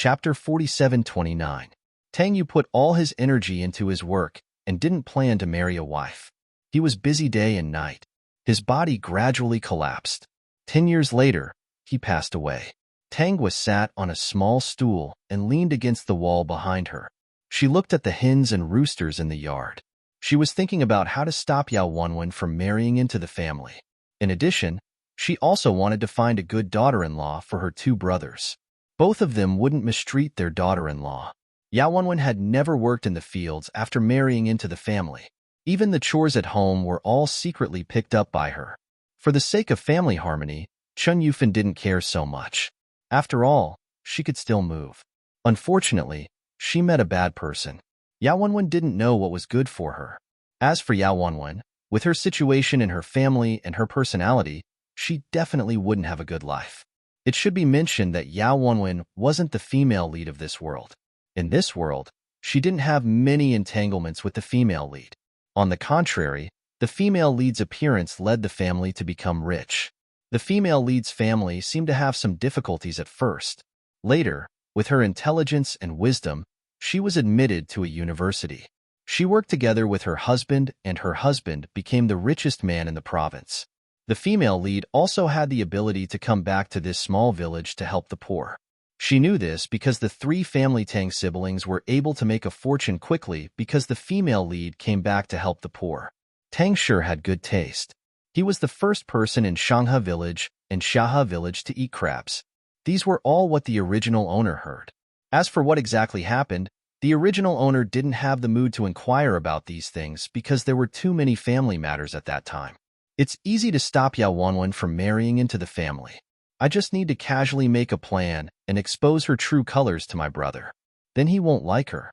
Chapter 47:29. Tang Yu put all his energy into his work and didn't plan to marry a wife. He was busy day and night. His body gradually collapsed. 10 years later, he passed away. Tang was sat on a small stool and leaned against the wall behind her. She looked at the hens and roosters in the yard. She was thinking about how to stop Yao Wenwen from marrying into the family. In addition, she also wanted to find a good daughter-in-law for her two brothers. Both of them wouldn't mistreat their daughter-in-law. Yao Wenwen had never worked in the fields after marrying into the family. Even the chores at home were all secretly picked up by her. For the sake of family harmony, Chun Yufan didn't care so much. After all, she could still move. Unfortunately, she met a bad person. Yao Wenwen didn't know what was good for her. As for Yao Wenwen, with her situation in her family and her personality, she definitely wouldn't have a good life. It should be mentioned that Yao Wenwen wasn't the female lead of this world. In this world, she didn't have many entanglements with the female lead. On the contrary, the female lead's appearance led the family to become rich. The female lead's family seemed to have some difficulties at first. Later, with her intelligence and wisdom, she was admitted to a university. She worked together with her husband, and her husband became the richest man in the province. The female lead also had the ability to come back to this small village to help the poor. She knew this because the three family Tang siblings were able to make a fortune quickly because the female lead came back to help the poor. Tang sure had good taste. He was the first person in Shangha village and Shaha village to eat crabs. These were all what the original owner heard. As for what exactly happened, the original owner didn't have the mood to inquire about these things because there were too many family matters at that time. It's easy to stop Yao Wenwen from marrying into the family. I just need to casually make a plan and expose her true colors to my brother. Then he won't like her.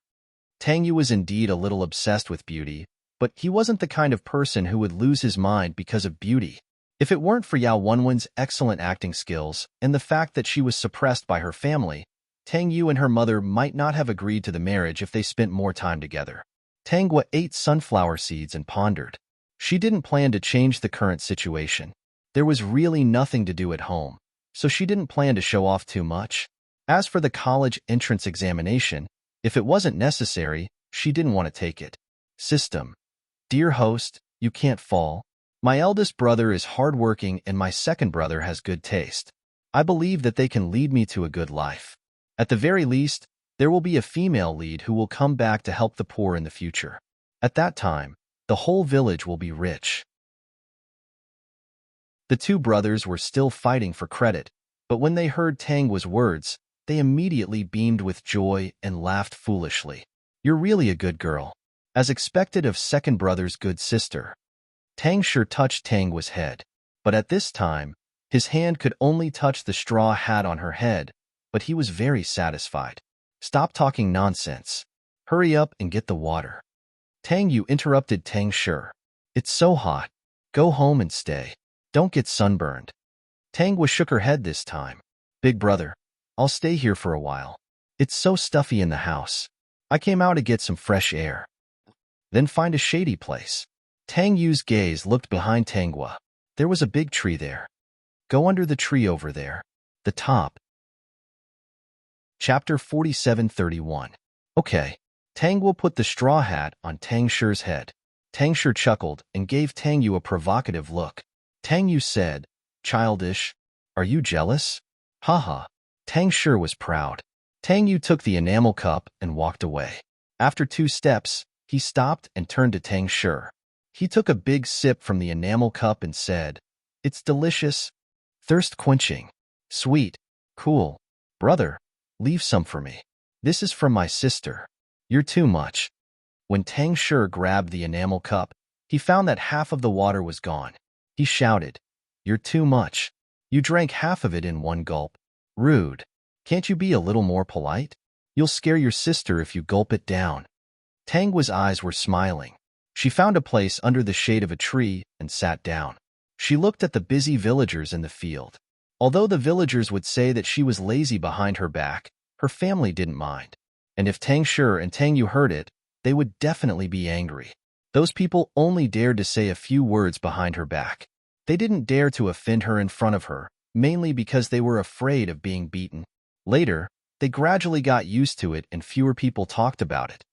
Tang Yu was indeed a little obsessed with beauty, but he wasn't the kind of person who would lose his mind because of beauty. If it weren't for Yao Wenwen's excellent acting skills and the fact that she was suppressed by her family, Tang Yu and her mother might not have agreed to the marriage if they spent more time together. Tang Yu ate sunflower seeds and pondered. She didn't plan to change the current situation. There was really nothing to do at home, so she didn't plan to show off too much. As for the college entrance examination, if it wasn't necessary, she didn't want to take it. System. Dear host, you can't fall. My eldest brother is hardworking and my second brother has good taste. I believe that they can lead me to a good life. At the very least, there will be a female lead who will come back to help the poor in the future. At that time, the whole village will be rich. The two brothers were still fighting for credit, but when they heard Tang Yu's words, they immediately beamed with joy and laughed foolishly. You're really a good girl. As expected of second brother's good sister. Tang sure touched Tang Yu's head, but at this time, his hand could only touch the straw hat on her head, but he was very satisfied. Stop talking nonsense. Hurry up and get the water. Tang Yu interrupted Tang Shi. It's so hot. Go home and stay. Don't get sunburned. Tang Yu shook her head this time. Big brother, I'll stay here for a while. It's so stuffy in the house. I came out to get some fresh air. Then find a shady place. Tang Yu's gaze looked behind Tang Yu. There was a big tree there. Go under the tree over there. The top. Chapter 47:31. Okay. Tang Yu put the straw hat on Tang Shi's head. Tang Shi chuckled and gave Tang Yu a provocative look. Tang Yu said, Childish, are you jealous? Haha. Tang Shi was proud. Tang Yu took the enamel cup and walked away. After 2 steps, he stopped and turned to Tang Shi. He took a big sip from the enamel cup and said, It's delicious, thirst-quenching, sweet, cool. Brother, leave some for me. This is from my sister. You're too much. When Tang Shi grabbed the enamel cup, he found that half of the water was gone. He shouted, You're too much. You drank half of it in one gulp. Rude. Can't you be a little more polite? You'll scare your sister if you gulp it down. Tang Yu's eyes were smiling. She found a place under the shade of a tree and sat down. She looked at the busy villagers in the field. Although the villagers would say that she was lazy behind her back, her family didn't mind. And if Tang Shi and Tang Yu heard it, they would definitely be angry. Those people only dared to say a few words behind her back. They didn't dare to offend her in front of her, mainly because they were afraid of being beaten. Later, They gradually got used to it and fewer people talked about it.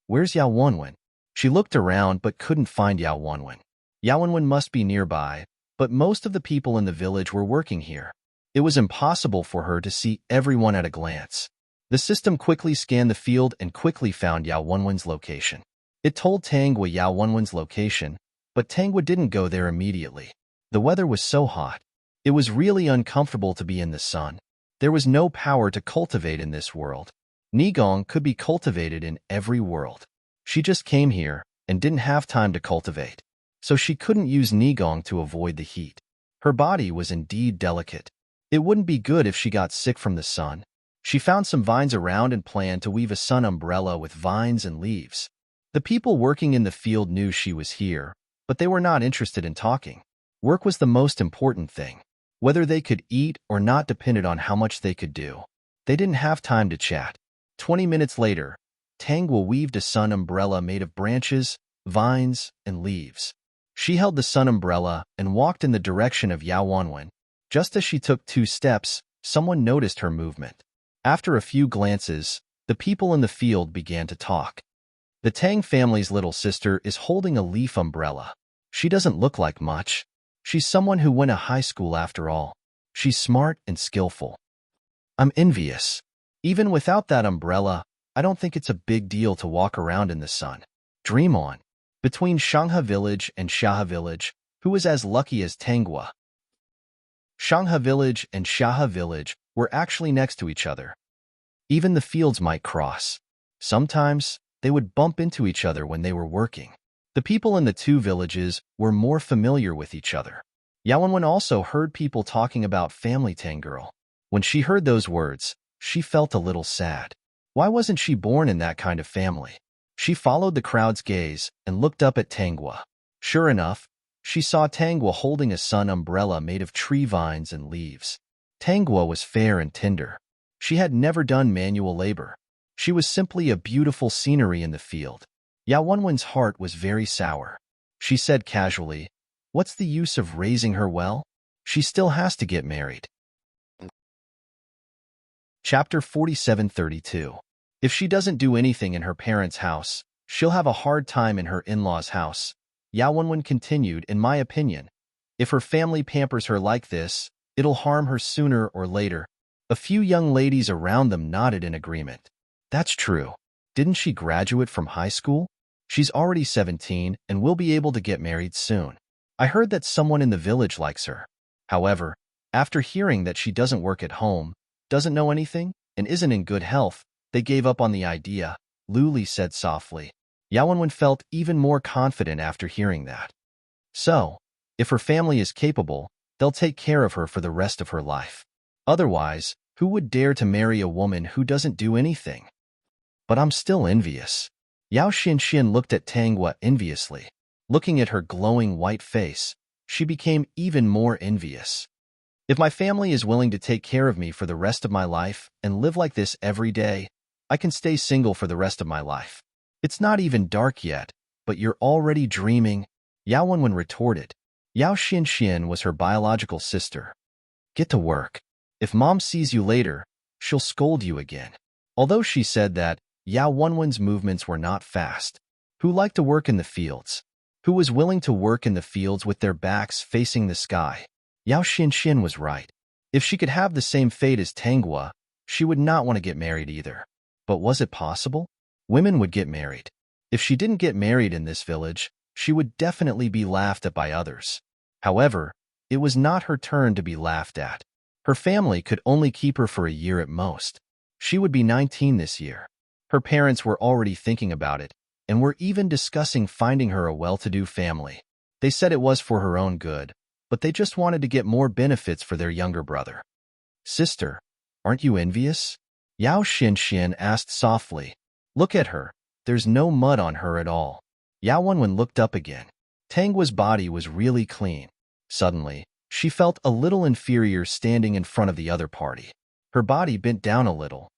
Where's Yao Wenwen? She looked around but couldn't find Yao Wenwen. Yao Wenwen must be nearby, but most of the people in the village were working here. It was impossible for her to see everyone at a glance. The system quickly scanned the field and quickly found Yao Wenwen's location. It told Tangwa Yao Wenwen's location, but Tangwa didn't go there immediately. The weather was so hot. It was really uncomfortable to be in the sun. There was no power to cultivate in this world. Nigong could be cultivated in every world. She just came here and didn't have time to cultivate, so she couldn't use Nigong to avoid the heat. Her body was indeed delicate. It wouldn't be good if she got sick from the sun. She found some vines around and planned to weave a sun umbrella with vines and leaves. The people working in the field knew she was here, but they were not interested in talking. Work was the most important thing. Whether they could eat or not depended on how much they could do. They didn't have time to chat. 20 minutes later, Tangwa weaved a sun umbrella made of branches, vines, and leaves. She held the sun umbrella and walked in the direction of Yao Wenwen. Just as she took 2 steps, someone noticed her movement. After a few glances, the people in the field began to talk. The Tang family's little sister is holding a leaf umbrella. She doesn't look like much. She's someone who went to high school after all. She's smart and skillful. I'm envious. Even without that umbrella, I don't think it's a big deal to walk around in the sun. Dream on. Between Shangha village and Shaha village, who was as lucky as Tangwa? Shangha village and Shaha village were actually next to each other. Even the fields might cross. Sometimes, they would bump into each other when they were working. The people in the 2 villages were more familiar with each other. Yao Wenwen also heard people talking about family Tangirl. When she heard those words, she felt a little sad. Why wasn't she born in that kind of family? She followed the crowd's gaze and looked up at Tangwa. Sure enough, she saw Tangwa holding a sun umbrella made of tree vines and leaves. Tangwa was fair and tender. She had never done manual labor. She was simply a beautiful scenery in the field. Yao Wenwen's heart was very sour. She said casually, "What's the use of raising her well? She still has to get married." Chapter 4732. If she doesn't do anything in her parents' house, she'll have a hard time in her in-laws' house. Yao Wenwen continued, in my opinion. If her family pampers her like this, it'll harm her sooner or later. A few young ladies around them nodded in agreement. That's true. Didn't she graduate from high school? She's already 17 and will be able to get married soon. I heard that someone in the village likes her. However, after hearing that she doesn't work at home, doesn't know anything, and isn't in good health, they gave up on the idea, Luli said softly. Yao Wenwen felt even more confident after hearing that. So, if her family is capable, they'll take care of her for the rest of her life. Otherwise, who would dare to marry a woman who doesn't do anything? But I'm still envious. Yao Xianxian looked at Tangwa enviously. Looking at her glowing white face, she became even more envious. If my family is willing to take care of me for the rest of my life and live like this every day, I can stay single for the rest of my life. It's not even dark yet, but you're already dreaming, Yao Wenwen retorted. Yao Xianxian was her biological sister. Get to work. If mom sees you later, she'll scold you again. Although she said that, Yao Wenwen's movements were not fast. Who liked to work in the fields? Who was willing to work in the fields with their backs facing the sky? Yao Xianxian was right. If she could have the same fate as Tangwa, she would not want to get married either. But was it possible? Women would get married. If she didn't get married in this village, she would definitely be laughed at by others. However, it was not her turn to be laughed at. Her family could only keep her for a year at most. She would be 19 this year. Her parents were already thinking about it, and were even discussing finding her a well-to-do family. They said it was for her own good, but they just wanted to get more benefits for their younger brother. Sister, aren't you envious? Yao Xianxian asked softly. Look at her. There's no mud on her at all. Yao Wenwen looked up again. Tangwa's body was really clean. Suddenly, she felt a little inferior standing in front of the other party. Her body bent down a little.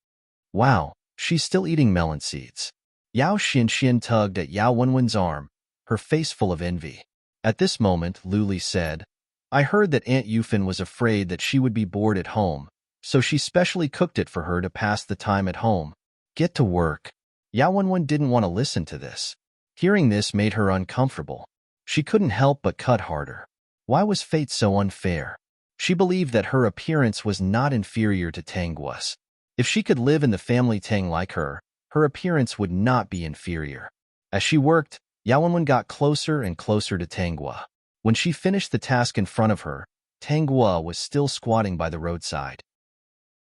Wow, she's still eating melon seeds. Yao Xianxian tugged at Yao Wenwen's arm, her face full of envy. At this moment, Luli said, I heard that Aunt Yufin was afraid that she would be bored at home, so she specially cooked it for her to pass the time at home. Get to work. Yao Wenwen didn't want to listen to this. Hearing this made her uncomfortable. She couldn't help but cut harder. Why was fate so unfair? She believed that her appearance was not inferior to Tang's. If she could live in the family Tang like her, her appearance would not be inferior. As she worked, Yao Wenwen got closer and closer to Tangua. When she finished the task in front of her, Tangua was still squatting by the roadside.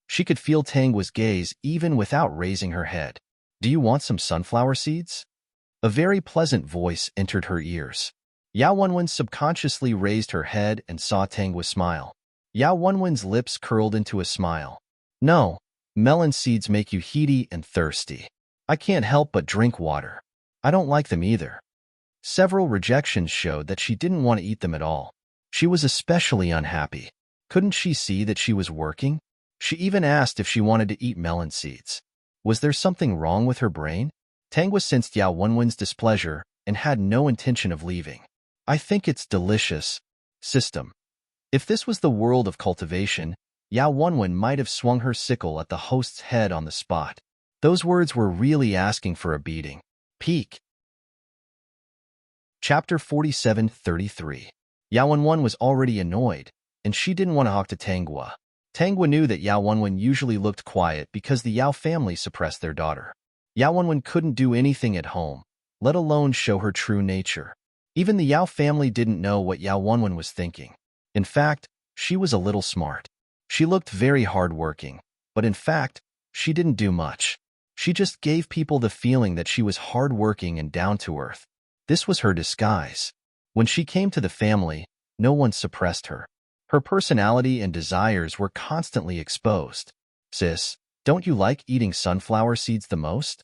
She could feel Tangua's gaze even without raising her head. Do you want some sunflower seeds? A very pleasant voice entered her ears. Yao Wenwen subconsciously raised her head and saw Tangua smile. Yao Wenwen's lips curled into a smile. No, melon seeds make you heaty and thirsty. I can't help but drink water. I don't like them either. Several rejections showed that she didn't want to eat them at all. She was especially unhappy. Couldn't she see that she was working? She even asked if she wanted to eat melon seeds. Was there something wrong with her brain? Tangua sensed Yao Wenwen's displeasure and had no intention of leaving. I think it's delicious. System. If this was the world of cultivation, Yao Wenwen might have swung her sickle at the host's head on the spot. Those words were really asking for a beating. Peak. Chapter 47:33. Yao Wenwen was already annoyed, and she didn't want to talk to Tangua. Tangua knew that Yao Wenwen usually looked quiet because the Yao family suppressed their daughter. Yao Wenwen couldn't do anything at home, let alone show her true nature. Even the Yao family didn't know what Yao Wenwen was thinking. In fact, she was a little smart. She looked very hardworking, but in fact, she didn't do much. She just gave people the feeling that she was hardworking and down to earth. This was her disguise. When she came to the family, no one suppressed her. Her personality and desires were constantly exposed. Sis, don't you like eating sunflower seeds the most?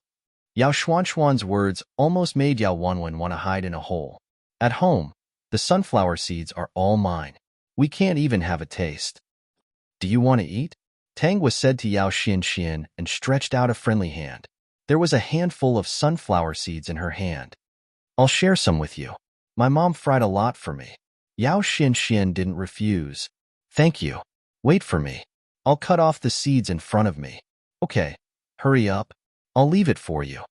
Yao Xuanxuan's words almost made Yao Wenwen want to hide in a hole. At home, the sunflower seeds are all mine. We can't even have a taste. Do you want to eat? Tangua said to Yao Xianxian and stretched out a friendly hand. There was a handful of sunflower seeds in her hand. I'll share some with you. My mom fried a lot for me. Yao Xianxian didn't refuse. Thank you. Wait for me. I'll cut off the seeds in front of me. Okay, hurry up. I'll leave it for you.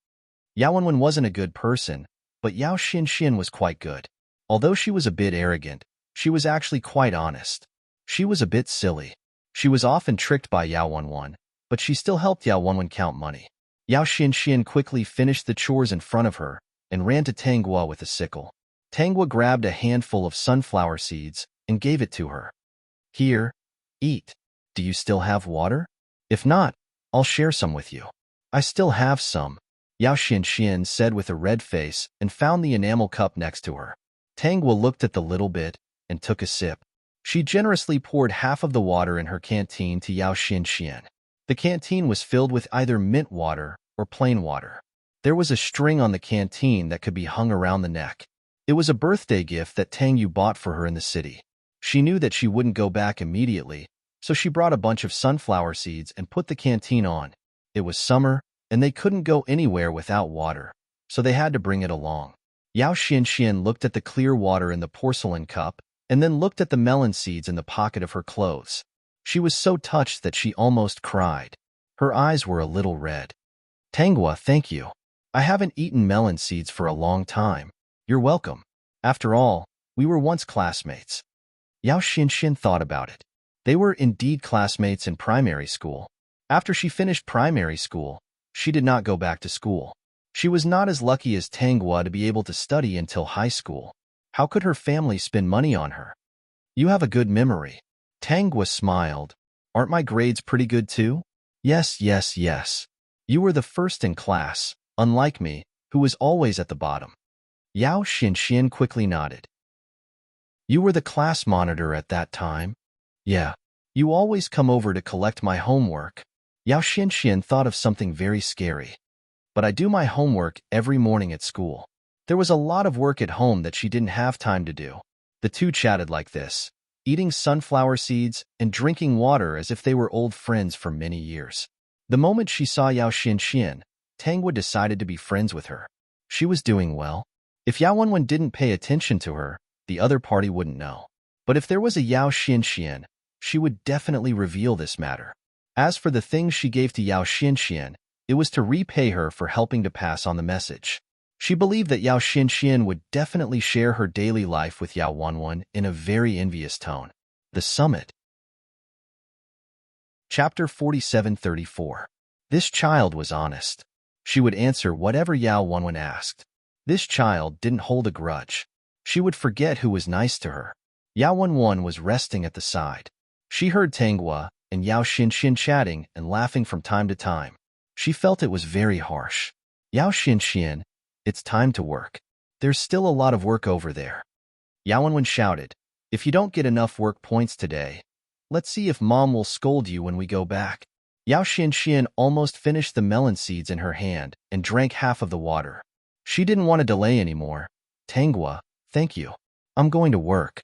Yao Wenwen wasn't a good person, but Yao Xianxian was quite good. Although she was a bit arrogant, she was actually quite honest. She was a bit silly. She was often tricked by Yao Wenwen, but she still helped Yao Wenwen count money. Yao Xianxian quickly finished the chores in front of her and ran to Tangua with a sickle. Tangua grabbed a handful of sunflower seeds and gave it to her. Here, eat. Do you still have water? If not, I'll share some with you. I still have some, Yao Xianxian said with a red face and found the enamel cup next to her. Tangua looked at the little bit and took a sip. She generously poured half of the water in her canteen to Yao Xianxian. The canteen was filled with either mint water or plain water. There was a string on the canteen that could be hung around the neck. It was a birthday gift that Tang Yu bought for her in the city. She knew that she wouldn't go back immediately, so she brought a bunch of sunflower seeds and put the canteen on. It was summer, and they couldn't go anywhere without water, so they had to bring it along. Yao Xianxian looked at the clear water in the porcelain cup, and then looked at the melon seeds in the pocket of her clothes. She was so touched that she almost cried. Her eyes were a little red. Tangua, thank you. I haven't eaten melon seeds for a long time. You're welcome. After all, we were once classmates. Yao Xianxian thought about it. They were indeed classmates in primary school. After she finished primary school, she did not go back to school. She was not as lucky as Tangua to be able to study until high school. How could her family spend money on her? You have a good memory. Tangua smiled. Aren't my grades pretty good too? Yes, yes, yes. You were the first in class, unlike me, who was always at the bottom. Yao Xianxian quickly nodded. You were the class monitor at that time? Yeah. You always come over to collect my homework. Yao Xianxian thought of something very scary. But I do my homework every morning at school. There was a lot of work at home that she didn't have time to do. The two chatted like this, eating sunflower seeds and drinking water as if they were old friends for many years. The moment she saw Yao Xianxian, Tangua decided to be friends with her. She was doing well. If Yao Wenwen didn't pay attention to her, the other party wouldn't know. But if there was a Yao Xianxian, she would definitely reveal this matter. As for the things she gave to Yao Xinxian, it was to repay her for helping to pass on the message. She believed that Yao Xinxian would definitely share her daily life with Yao Wenwen in a very envious tone. The Summit. Chapter 4734. This child was honest. She would answer whatever Yao Wenwen asked. This child didn't hold a grudge. She would forget who was nice to her. Yao Wenwen was resting at the side. She heard Tanghua and Yao Xinxian chatting and laughing from time to time. She felt it was very harsh. Yao Xinxian, it's time to work. There's still a lot of work over there. Yao Wenwen shouted, if you don't get enough work points today, let's see if Mom will scold you when we go back. Yao Xinxian almost finished the melon seeds in her hand and drank half of the water. She didn't want to delay anymore. Tanghua, thank you. I'm going to work.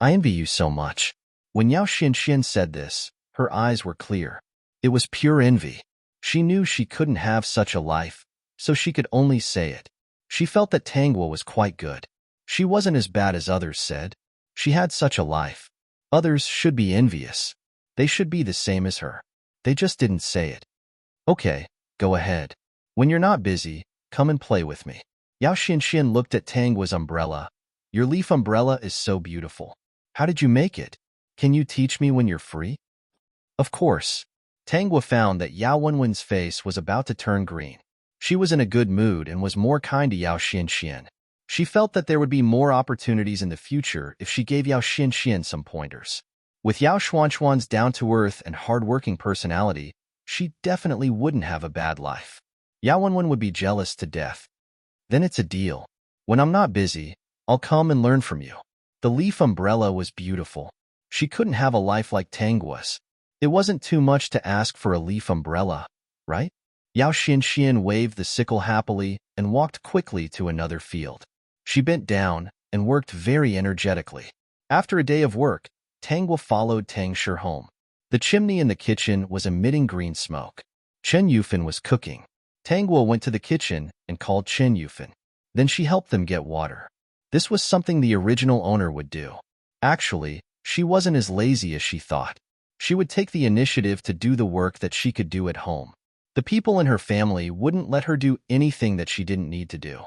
I envy you so much. When Yao Xinxian said this, her eyes were clear. It was pure envy. She knew she couldn't have such a life, so she could only say it. She felt that Tanghua was quite good. She wasn't as bad as others said. She had such a life. Others should be envious. They should be the same as her. They just didn't say it. Okay, go ahead. When you're not busy, come and play with me. Yao Xinxian looked at Tanghua's umbrella. Your leaf umbrella is so beautiful. How did you make it? Can you teach me when you're free? Of course. Tanghua found that Yao Wenwen's face was about to turn green. She was in a good mood and was more kind to Yao Xinxian. She felt that there would be more opportunities in the future if she gave Yao Xinxian some pointers. With Yao Xuanxuan's down-to-earth and hard-working personality, she definitely wouldn't have a bad life. Yao Wenwen would be jealous to death. Then it's a deal. When I'm not busy, I'll come and learn from you. The leaf umbrella was beautiful. She couldn't have a life like Tanghua's. It wasn't too much to ask for a leaf umbrella, right? Yao Xinxian waved the sickle happily and walked quickly to another field. She bent down and worked very energetically. After a day of work, Tanghua followed Tang Shi home. The chimney in the kitchen was emitting green smoke. Chen Yufan was cooking. Tanghua went to the kitchen and called Chen Yufan. Then she helped them get water. This was something the original owner would do. Actually, she wasn't as lazy as she thought. She would take the initiative to do the work that she could do at home. The people in her family wouldn't let her do anything that she didn't need to do.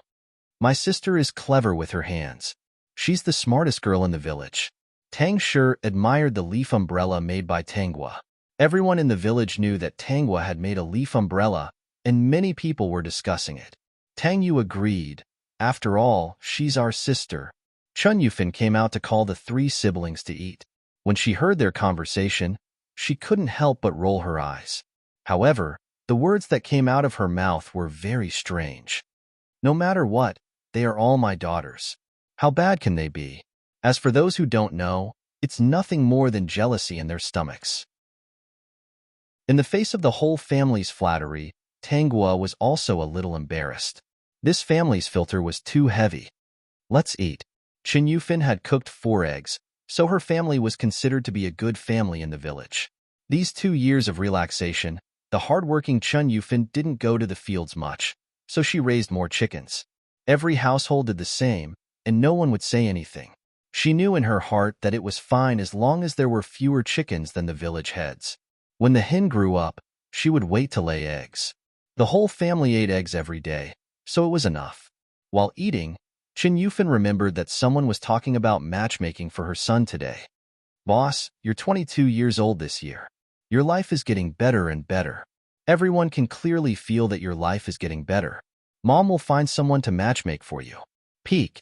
My sister is clever with her hands. She's the smartest girl in the village. Tang Shi admired the leaf umbrella made by Tanghua. Everyone in the village knew that Tanghua had made a leaf umbrella, and many people were discussing it. Tang Yu agreed. After all, she's our sister. Chen Yufan came out to call the three siblings to eat. When she heard their conversation, she couldn't help but roll her eyes. However, the words that came out of her mouth were very strange. No matter what, they are all my daughters. How bad can they be? As for those who don't know, it's nothing more than jealousy in their stomachs. In the face of the whole family's flattery, Tanghua was also a little embarrassed. This family's filter was too heavy. Let's eat. Chen Yufan had cooked 4 eggs, so her family was considered to be a good family in the village. These 2 years of relaxation, the hard-working Chen Yufan didn't go to the fields much, so she raised more chickens. Every household did the same, and no one would say anything. She knew in her heart that it was fine as long as there were fewer chickens than the village heads. When the hen grew up, she would wait to lay eggs. The whole family ate eggs every day, so it was enough. While eating, Chen Yufan remembered that someone was talking about matchmaking for her son today. Boss, you're 22 years old this year. Your life is getting better and better. Everyone can clearly feel that your life is getting better. Mom will find someone to matchmake for you. Peak.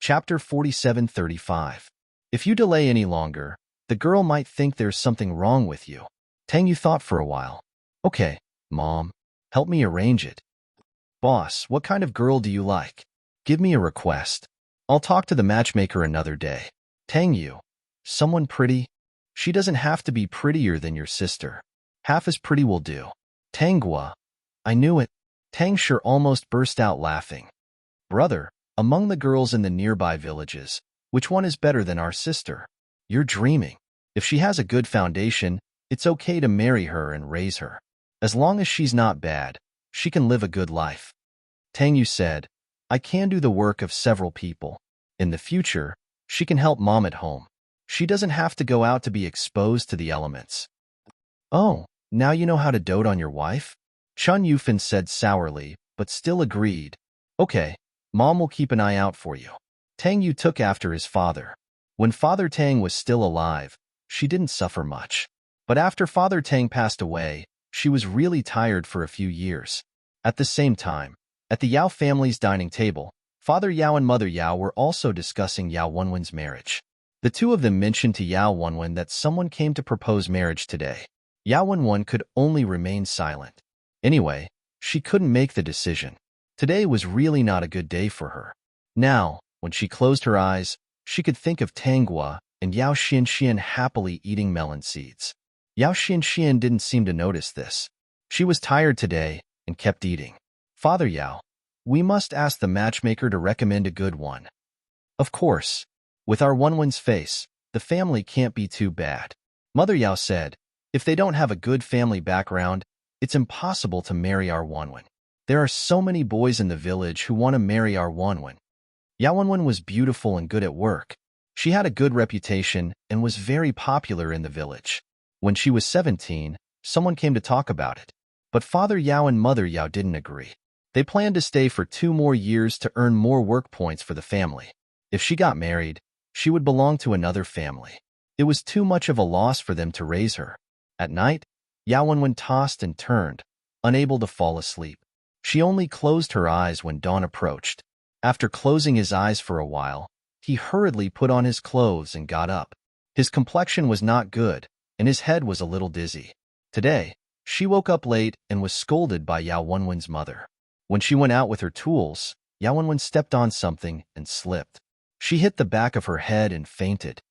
Chapter 4735. If you delay any longer, the girl might think there's something wrong with you. Tang Yu thought for a while. Okay, Mom, help me arrange it. Boss, what kind of girl do you like? Give me a request. I'll talk to the matchmaker another day. Tang Yu, someone pretty? She doesn't have to be prettier than your sister. Half as pretty will do. Tanghua, I knew it. Tang Shi almost burst out laughing. Brother, among the girls in the nearby villages, which one is better than our sister? You're dreaming. If she has a good foundation, it's okay to marry her and raise her. As long as she's not bad, she can live a good life. Tang Yu said, I can do the work of several people. In the future, she can help Mom at home. She doesn't have to go out to be exposed to the elements. Oh, now you know how to dote on your wife? Chun Yufan said sourly, but still agreed. Okay, Mom will keep an eye out for you. Tang Yu took after his father. When Father Tang was still alive, she didn't suffer much. But after Father Tang passed away, she was really tired for a few years. At the same time, at the Yao family's dining table, Father Yao and Mother Yao were also discussing Yao Wenwen's marriage. The two of them mentioned to Yao Wenwen that someone came to propose marriage today. Yao Wenwen could only remain silent. Anyway, she couldn't make the decision. Today was really not a good day for her. Now, when she closed her eyes, she could think of Tanghua and Yao Xianxian happily eating melon seeds. Yao Xianxian didn't seem to notice this. She was tired today and kept eating. Father Yao, we must ask the matchmaker to recommend a good one. Of course. With our Wenwen's face, the family can't be too bad. Mother Yao said, if they don't have a good family background, it's impossible to marry our Wenwen. There are so many boys in the village who want to marry our Wenwen. Yao Wenwen was beautiful and good at work. She had a good reputation and was very popular in the village. When she was 17, someone came to talk about it. But Father Yao and Mother Yao didn't agree. They planned to stay for 2 more years to earn more work points for the family. If she got married, she would belong to another family. It was too much of a loss for them to raise her. At night, Yao Wenwen tossed and turned, unable to fall asleep. She only closed her eyes when dawn approached. After closing his eyes for a while, he hurriedly put on his clothes and got up. His complexion was not good, and his head was a little dizzy. Today, she woke up late and was scolded by Yao Wenwen's mother. When she went out with her tools, Yao Wenwen stepped on something and slipped. She hit the back of her head and fainted.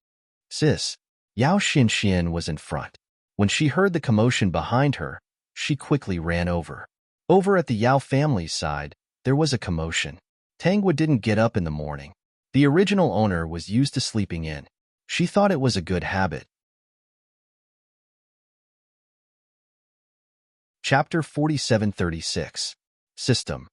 Sis, Yao Xianxian was in front. When she heard the commotion behind her, she quickly ran over. Over at the Yao family's side, there was a commotion. Tanghua didn't get up in the morning. The original owner was used to sleeping in. She thought it was a good habit. Chapter 4736. System.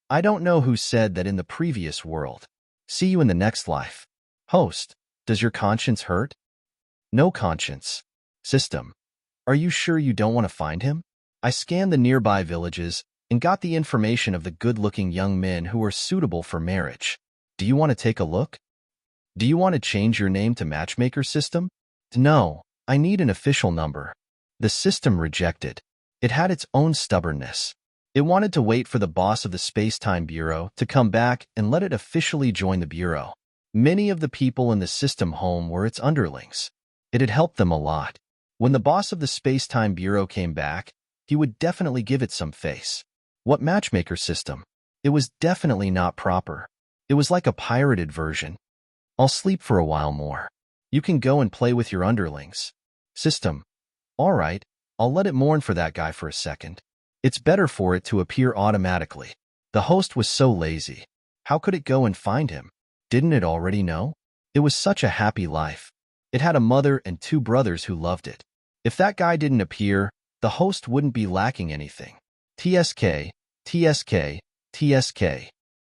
I don't know who said that in the previous world. See you in the next life. Host. Does your conscience hurt? No conscience. System. Are you sure you don't want to find him? I scanned the nearby villages and got the information of the good-looking young men who are suitable for marriage. Do you want to take a look? Do you want to change your name to Matchmaker System? No, I need an official number. The system rejected. It had its own stubbornness. It wanted to wait for the boss of the Space-Time Bureau to come back and let it officially join the Bureau. Many of the people in the system home were its underlings. It had helped them a lot. When the boss of the Space-Time Bureau came back, he would definitely give it some face. What Matchmaker System? It was definitely not proper. It was like a pirated version. I'll sleep for a while more. You can go and play with your underlings. System. All right, I'll let it mourn for that guy for a second. It's better for it to appear automatically. The host was so lazy. How could it go and find him? Didn't it already know? It was such a happy life. It had a mother and 2 brothers who loved it. If that guy didn't appear, the host wouldn't be lacking anything. TSK, TSK, TSK.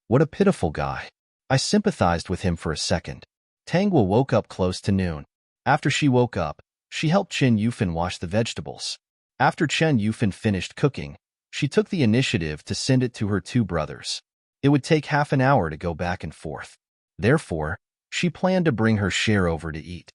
What a pitiful guy. I sympathized with him for a second. Tanghua woke up close to noon. After she woke up, she helped Chen Yufan wash the vegetables. After Chen Yufan finished cooking, she took the initiative to send it to her 2 brothers. It would take half an hour to go back and forth. Therefore, she planned to bring her share over to eat.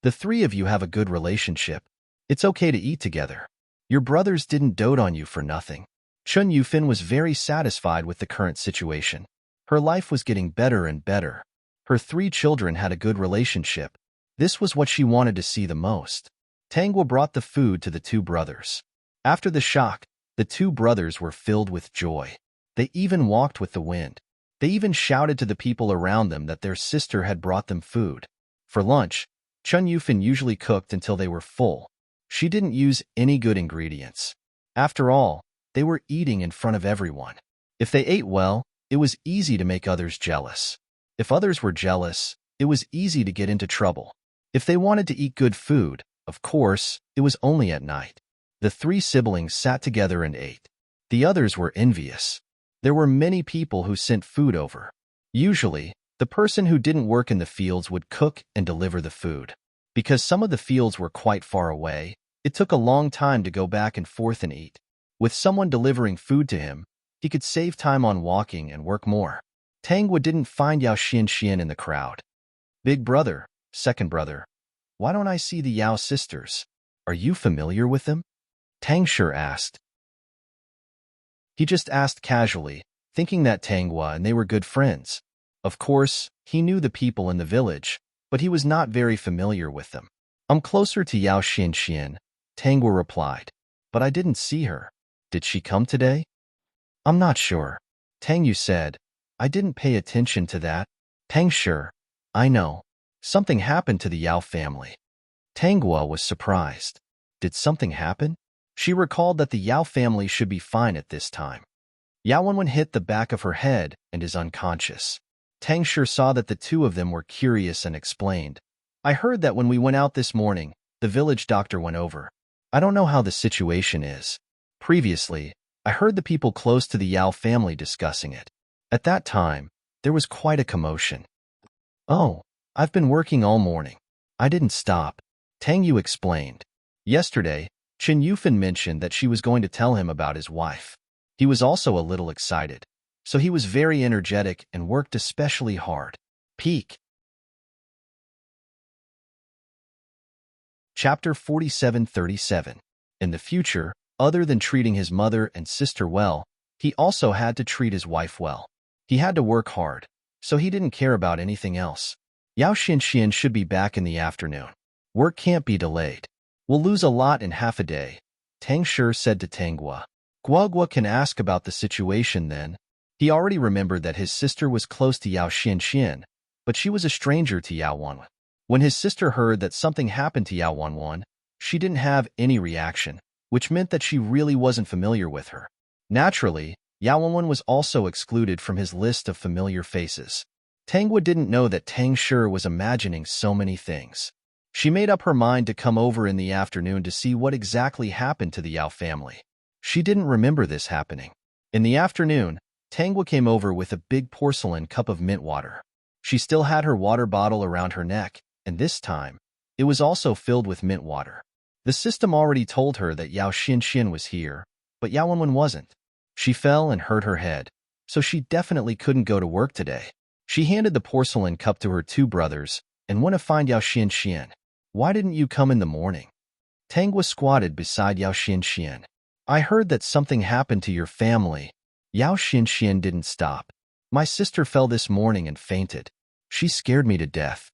The 3 of you have a good relationship. It's okay to eat together. Your brothers didn't dote on you for nothing. Chen Yufan was very satisfied with the current situation. Her life was getting better and better. Her 3 children had a good relationship. This was what she wanted to see the most. Tanghua brought the food to the 2 brothers. After the shock, the 2 brothers were filled with joy. They even walked with the wind. They even shouted to the people around them that their sister had brought them food. For lunch, Chen Yufan usually cooked until they were full. She didn't use any good ingredients. After all, they were eating in front of everyone. If they ate well, it was easy to make others jealous. If others were jealous, it was easy to get into trouble. If they wanted to eat good food, of course, it was only at night. The 3 siblings sat together and ate. The others were envious. There were many people who sent food over. Usually, the person who didn't work in the fields would cook and deliver the food. Because some of the fields were quite far away, it took a long time to go back and forth and eat. With someone delivering food to him, he could save time on walking and work more. Tangwa didn't find Yao Xianxian in the crowd. Big brother, second brother, why don't I see the Yao sisters? Are you familiar with them? Tangshi asked. He just asked casually, thinking that Tangwa and they were good friends. Of course, he knew the people in the village, but he was not very familiar with them. I'm closer to Yao Xianxian, Tangwa replied. But I didn't see her. Did she come today? I'm not sure. Tangyu said. I didn't pay attention to that. Tangshi, I know. Something happened to the Yao family. Tangwa was surprised. Did something happen? She recalled that the Yao family should be fine at this time. Yao Wenwen hit the back of her head and is unconscious. Tangshi saw that the two of them were curious and explained. I heard that when we went out this morning, the village doctor went over. I don't know how the situation is. Previously, I heard the people close to the Yao family discussing it. At that time, there was quite a commotion. Oh, I've been working all morning. I didn't stop. Tang Yu explained. Yesterday, Chen Yufan mentioned that she was going to tell him about his wife. He was also a little excited, so he was very energetic and worked especially hard. Peak. Chapter 47:37. In the future, other than treating his mother and sister well, he also had to treat his wife well. He had to work hard, so he didn't care about anything else. Yao Xianxian should be back in the afternoon. Work can't be delayed. We'll lose a lot in half a day, Tangshi said to Tangwa. Guagua can ask about the situation then. He already remembered that his sister was close to Yao Xianxian, but she was a stranger to Yao Wenwen. When his sister heard that something happened to Yao Wenwen, she didn't have any reaction, which meant that she really wasn't familiar with her. Naturally, Yao Wenwen was also excluded from his list of familiar faces. Tangwa didn't know that Tangshi was imagining so many things. She made up her mind to come over in the afternoon to see what exactly happened to the Yao family. She didn't remember this happening. In the afternoon, Tangwa came over with a big porcelain cup of mint water. She still had her water bottle around her neck, and this time, it was also filled with mint water. The system already told her that Yao Xianxian was here, but Yao Wenwen wasn't. She fell and hurt her head, so she definitely couldn't go to work today. She handed the porcelain cup to her two brothers and went to find Yao Xianxian. Why didn't you come in the morning? Tangwa squatted beside Yao Xianxian. I heard that something happened to your family. Yao Xianxian didn't stop. My sister fell this morning and fainted. She scared me to death.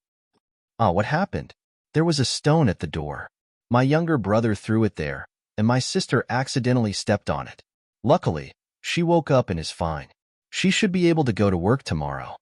Ah, what happened? There was a stone at the door. My younger brother threw it there, and my sister accidentally stepped on it. Luckily, she woke up and is fine. She should be able to go to work tomorrow.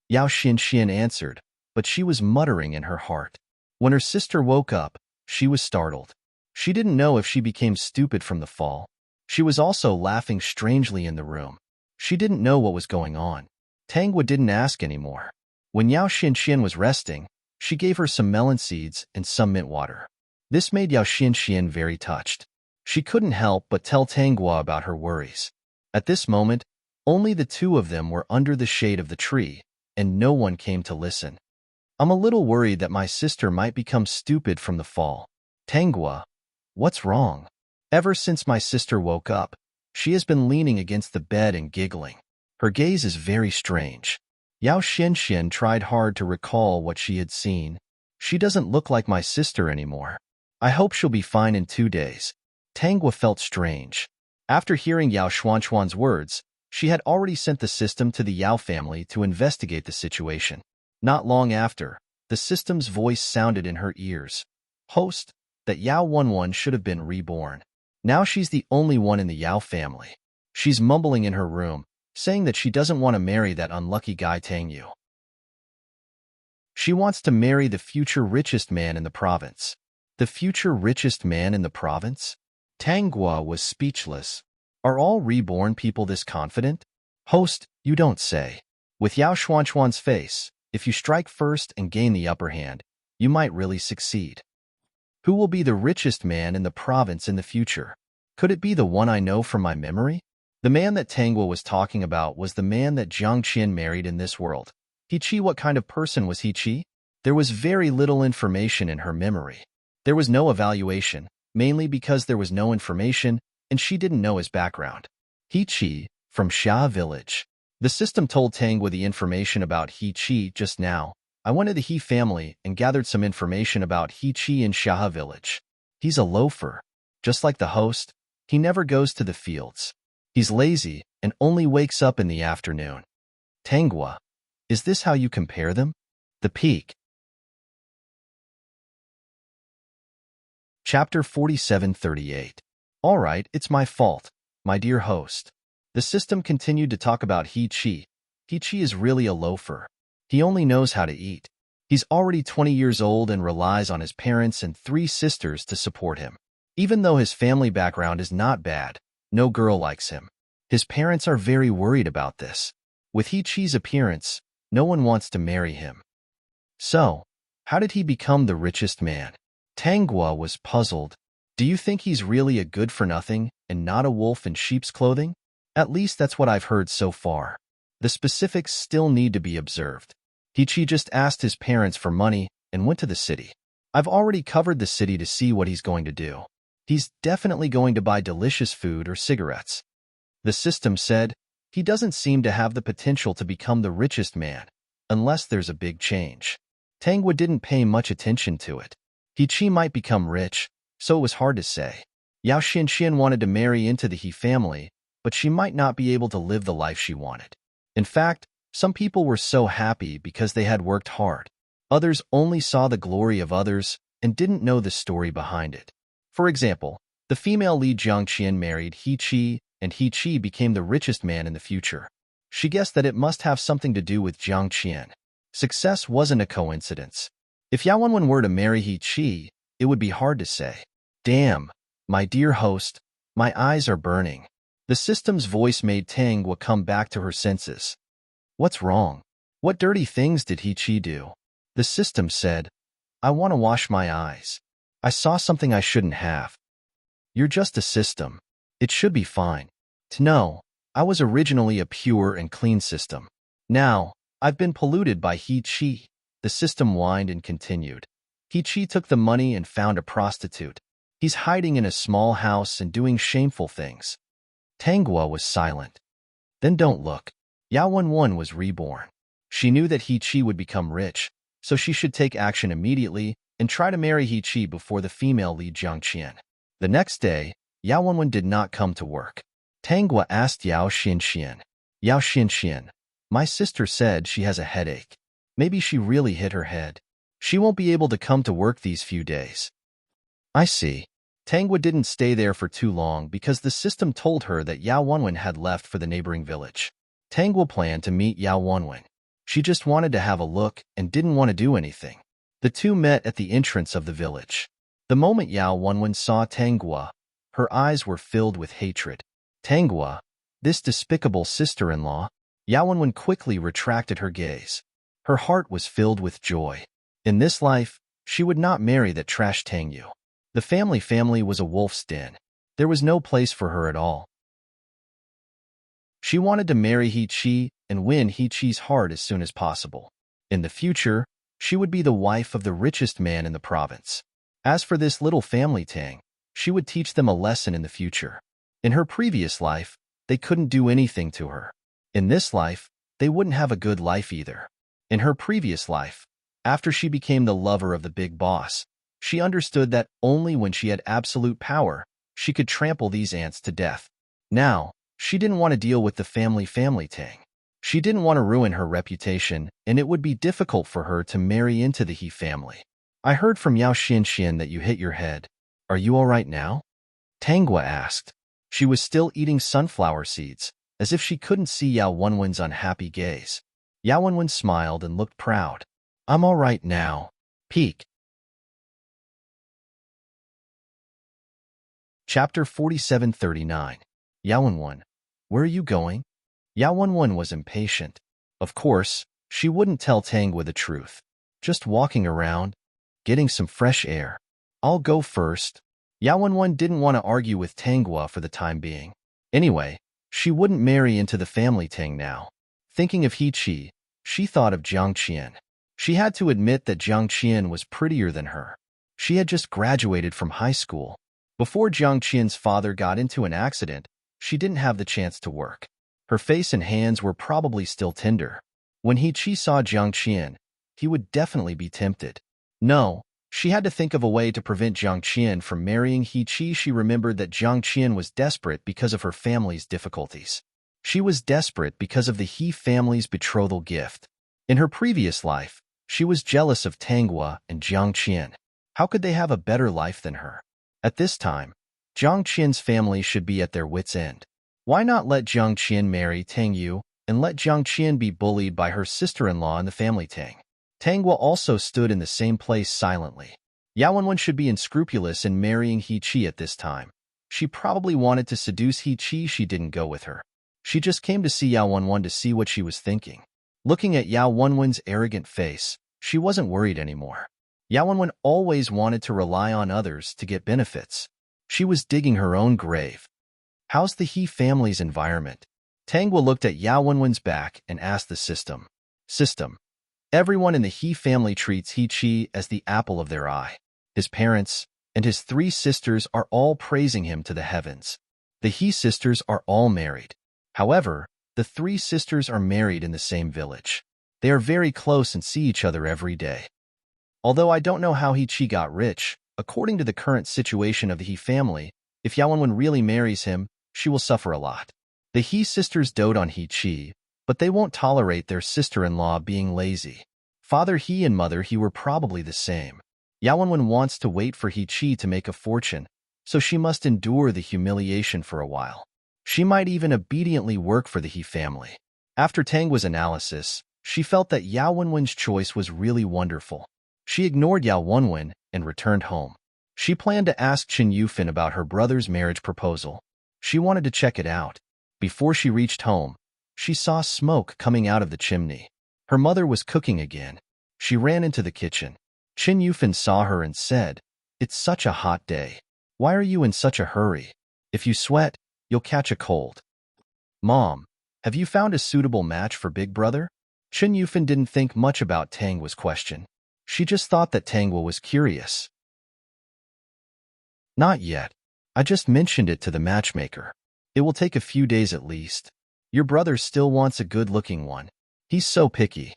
Yao Xianxian answered, but she was muttering in her heart. When her sister woke up, she was startled. She didn't know if she became stupid from the fall. She was also laughing strangely in the room. She didn't know what was going on. Tangwa didn't ask anymore. When Yao Xianxian was resting, she gave her some melon seeds and some mint water. This made Yao Xianxian very touched. She couldn't help but tell Tangwa about her worries. At this moment, only the two of them were under the shade of the tree, and no one came to listen. I'm a little worried that my sister might become stupid from the fall. Tangwa, what's wrong? Ever since my sister woke up, she has been leaning against the bed and giggling. Her gaze is very strange. Yao Xianxian tried hard to recall what she had seen. She doesn't look like my sister anymore. I hope she'll be fine in 2 days. Tangwa felt strange. After hearing Yao Xuanchuan's words, she had already sent the system to the Yao family to investigate the situation. Not long after, the system's voice sounded in her ears. Host, that Yao Wenwen should have been reborn. Now she's the only one in the Yao family. She's mumbling in her room, saying that she doesn't want to marry that unlucky guy Tang Yu. She wants to marry the future richest man in the province. The future richest man in the province? Tangwa was speechless. Are all reborn people this confident? Host, you don't say. With Yao Xuanchuan's face, if you strike first and gain the upper hand, you might really succeed. Who will be the richest man in the province in the future? Could it be the one I know from my memory? The man that Tangwa was talking about was the man that Jiang Qian married in this world. He Chi, what kind of person was he Chi? There was very little information in her memory. There was no evaluation, mainly because there was no information and she didn't know his background. He-Chi, from Xia village. The system told Tangwa the information about He-Chi just now. I went to the He family and gathered some information about He-Chi in Xia village. He's a loafer. Just like the host, he never goes to the fields. He's lazy and only wakes up in the afternoon. Tangwa, is this how you compare them? The Peak. Chapter 4738. All right, it's my fault, my dear host. The system continued to talk about He-Chi. He-Chi is really a loafer. He only knows how to eat. He's already 20 years old and relies on his parents and 3 sisters to support him. Even though his family background is not bad, no girl likes him. His parents are very worried about this. With He-Chi's appearance, no one wants to marry him. So, how did he become the richest man? Tangwa was puzzled. Do you think he's really a good-for-nothing and not a wolf in sheep's clothing? At least that's what I've heard so far. The specifics still need to be observed. He-Chi just asked his parents for money and went to the city. I've already covered the city to see what he's going to do. He's definitely going to buy delicious food or cigarettes. The system said, he doesn't seem to have the potential to become the richest man, unless there's a big change. Tangwa didn't pay much attention to it. He-Chi might become rich, so it was hard to say. Yao Xianxian wanted to marry into the He family, but she might not be able to live the life she wanted. In fact, some people were so happy because they had worked hard. Others only saw the glory of others and didn't know the story behind it. For example, the female lead Jiangqian married He-Chi, and He-Chi became the richest man in the future. She guessed that it must have something to do with Jiangqian. Success wasn't a coincidence. If Yao Wenwen were to marry He-Chi, it would be hard to say. Damn, my dear host, my eyes are burning. The system's voice made Tangwa come back to her senses. What's wrong? What dirty things did He-Chi do? The system said, I want to wash my eyes. I saw something I shouldn't have. You're just a system. It should be fine. No, I was originally a pure and clean system. Now, I've been polluted by He-Chi. The system whined and continued. He-Chi took the money and found a prostitute. He's hiding in a small house and doing shameful things. Tangwa was silent. Then don't look. Yao Wenwen was reborn. She knew that He-Chi would become rich, so she should take action immediately and try to marry He-Chi before the female lead Jiangqian. The next day, Yao Wenwen did not come to work. Tangwa asked Yao Xianxian. Yao Xianxian, my sister said she has a headache. Maybe she really hit her head. She won't be able to come to work these few days. I see. Tangwa didn't stay there for too long because the system told her that Yao Wenwen had left for the neighboring village. Tangwa planned to meet Yao Wenwen. She just wanted to have a look and didn't want to do anything. The two met at the entrance of the village. The moment Yao Wenwen saw Tangwa, her eyes were filled with hatred. Tangwa, this despicable sister-in-law. Yao Wenwen quickly retracted her gaze. Her heart was filled with joy. In this life, she would not marry that trash Tangyu. The family was a wolf's den. There was no place for her at all. She wanted to marry He-Chi and win He-Chi's heart as soon as possible. In the future, she would be the wife of the richest man in the province. As for this little family Tang, she would teach them a lesson in the future. In her previous life, they couldn't do anything to her. In this life, they wouldn't have a good life either. In her previous life, after she became the lover of the big boss, she understood that only when she had absolute power, she could trample these ants to death. Now, she didn't want to deal with the family Tang. She didn't want to ruin her reputation, and it would be difficult for her to marry into the He family. I heard from Yao Xianxian that you hit your head. Are you all right now? Tangwa asked. She was still eating sunflower seeds, as if she couldn't see Yao Wenwen's unhappy gaze. Yao Wenwen smiled and looked proud. I'm all right now. Peak. Chapter 4739. Yao Wenwen, where are you going? Yao Wenwen was impatient. Of course, she wouldn't tell Tangwa the truth. Just walking around, getting some fresh air. I'll go first. Yao Wenwen didn't want to argue with Tangwa for the time being. Anyway, she wouldn't marry into the family Tang now. Thinking of He-Chi, she thought of Jiangqian. She had to admit that Jiang Qian was prettier than her. She had just graduated from high school. Before Jiang Qian's father got into an accident, she didn't have the chance to work. Her face and hands were probably still tender. When He saw Jiang Qian, he would definitely be tempted. No, she had to think of a way to prevent Jiang Qian from marrying He. She remembered that Jiang Qian was desperate because of her family's difficulties. She was desperate because of the He family's betrothal gift. In her previous life, she was jealous of Tanghua and Jiang Qian. How could they have a better life than her? At this time, Jiang Qian's family should be at their wits' end. Why not let Jiang Qian marry Tang Yu and let Jiang Qian be bullied by her sister-in-law in the family Tang? Tanghua also stood in the same place silently. Yao Wenwen should be unscrupulous in marrying He at this time. She probably wanted to seduce He. She didn't go with her. She just came to see Yao Wenwen to see what she was thinking. Looking at Yao Wenwen's arrogant face, she wasn't worried anymore. Yao Wenwen always wanted to rely on others to get benefits. She was digging her own grave. How's the He family's environment? Tanghua looked at Yao Wenwen's back and asked the system. Everyone in the He family treats He as the apple of their eye. His parents and his 3 sisters are all praising him to the heavens. The He sisters are all married. However, the 3 sisters are married in the same village. They are very close and see each other every day. Although I don't know how He got rich, according to the current situation of the He family, if Yao Wenwen really marries him, she will suffer a lot. The He sisters dote on He, but they won't tolerate their sister-in-law being lazy. Father He and Mother He were probably the same. Yao Wenwen wants to wait for He to make a fortune, so she must endure the humiliation for a while. She might even obediently work for the He family. After Tanghua's analysis, she felt that Yao Wenwen's choice was really wonderful. She ignored Yao Wenwen and returned home. She planned to ask Chen Yufan about her brother's marriage proposal. She wanted to check it out. Before she reached home, she saw smoke coming out of the chimney. Her mother was cooking again. She ran into the kitchen. Chen Yufan saw her and said, "It's such a hot day. Why are you in such a hurry? If you sweat, you'll catch a cold." "Mom, have you found a suitable match for Big Brother?" Chen Yufan didn't think much about Tanghua's question. She just thought that Tanghua was curious. "Not yet. I just mentioned it to the matchmaker. It will take a few days at least. Your brother still wants a good-looking one. He's so picky.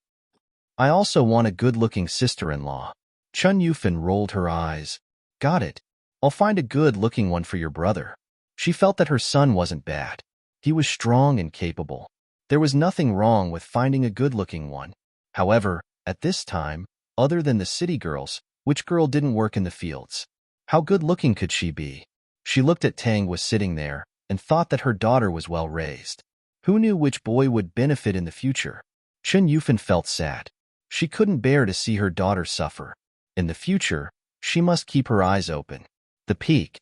I also want a good-looking sister-in-law." Chen Yufan rolled her eyes. "Got it. I'll find a good-looking one for your brother." She felt that her son wasn't bad. He was strong and capable. There was nothing wrong with finding a good-looking one. However, at this time, other than the city girls, which girl didn't work in the fields? How good-looking could she be? She looked at Tanghua sitting there and thought that her daughter was well-raised. Who knew which boy would benefit in the future? Chen Yufan felt sad. She couldn't bear to see her daughter suffer. In the future, she must keep her eyes open. The Peak.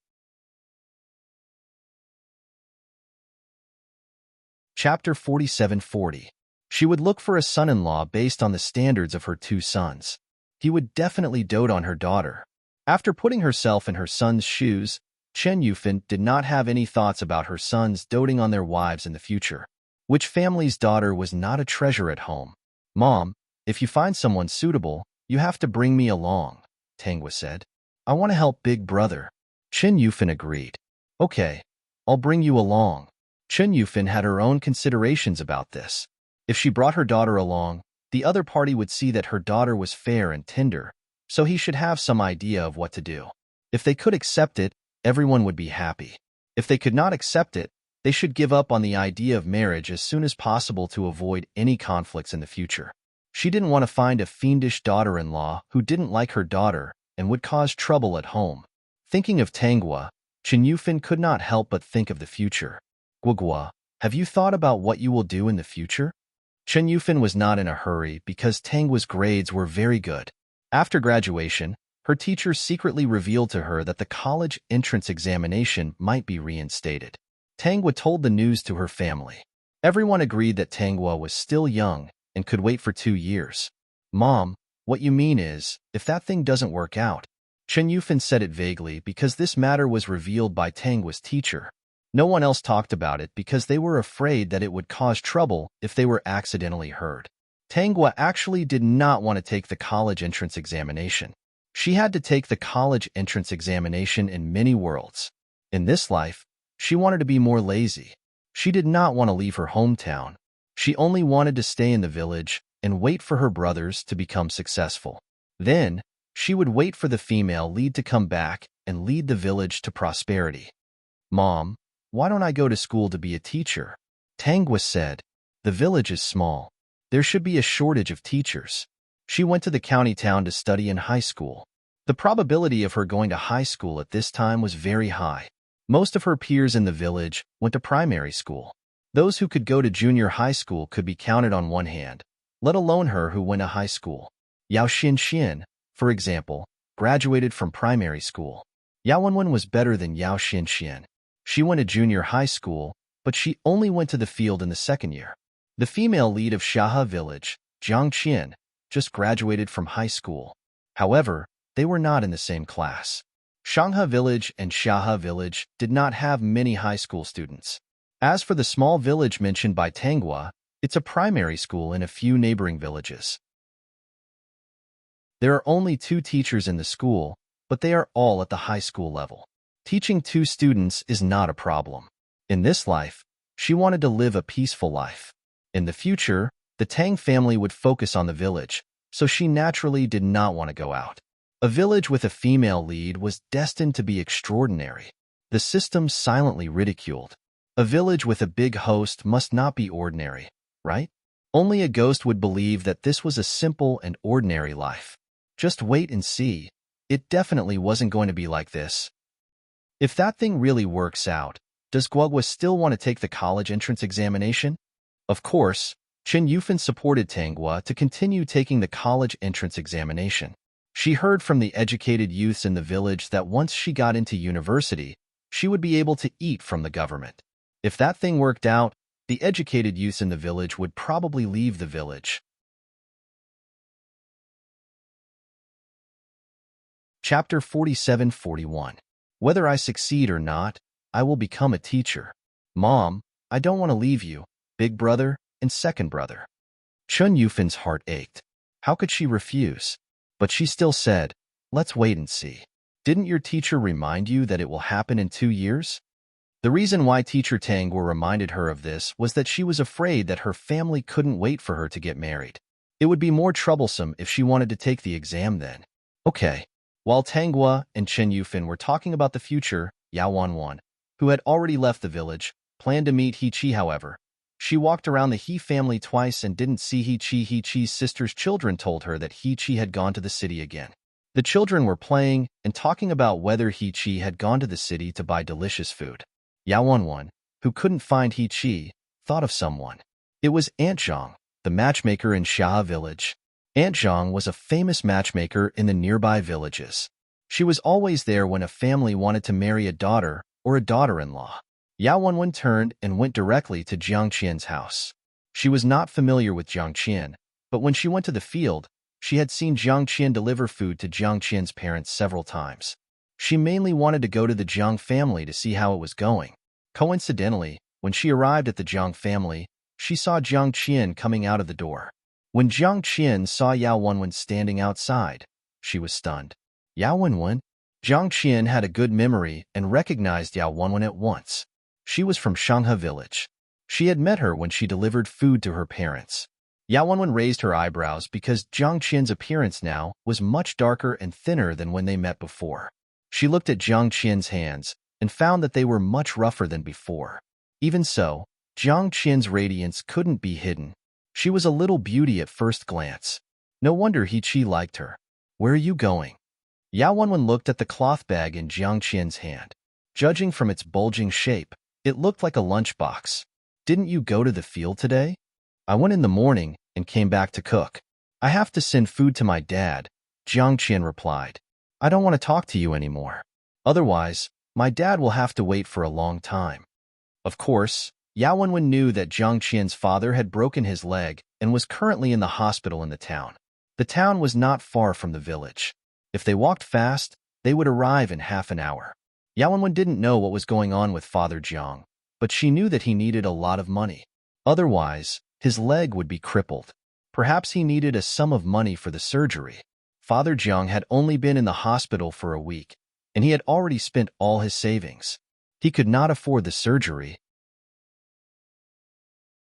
Chapter 4740. She would look for a son-in-law based on the standards of her 2 sons. He would definitely dote on her daughter. After putting herself in her son's shoes, Chen Yufan did not have any thoughts about her sons doting on their wives in the future. Which family's daughter was not a treasure at home? "Mom, if you find someone suitable, you have to bring me along," Tanghua said. "I want to help Big Brother." Chen Yufan agreed. "Okay, I'll bring you along." Chen Yufan had her own considerations about this. If she brought her daughter along, the other party would see that her daughter was fair and tender, so he should have some idea of what to do. If they could accept it, everyone would be happy. If they could not accept it, they should give up on the idea of marriage as soon as possible to avoid any conflicts in the future. She didn't want to find a fiendish daughter-in-law who didn't like her daughter and would cause trouble at home. Thinking of Tanghua, Chen Yufan could not help but think of the future. "Guogua, have you thought about what you will do in the future?" Chen Yufan was not in a hurry because Tanghua's grades were very good. After graduation, her teacher secretly revealed to her that the college entrance examination might be reinstated. Tanghua told the news to her family. Everyone agreed that Tanghua was still young and could wait for 2 years. "Mom, what you mean is, if that thing doesn't work out." Chen Yufan said it vaguely because this matter was revealed by Tanghua's teacher. No one else talked about it because they were afraid that it would cause trouble if they were accidentally heard. Tangwa actually did not want to take the college entrance examination. She had to take the college entrance examination in many worlds. In this life, she wanted to be more lazy. She did not want to leave her hometown. She only wanted to stay in the village and wait for her brothers to become successful. Then, she would wait for the female lead to come back and lead the village to prosperity. "Mom, why don't I go to school to be a teacher?" Tangwa said. "The village is small. There should be a shortage of teachers." She went to the county town to study in high school. The probability of her going to high school at this time was very high. Most of her peers in the village went to primary school. Those who could go to junior high school could be counted on one hand, let alone her who went to high school. Yao Xinxian, for example, graduated from primary school. Yao Wenwen was better than Yao Xinxian. She went to junior high school, but she only went to the field in the second year. The female lead of Shaha village, Jiang Qian, just graduated from high school. However, they were not in the same class. Shangha village and Shaha village did not have many high school students. As for the small village mentioned by Tangwa, it's a primary school in a few neighboring villages. There are only 2 teachers in the school, but they are all at the high school level. Teaching 2 students is not a problem. In this life, she wanted to live a peaceful life. In the future, the Tang family would focus on the village, so she naturally did not want to go out. A village with a female lead was destined to be extraordinary. The system silently ridiculed. A village with a big host must not be ordinary, right? Only a ghost would believe that this was a simple and ordinary life. Just wait and see. It definitely wasn't going to be like this. If that thing really works out, does Guogwa still want to take the college entrance examination? Of course, Chen Yufan supported Tangwa to continue taking the college entrance examination. She heard from the educated youths in the village that once she got into university, she would be able to eat from the government. If that thing worked out, the educated youths in the village would probably leave the village. Chapter 47-41. Whether I succeed or not, I will become a teacher. Mom, I don't want to leave you, big brother and second brother. Chun Yufan's heart ached. How could she refuse? But she still said, let's wait and see. Didn't your teacher remind you that it will happen in 2 years? The reason why Teacher Tangwa reminded her of this was that she was afraid that her family couldn't wait for her to get married. It would be more troublesome if she wanted to take the exam then. Okay. While Tangwa and Chen Yufan were talking about the future, Yao Wanwan, who had already left the village, planned to meet He Chi. However, she walked around the He family twice and didn't see He Chi. He Chi's sister's children told her that He Chi had gone to the city again. The children were playing and talking about whether He Chi had gone to the city to buy delicious food. Yao Wanwan, who couldn't find He Chi, thought of someone. It was Aunt Zhang, the matchmaker in Xia village. Aunt Zhang was a famous matchmaker in the nearby villages. She was always there when a family wanted to marry a daughter or a daughter-in-law. Yao Wanwan turned and went directly to Jiang Qian's house. She was not familiar with Jiang Qian, but when she went to the field, she had seen Jiang Qian deliver food to Jiang Qian's parents several times. She mainly wanted to go to the Jiang family to see how it was going. Coincidentally, when she arrived at the Jiang family, she saw Jiang Qian coming out of the door. When Jiang Qian saw Yao Wanwan standing outside, she was stunned. Yao Wanwan? Jiang Qian had a good memory and recognized Yao Wanwan at once. She was from Shanghe village. She had met her when she delivered food to her parents. Yao Wanwan raised her eyebrows because Jiang Qian's appearance now was much darker and thinner than when they met before. She looked at Jiang Qian's hands and found that they were much rougher than before. Even so, Jiang Qian's radiance couldn't be hidden. She was a little beauty at first glance. No wonder He Chi liked her. Where are you going? Yao Wanwan looked at the cloth bag in Jiang Qian's hand. Judging from its bulging shape, it looked like a lunchbox. Didn't you go to the field today? I went in the morning and came back to cook. I have to send food to my dad, Jiang Qian replied. I don't want to talk to you anymore. Otherwise, my dad will have to wait for a long time. Of course, Yao Wanwan knew that Jiang Qian's father had broken his leg and was currently in the hospital in the town. The town was not far from the village. If they walked fast, they would arrive in half an hour. Yao Wanwan didn't know what was going on with Father Jiang, but she knew that he needed a lot of money. Otherwise, his leg would be crippled. Perhaps he needed a sum of money for the surgery. Father Jiang had only been in the hospital for a week, and he had already spent all his savings. He could not afford the surgery.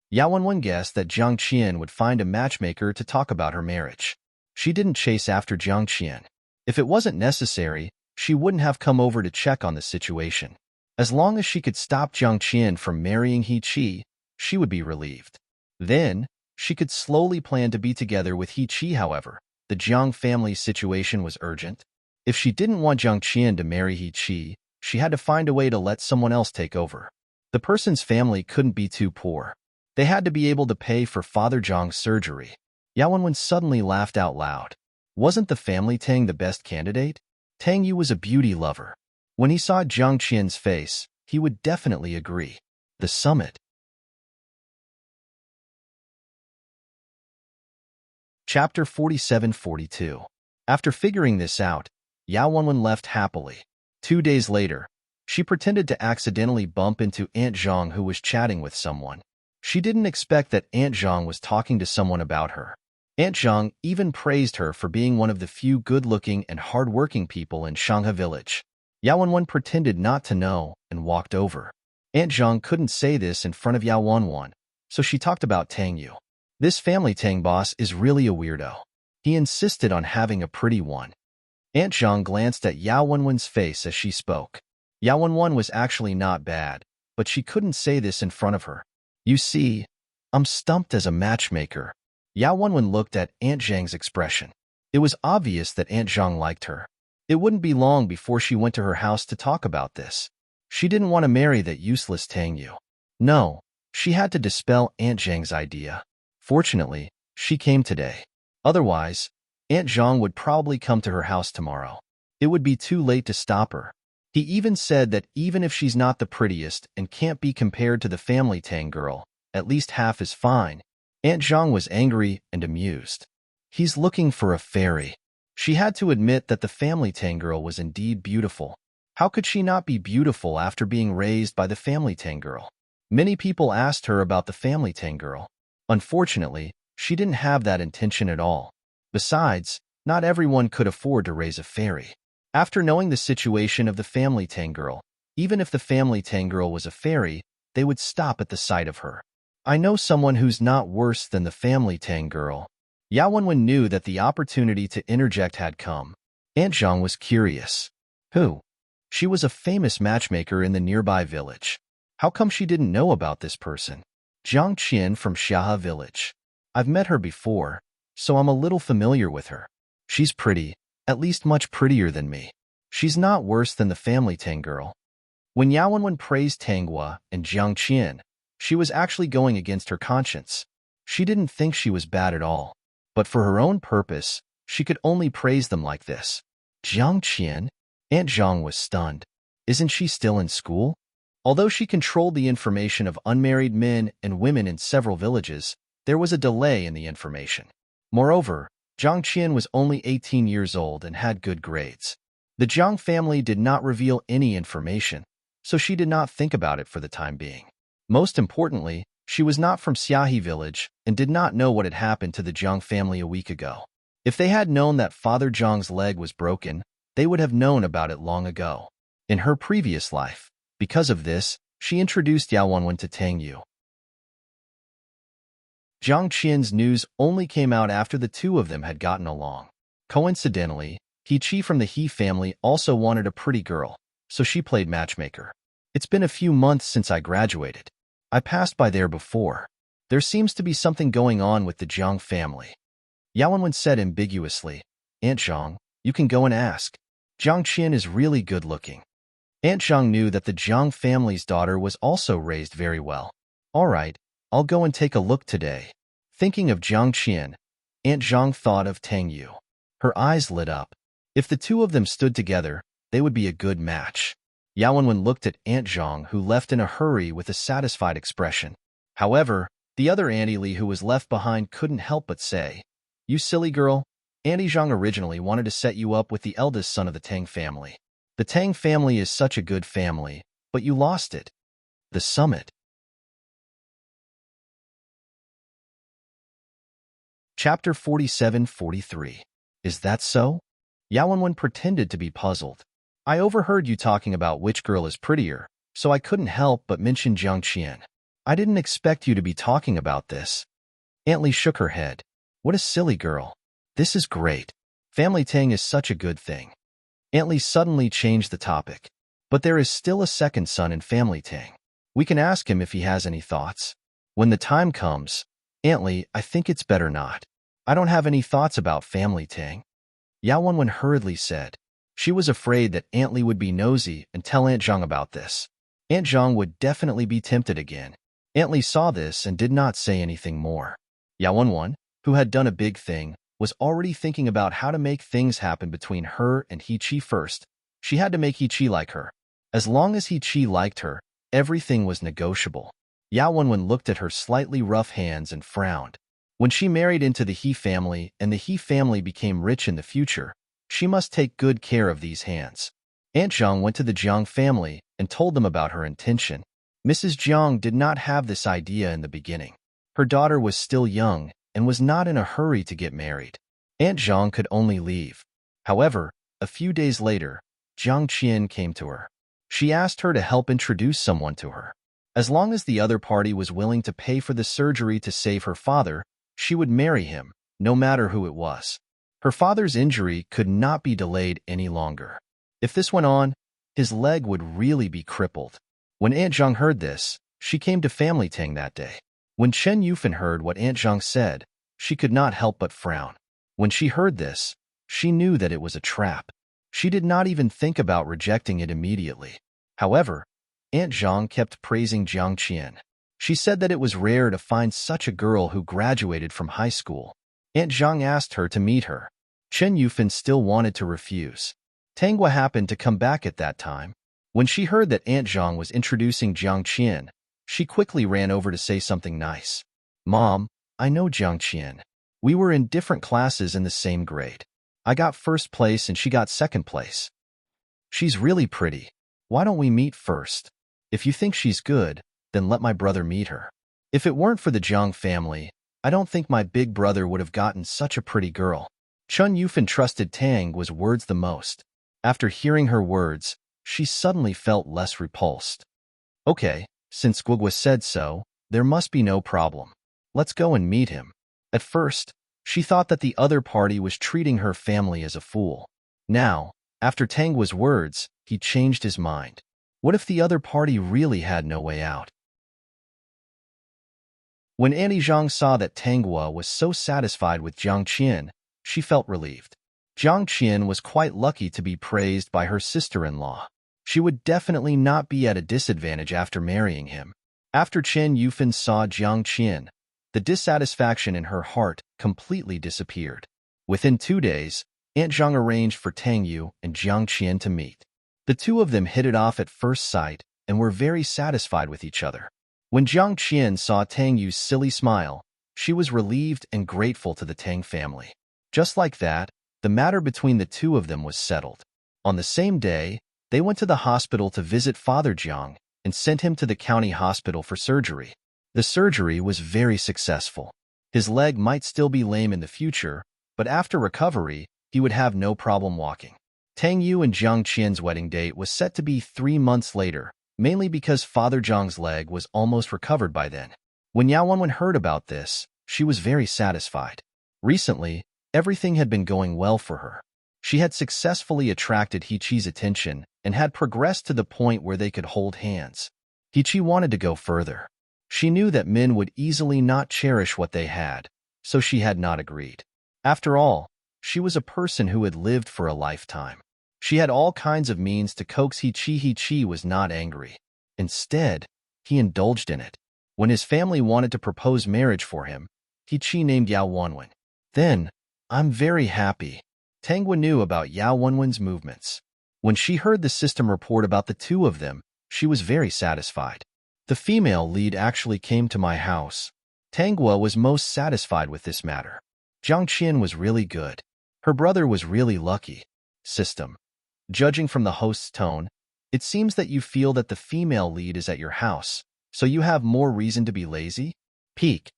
Yao Wenwen guessed that Jiang Qian would find a matchmaker to talk about her marriage. She didn't chase after Jiang Qian. If it wasn't necessary, she wouldn't have come over to check on the situation. As long as she could stop Jiang Qian from marrying He Qi, she would be relieved. Then, she could slowly plan to be together with He Qi. However, the Jiang family's situation was urgent. If she didn't want Jiang Qian to marry He Qi, she had to find a way to let someone else take over. The person's family couldn't be too poor. They had to be able to pay for Father Zhang's surgery. Yao Wenwen suddenly laughed out loud. Wasn't the family Tang the best candidate? Tang Yu was a beauty lover. When he saw Jiang Qian's face, he would definitely agree. The summit. Chapter 47-42. After figuring this out, Yao Wenwen left happily. 2 days later, she pretended to accidentally bump into Aunt Zhang, who was chatting with someone. She didn't expect that Aunt Zhang was talking to someone about her. Aunt Zhang even praised her for being one of the few good-looking and hard-working people in Shanghe village. Yao Wenwen pretended not to know and walked over. Aunt Zhang couldn't say this in front of Yao Wenwen, so she talked about Tang Yu. This family Tang boss is really a weirdo. He insisted on having a pretty one. Aunt Zhang glanced at Yao Wenwen's face as she spoke. Yao Wenwen was actually not bad, but she couldn't say this in front of her. You see, I'm stumped as a matchmaker. Yao Wenwen looked at Aunt Zhang's expression. It was obvious that Aunt Zhang liked her. It wouldn't be long before she went to her house to talk about this. She didn't want to marry that useless Tang Yu. No, she had to dispel Aunt Zhang's idea. Fortunately, she came today. Otherwise, Aunt Zhang would probably come to her house tomorrow. It would be too late to stop her. He even said that even if she's not the prettiest and can't be compared to the family Tang girl, at least half is fine. Aunt Zhang was angry and amused. He's looking for a fairy. She had to admit that the family Tang girl was indeed beautiful. How could she not be beautiful after being raised by the family Tang girl? Many people asked her about the family Tang girl. Unfortunately, she didn't have that intention at all. Besides, not everyone could afford to raise a fairy. After knowing the situation of the family Tang girl, even if the family Tang girl was a fairy, they would stop at the sight of her. I know someone who's not worse than the family Tang girl. Yao Wenwen knew that the opportunity to interject had come. Aunt Zhang was curious. Who? She was a famous matchmaker in the nearby village. How come she didn't know about this person? Jiang Qian from Xia village. I've met her before, so I'm a little familiar with her. She's pretty. At least much prettier than me. She's not worse than the family Tang girl. When Yao Wenwen praised Tang Hua and Jiang Qian, she was actually going against her conscience. She didn't think she was bad at all. But for her own purpose, she could only praise them like this. Jiang Qian? Aunt Zhang was stunned. Isn't she still in school? Although she controlled the information of unmarried men and women in several villages, there was a delay in the information. Moreover, Jiang Qian was only 18 years old and had good grades. The Jiang family did not reveal any information, so she did not think about it for the time being. Most importantly, she was not from Xiahe village and did not know what had happened to the Jiang family a week ago. If they had known that Father Zhang's leg was broken, they would have known about it long ago. In her previous life, because of this, she introduced Yao Wenwen to Tang Yu. Jiang Qian's news only came out after the two of them had gotten along. Coincidentally, He Qi from the He family also wanted a pretty girl, so she played matchmaker. It's been a few months since I graduated. I passed by there before. There seems to be something going on with the Jiang family. Yao Wenwen said ambiguously, Aunt Zhang, you can go and ask. Jiang Qian is really good looking. Aunt Zhang knew that the Jiang family's daughter was also raised very well. All right, I'll go and take a look today. Thinking of Jiang Qian, Aunt Zhang thought of Tang Yu. Her eyes lit up. If the two of them stood together, they would be a good match. Yao Wenwen looked at Aunt Zhang, who left in a hurry with a satisfied expression. However, the other Auntie Li who was left behind couldn't help but say, You silly girl, Auntie Zhang originally wanted to set you up with the eldest son of the Tang family. The Tang family is such a good family, but you lost it. The summit. Chapter 47-43. Is that so? Yaowenwen pretended to be puzzled. I overheard you talking about which girl is prettier, so I couldn't help but mention Jiang Qian. I didn't expect you to be talking about this. Aunt Li shook her head. What a silly girl. This is great. Family Tang is such a good thing. Aunt Li suddenly changed the topic. But there is still a second son in Family Tang. We can ask him if he has any thoughts. When the time comes, Aunt Li, I think it's better not. I don't have any thoughts about Family Tang. Yaowenwen hurriedly said. She was afraid that Aunt Li would be nosy and tell Aunt Zhang about this. Aunt Zhang would definitely be tempted again. Aunt Li saw this and did not say anything more. Yaowenwen, who had done a big thing, was already thinking about how to make things happen between her and He Qi first. She had to make He Qi like her. As long as He Qi liked her, everything was negotiable. Yaowenwen looked at her slightly rough hands and frowned. When she married into the He family and the He family became rich in the future, she must take good care of these hands. Aunt Zhang went to the Jiang family and told them about her intention. Mrs. Jiang did not have this idea in the beginning. Her daughter was still young and was not in a hurry to get married. Aunt Zhang could only leave. However, a few days later, Jiang Qian came to her. She asked her to help introduce someone to her. As long as the other party was willing to pay for the surgery to save her father, she would marry him, no matter who it was. Her father's injury could not be delayed any longer. If this went on, his leg would really be crippled. When Aunt Zhang heard this, she came to Family Tang that day. When Chen Yufan heard what Aunt Zhang said, she could not help but frown. When she heard this, she knew that it was a trap. She did not even think about rejecting it immediately. However, Aunt Zhang kept praising Jiang Qian. She said that it was rare to find such a girl who graduated from high school. Aunt Zhang asked her to meet her. Chen Yufan still wanted to refuse. Tanghua happened to come back at that time. When she heard that Aunt Zhang was introducing Jiang Qian, she quickly ran over to say something nice. Mom, I know Jiang Qian. We were in different classes in the same grade. I got first place and she got second place. She's really pretty. Why don't we meet first? If you think she's good, then let my brother meet her. If it weren't for the Jiang family, I don't think my big brother would have gotten such a pretty girl. Chen Yufan trusted Tangua's words the most. After hearing her words, she suddenly felt less repulsed. Okay, since Guogua said so, there must be no problem. Let's go and meet him. At first, she thought that the other party was treating her family as a fool. Now, after Tangua's words, he changed his mind. What if the other party really had no way out? When Annie Zhang saw that Tanghua was so satisfied with Jiang Qian, she felt relieved. Jiang Qian was quite lucky to be praised by her sister-in-law. She would definitely not be at a disadvantage after marrying him. After Chen Yufan saw Jiang Qian, the dissatisfaction in her heart completely disappeared. Within 2 days, Aunt Zhang arranged for Tang Yu and Jiang Qian to meet. The two of them hit it off at first sight and were very satisfied with each other. When Jiang Qian saw Tang Yu's silly smile, she was relieved and grateful to the Tang family. Just like that, the matter between the two of them was settled. On the same day, they went to the hospital to visit Father Jiang and sent him to the county hospital for surgery. The surgery was very successful. His leg might still be lame in the future, but after recovery, he would have no problem walking. Tang Yu and Jiang Qian's wedding date was set to be 3 months later, mainly because Father Jiang's leg was almost recovered by then. When Yaowenwen heard about this, she was very satisfied. Recently, everything had been going well for her. She had successfully attracted He Qi's attention and had progressed to the point where they could hold hands. He Qi wanted to go further. She knew that men would easily not cherish what they had, so she had not agreed. After all, she was a person who had lived for a lifetime. She had all kinds of means to coax He Qi. He Qi was not angry. Instead, he indulged in it. When his family wanted to propose marriage for him, He Qi named Yaowenwen. Then, I'm very happy. Tanghua knew about Yaowenwen's movements. When she heard the system report about the two of them, she was very satisfied. The female lead actually came to my house. Tanghua was most satisfied with this matter. Jiang Qian was really good. Her brother was really lucky. System. Judging from the host's tone, it seems that you feel that the female lead is at your house, so you have more reason to be lazy? Peak.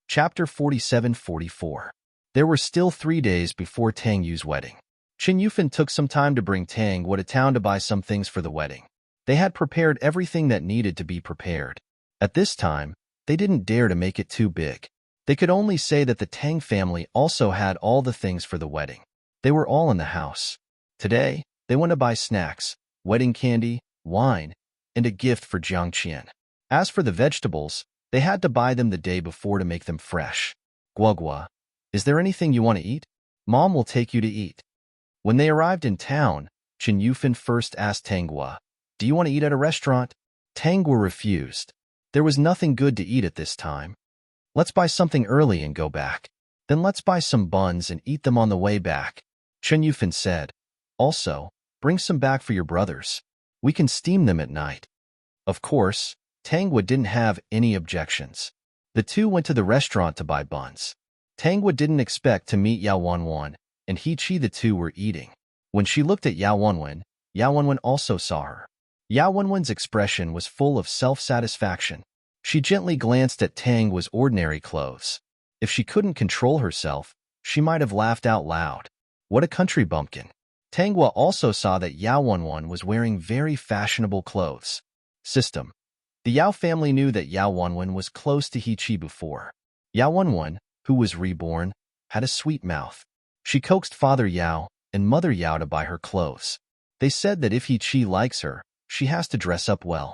Chapter 47-44. There were still 3 days before Tang Yu's wedding. Chen Yufan took some time to bring Tang Wu to town to buy some things for the wedding. They had prepared everything that needed to be prepared. At this time, they didn't dare to make it too big. They could only say that the Tang family also had all the things for the wedding. They were all in the house. Today, they went to buy snacks, wedding candy, wine, and a gift for Jiang Qian. As for the vegetables, they had to buy them the day before to make them fresh. Guogua, is there anything you want to eat? Mom will take you to eat. When they arrived in town, Chen Yufan first asked Tangua, do you want to eat at a restaurant? Tangua refused. There was nothing good to eat at this time. Let's buy something early and go back. Then let's buy some buns and eat them on the way back. Chen Yufan said. Also, bring some back for your brothers. We can steam them at night. Of course, Tangua didn't have any objections. The two went to the restaurant to buy buns. Tangua didn't expect to meet Yao Wanwan, and He Chi the two were eating. When she looked at Yao Wanwan also saw her. Yao Wanwan's expression was full of self-satisfaction. She gently glanced at Tangua's ordinary clothes. If she couldn't control herself, she might have laughed out loud. What a country bumpkin. Tangua also saw that Yao Wanwan was wearing very fashionable clothes. System. The Yao family knew that Yao Wanwan was close to He Chi before. Yao Wanwan, who was reborn, had a sweet mouth. She coaxed Father Yao and Mother Yao to buy her clothes. They said that if He Chi likes her, she has to dress up well.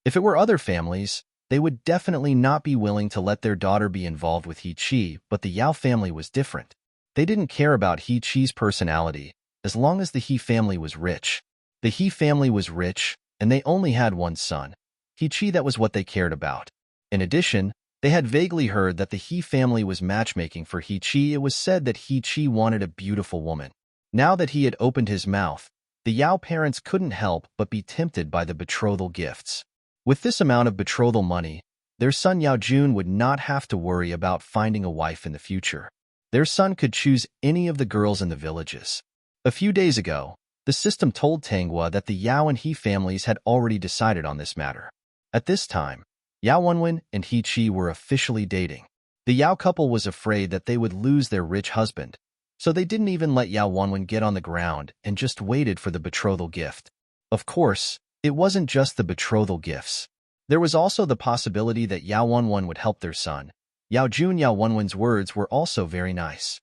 If it were other families, they would definitely not be willing to let their daughter be involved with He Chi, but the Yao family was different. They didn't care about He Chi's personality, as long as the He family was rich. The He family was rich, and they only had one son. He Chi, that was what they cared about. In addition, they had vaguely heard that the He family was matchmaking for He Chi. It was said that He Chi wanted a beautiful woman. Now that he had opened his mouth, the Yao parents couldn't help but be tempted by the betrothal gifts. With this amount of betrothal money, their son Yao Jun would not have to worry about finding a wife in the future. Their son could choose any of the girls in the villages. A few days ago, the system told Tangua that the Yao and He families had already decided on this matter. At this time, Yao Wanwan and He Chi were officially dating. The Yao couple was afraid that they would lose their rich husband, so they didn't even let Yao Wanwan get on the ground and just waited for the betrothal gift. Of course, it wasn't just the betrothal gifts. There was also the possibility that Yao Wanwan would help their son. Yao Wanwan's words were also very nice.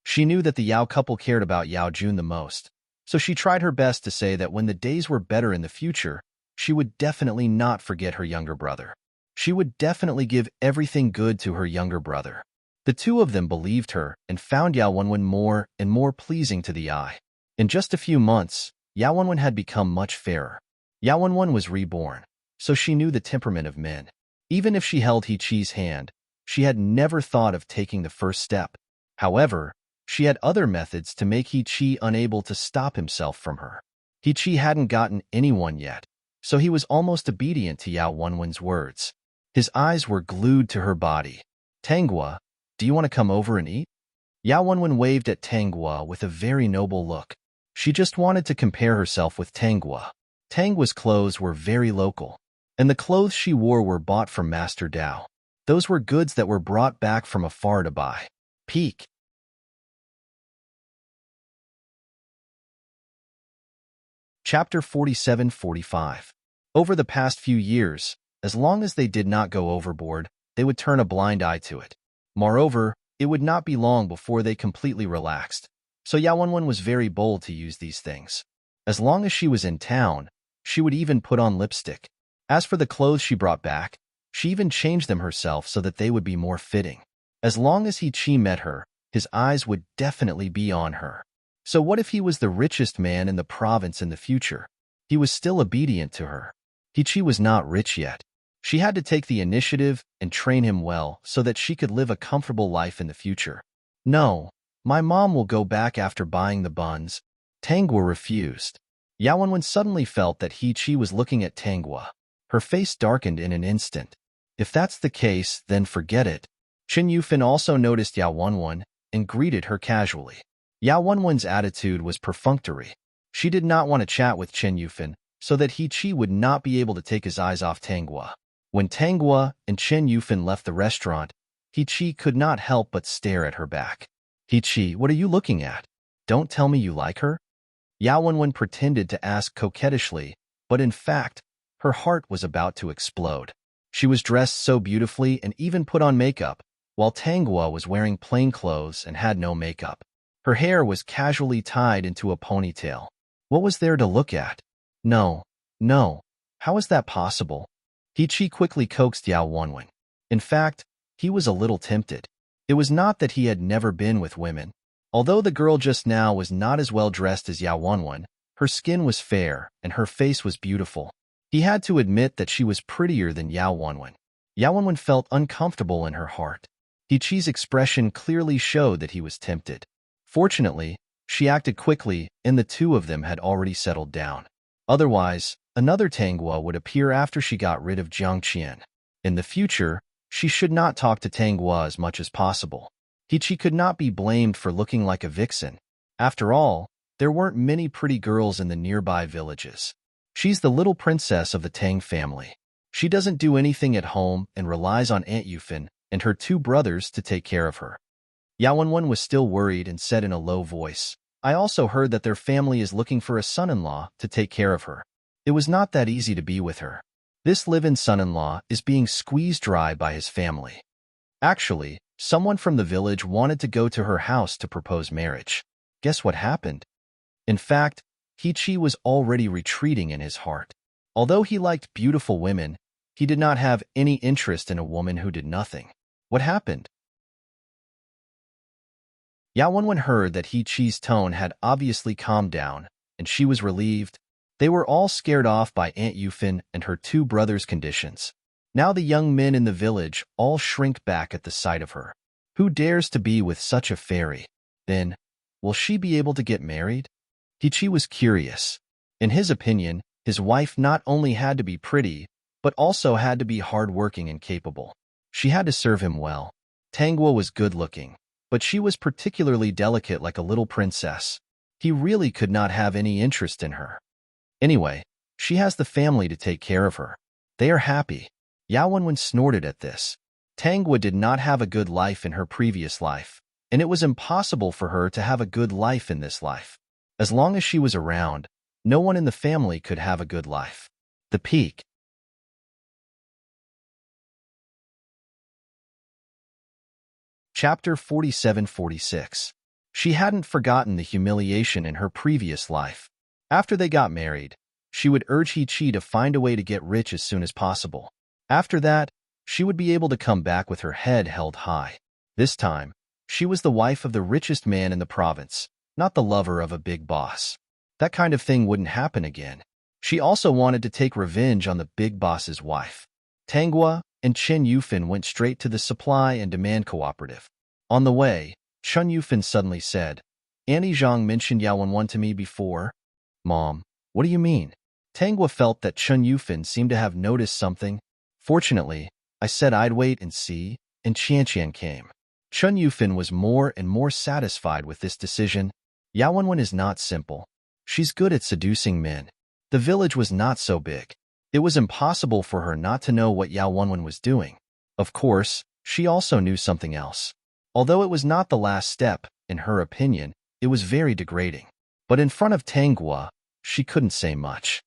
She knew that the Yao couple cared about Yao Jun the most, so she tried her best to say that when the days were better in the future, she would definitely not forget her younger brother. She would definitely give everything good to her younger brother. The two of them believed her and found Yao Wanwan more and more pleasing to the eye. In just a few months, Yao Wanwan had become much fairer. Yao Wanwan was reborn, so she knew the temperament of men. Even if she held He Chi's hand, she had never thought of taking the first step. However, she had other methods to make He Chi unable to stop himself from her. He Chi hadn't gotten anyone yet, so he was almost obedient to Yao Wanwan's words. His eyes were glued to her body. Tangua, do you want to come over and eat? Yao Wanwan waved at Tangua with a very noble look. She just wanted to compare herself with Tangua. Tangua's clothes were very local, and the clothes she wore were bought from Master Dao. Those were goods that were brought back from afar to buy. Peak. Chapter 47-45. Over the past few years, as long as they did not go overboard, they would turn a blind eye to it. Moreover, it would not be long before they completely relaxed, so Yao Wanwan was very bold to use these things. As long as she was in town, she would even put on lipstick. As for the clothes she brought back, she even changed them herself so that they would be more fitting. As long as He Chi met her, his eyes would definitely be on her. So what if he was the richest man in the province in the future? He was still obedient to her. He Chi was not rich yet. She had to take the initiative and train him well so that she could live a comfortable life in the future. No, my mom will go back after buying the buns. Tangua refused. Yao Wanwan suddenly felt that He Chi was looking at Tangua. Her face darkened in an instant. If that's the case, then forget it. Chen Yufan also noticed Yao Wanwan and greeted her casually. Yao Wanwan's attitude was perfunctory. She did not want to chat with Chen Yufan so that He Chi would not be able to take his eyes off Tangua. When Tanghua and Chen Yufan left the restaurant, He-Chi could not help but stare at her back. He-Chi, what are you looking at? Don't tell me you like her? Yao Wenwen pretended to ask coquettishly, but in fact, her heart was about to explode. She was dressed so beautifully and even put on makeup, while Tanghua was wearing plain clothes and had no makeup. Her hair was casually tied into a ponytail. What was there to look at? No, no. How is that possible? He-Chi quickly coaxed Yao Wenwen. In fact, he was a little tempted. It was not that he had never been with women. Although the girl just now was not as well dressed as Yao Wenwen, her skin was fair and her face was beautiful. He had to admit that she was prettier than Yao Wenwen. Yao Wenwen felt uncomfortable in her heart. He-Chi's expression clearly showed that he was tempted. Fortunately, she acted quickly and the two of them had already settled down. Otherwise, another Tanghua would appear after she got rid of Jiang Qian. In the future, she should not talk to Tanghua as much as possible. He-Chi could not be blamed for looking like a vixen. After all, there weren't many pretty girls in the nearby villages. She's the little princess of the Tang family. She doesn't do anything at home and relies on Aunt Yufan and her two brothers to take care of her. Yao Wenwen was still worried and said in a low voice, I also heard that their family is looking for a son-in-law to take care of her. It was not that easy to be with her. This live-in son-in-law is being squeezed dry by his family. Actually, someone from the village wanted to go to her house to propose marriage. Guess what happened? In fact, He-Chi was already retreating in his heart. Although he liked beautiful women, he did not have any interest in a woman who did nothing. What happened? Yao Wenwen heard that He-Chi's tone had obviously calmed down, and she was relieved. They were all scared off by Aunt Yufan and her two brothers' conditions. Now the young men in the village all shrink back at the sight of her. Who dares to be with such a fairy? Then, will she be able to get married? He-Chi was curious. In his opinion, his wife not only had to be pretty, but also had to be hard-working and capable. She had to serve him well. Tanghua was good-looking, but she was particularly delicate like a little princess. He really could not have any interest in her. Anyway, she has the family to take care of her. They are happy. Yao Wenwen snorted at this. Tanghua did not have a good life in her previous life, and it was impossible for her to have a good life in this life. As long as she was around, no one in the family could have a good life. The peak. Chapter 47-46. She hadn't forgotten the humiliation in her previous life. After they got married, she would urge He-Chi to find a way to get rich as soon as possible. After that, she would be able to come back with her head held high. This time, she was the wife of the richest man in the province, not the lover of a big boss. That kind of thing wouldn't happen again. She also wanted to take revenge on the big boss's wife. Tanghua and Chen Yufan went straight to the supply and demand cooperative. On the way, Chen Yufan suddenly said, Annie Zhang mentioned Yao Wenwen to me before. Mom, what do you mean? Tanghua felt that Chen Yufan seemed to have noticed something. Fortunately, I said I'd wait and see, and Qian came. Chen Yufan was more and more satisfied with this decision. Yao Wenwen is not simple. She's good at seducing men. The village was not so big. It was impossible for her not to know what Yao Wenwen was doing. Of course, she also knew something else. Although it was not the last step, in her opinion, it was very degrading. But in front of Tanghua, she couldn't say much.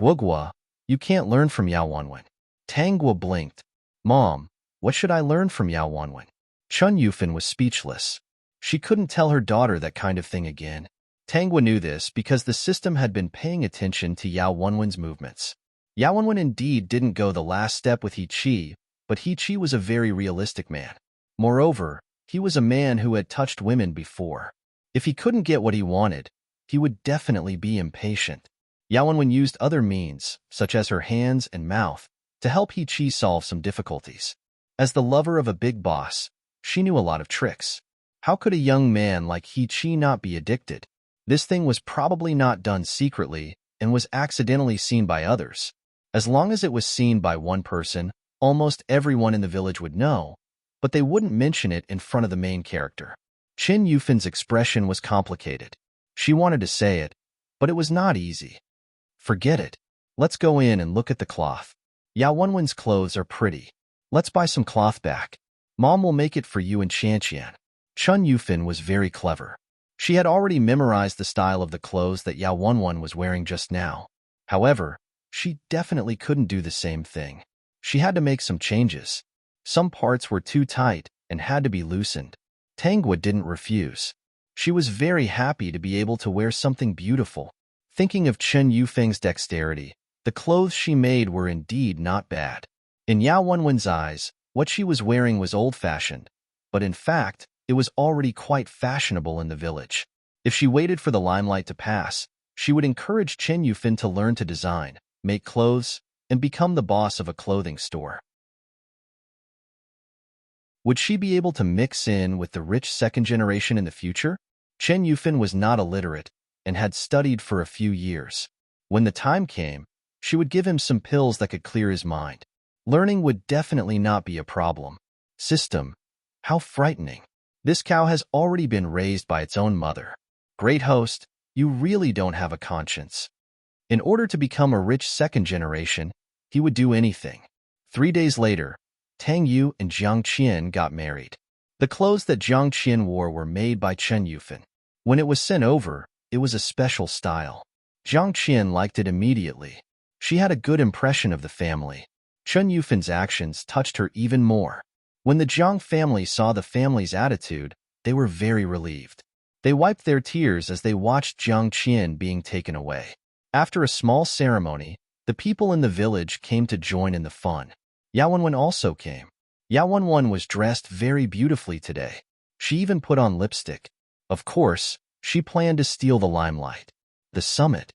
Guogua, you can't learn from Yao Wenwen. Tanghua blinked. Mom, what should I learn from Yao Wenwen? Chen Yufan was speechless. She couldn't tell her daughter that kind of thing again. Tanghua knew this because the system had been paying attention to Yao Wenwen's movements. Yao Wenwen indeed didn't go the last step with He-Chi, but He-Chi was a very realistic man. Moreover, he was a man who had touched women before. If he couldn't get what he wanted, he would definitely be impatient. Yao Wenwen used other means, such as her hands and mouth, to help He-Chi solve some difficulties. As the lover of a big boss, she knew a lot of tricks. How could a young man like He-Chi not be addicted? This thing was probably not done secretly and was accidentally seen by others. As long as it was seen by one person, almost everyone in the village would know, but they wouldn't mention it in front of the main character. Chen Yufan's expression was complicated. She wanted to say it, but it was not easy. Forget it. Let's go in and look at the cloth. Yao Wenwen's clothes are pretty. Let's buy some cloth back. Mom will make it for you in Shanxian. Chun Yufin was very clever. She had already memorized the style of the clothes that Yao Wenwen was wearing just now. However, she definitely couldn't do the same thing. She had to make some changes. Some parts were too tight and had to be loosened. Tangwa didn't refuse. She was very happy to be able to wear something beautiful. Thinking of Chen Yufeng's dexterity, the clothes she made were indeed not bad. In Yao Wenwen's eyes, what she was wearing was old-fashioned, but in fact, it was already quite fashionable in the village. If she waited for the limelight to pass, she would encourage Chen Yufin to learn to design, make clothes, and become the boss of a clothing store. Would she be able to mix in with the rich second generation in the future? Chen Yufin was not illiterate and had studied for a few years. When the time came, she would give him some pills that could clear his mind. Learning would definitely not be a problem. System. How frightening. This cow has already been raised by its own mother. Great host, you really don't have a conscience. In order to become a rich second generation, he would do anything. 3 days later, Tang Yu and Jiang Qian got married. The clothes that Jiang Qian wore were made by Chen Yufin. When it was sent over, it was a special style. Jiang Qian liked it immediately. She had a good impression of the family. Chen Yufin's actions touched her even more. When the Jiang family saw the family's attitude, they were very relieved. They wiped their tears as they watched Jiang Qian being taken away. After a small ceremony, the people in the village came to join in the fun. Yao Wenwen also came. Yao Wenwen was dressed very beautifully today. She even put on lipstick. Of course, she planned to steal the limelight. The summit.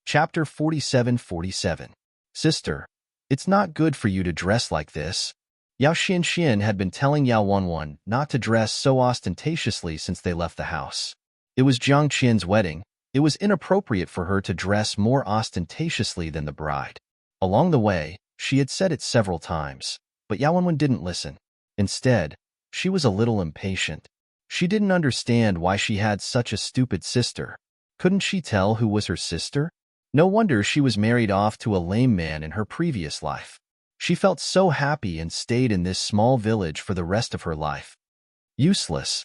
Chapter 47:47. Sister, it's not good for you to dress like this. Yao Xianxian had been telling Yao Wenwen not to dress so ostentatiously since they left the house. It was Jiang Qian's wedding. It was inappropriate for her to dress more ostentatiously than the bride. Along the way, she had said it several times, but Yao Wenwen didn't listen. Instead, she was a little impatient. She didn't understand why she had such a stupid sister. Couldn't she tell who was her sister? No wonder she was married off to a lame man in her previous life. She felt so happy and stayed in this small village for the rest of her life. Useless.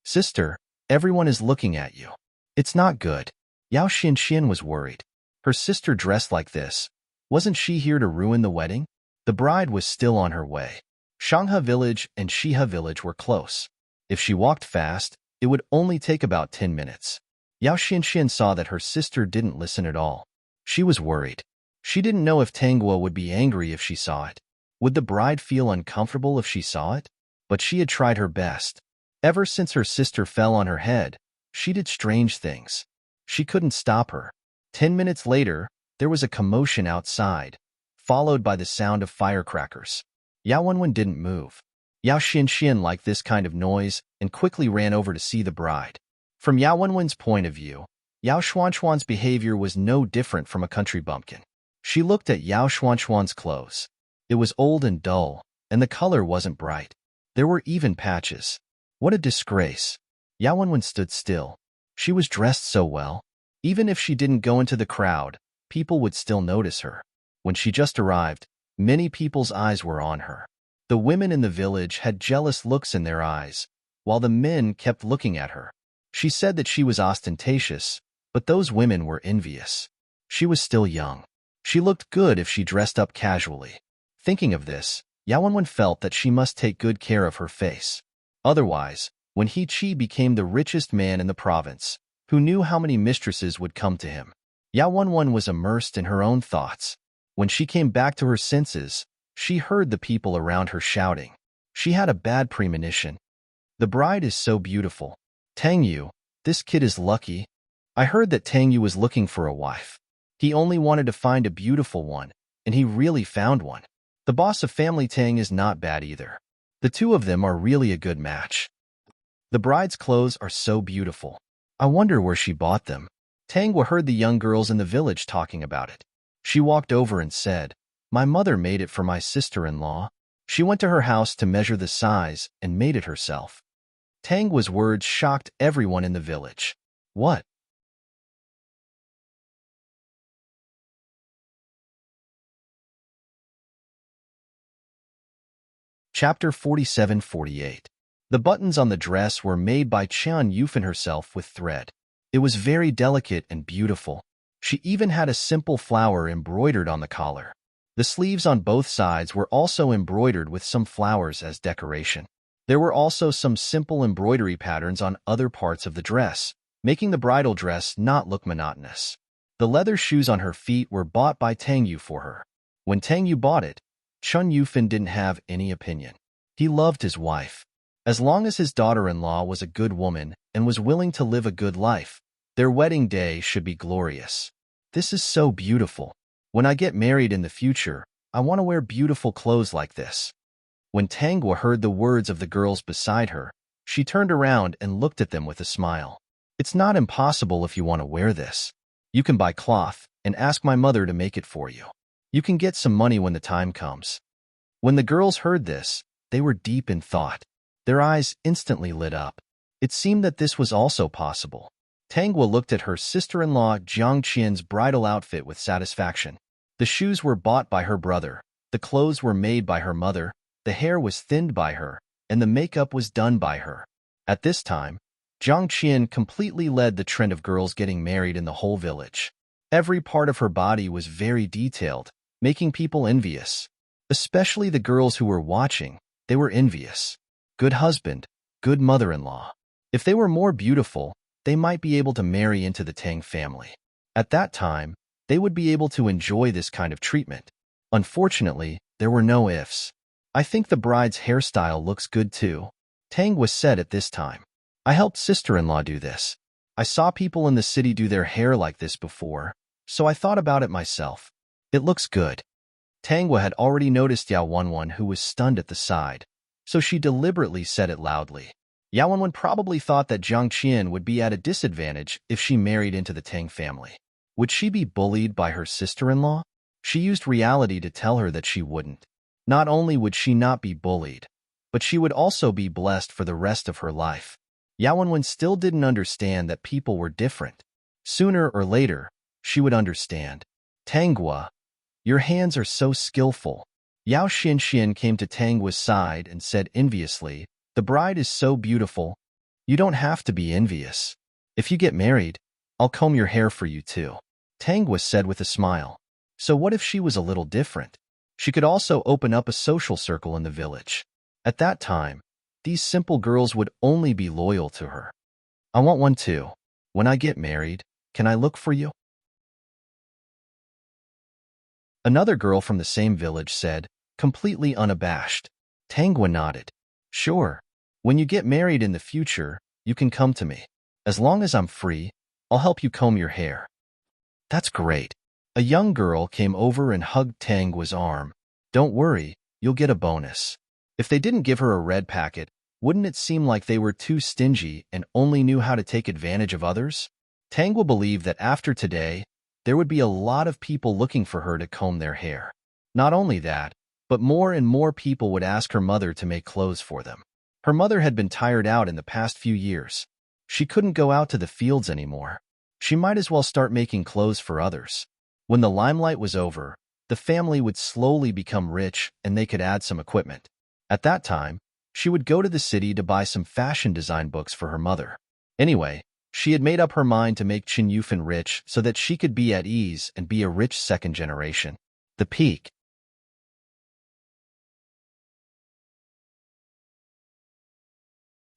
Sister, everyone is looking at you. It's not good. Yao Xianxian was worried. Her sister dressed like this. Wasn't she here to ruin the wedding? The bride was still on her way. Shanghe village and Shihe village were close. If she walked fast, it would only take about 10 minutes. Yao Xianxian saw that her sister didn't listen at all. She was worried. She didn't know if Tangguo would be angry if she saw it. Would the bride feel uncomfortable if she saw it? But she had tried her best. Ever since her sister fell on her head, she did strange things. She couldn't stop her. 10 minutes later, there was a commotion outside, followed by the sound of firecrackers. Yao Wenwen didn't move. Yao Xianxian liked this kind of noise and quickly ran over to see the bride. From Yao Wenwen's point of view, Yao Xuanchuan's behavior was no different from a country bumpkin. She looked at Yao Xuanchuan's clothes. It was old and dull, and the color wasn't bright. There were even patches. What a disgrace. Yao Wenwen stood still. She was dressed so well. Even if she didn't go into the crowd, people would still notice her. When she just arrived, many people's eyes were on her. The women in the village had jealous looks in their eyes, while the men kept looking at her. She said that she was ostentatious, but those women were envious. She was still young. She looked good if she dressed up casually. Thinking of this, Yao Wenwen felt that she must take good care of her face. Otherwise, when He Qi became the richest man in the province, who knew how many mistresses would come to him? Yao Wenwen was immersed in her own thoughts. When she came back to her senses, she heard the people around her shouting. She had a bad premonition. The bride is so beautiful. Tang Yu, this kid is lucky. I heard that Tang Yu was looking for a wife. He only wanted to find a beautiful one, and he really found one. The boss of family Tang is not bad either. The two of them are really a good match. The bride's clothes are so beautiful. I wonder where she bought them. Tangwa heard the young girls in the village talking about it. She walked over and said, "My mother made it for my sister-in-law." She went to her house to measure the size and made it herself. Tangwa's words shocked everyone in the village. What? Chapter 47-48. The buttons on the dress were made by Qian Yufan herself with thread. It was very delicate and beautiful. She even had a simple flower embroidered on the collar. The sleeves on both sides were also embroidered with some flowers as decoration. There were also some simple embroidery patterns on other parts of the dress, making the bridal dress not look monotonous. The leather shoes on her feet were bought by Tang Yu for her. When Tang Yu bought it, Chun Yufan didn't have any opinion. He loved his wife. As long as his daughter-in-law was a good woman and was willing to live a good life, their wedding day should be glorious. This is so beautiful. When I get married in the future, I want to wear beautiful clothes like this. When Tangwa heard the words of the girls beside her, she turned around and looked at them with a smile. It's not impossible if you want to wear this. You can buy cloth and ask my mother to make it for you. You can get some money when the time comes. When the girls heard this, they were deep in thought. Their eyes instantly lit up. It seemed that this was also possible. Tangwa looked at her sister-in-law Jiang Qian's bridal outfit with satisfaction. The shoes were bought by her brother, the clothes were made by her mother, the hair was thinned by her, and the makeup was done by her. At this time, Jiang Qian completely led the trend of girls getting married in the whole village. Every part of her body was very detailed, making people envious. Especially the girls who were watching, they were envious. Good husband, good mother-in-law. If they were more beautiful, they might be able to marry into the Tang family. At that time, they would be able to enjoy this kind of treatment. Unfortunately, there were no ifs. I think the bride's hairstyle looks good too. Tang was said at this time. I helped sister-in-law do this. I saw people in the city do their hair like this before, so I thought about it myself. It looks good. Tangwa had already noticed Yao Wenwen, who was stunned at the side, so she deliberately said it loudly. Yao Wenwen probably thought that Jiang Qian would be at a disadvantage if she married into the Tang family. Would she be bullied by her sister-in-law? She used reality to tell her that she wouldn't. Not only would she not be bullied, but she would also be blessed for the rest of her life. Yao Wenwen still didn't understand that people were different. Sooner or later, she would understand. Tangwa, your hands are so skillful. Yao Xinxian came to Tangwa's side and said enviously, the bride is so beautiful. You don't have to be envious. If you get married, I'll comb your hair for you too. Tangwa said with a smile. So what if she was a little different? She could also open up a social circle in the village. At that time, these simple girls would only be loyal to her. I want one too. When I get married, can I look for you? Another girl from the same village said, completely unabashed. Tangwa nodded. Sure. When you get married in the future, you can come to me. As long as I'm free, I'll help you comb your hair. That's great. A young girl came over and hugged Tangwa's arm. Don't worry, you'll get a bonus. If they didn't give her a red packet, wouldn't it seem like they were too stingy and only knew how to take advantage of others? Tangwa believed that after today, there would be a lot of people looking for her to comb their hair. Not only that, but more and more people would ask her mother to make clothes for them. Her mother had been tired out in the past few years. She couldn't go out to the fields anymore. She might as well start making clothes for others. When the limelight was over, the family would slowly become rich and they could add some equipment. At that time, she would go to the city to buy some fashion design books for her mother. Anyway, she had made up her mind to make Qin Yufan rich so that she could be at ease and be a rich second generation. The peak.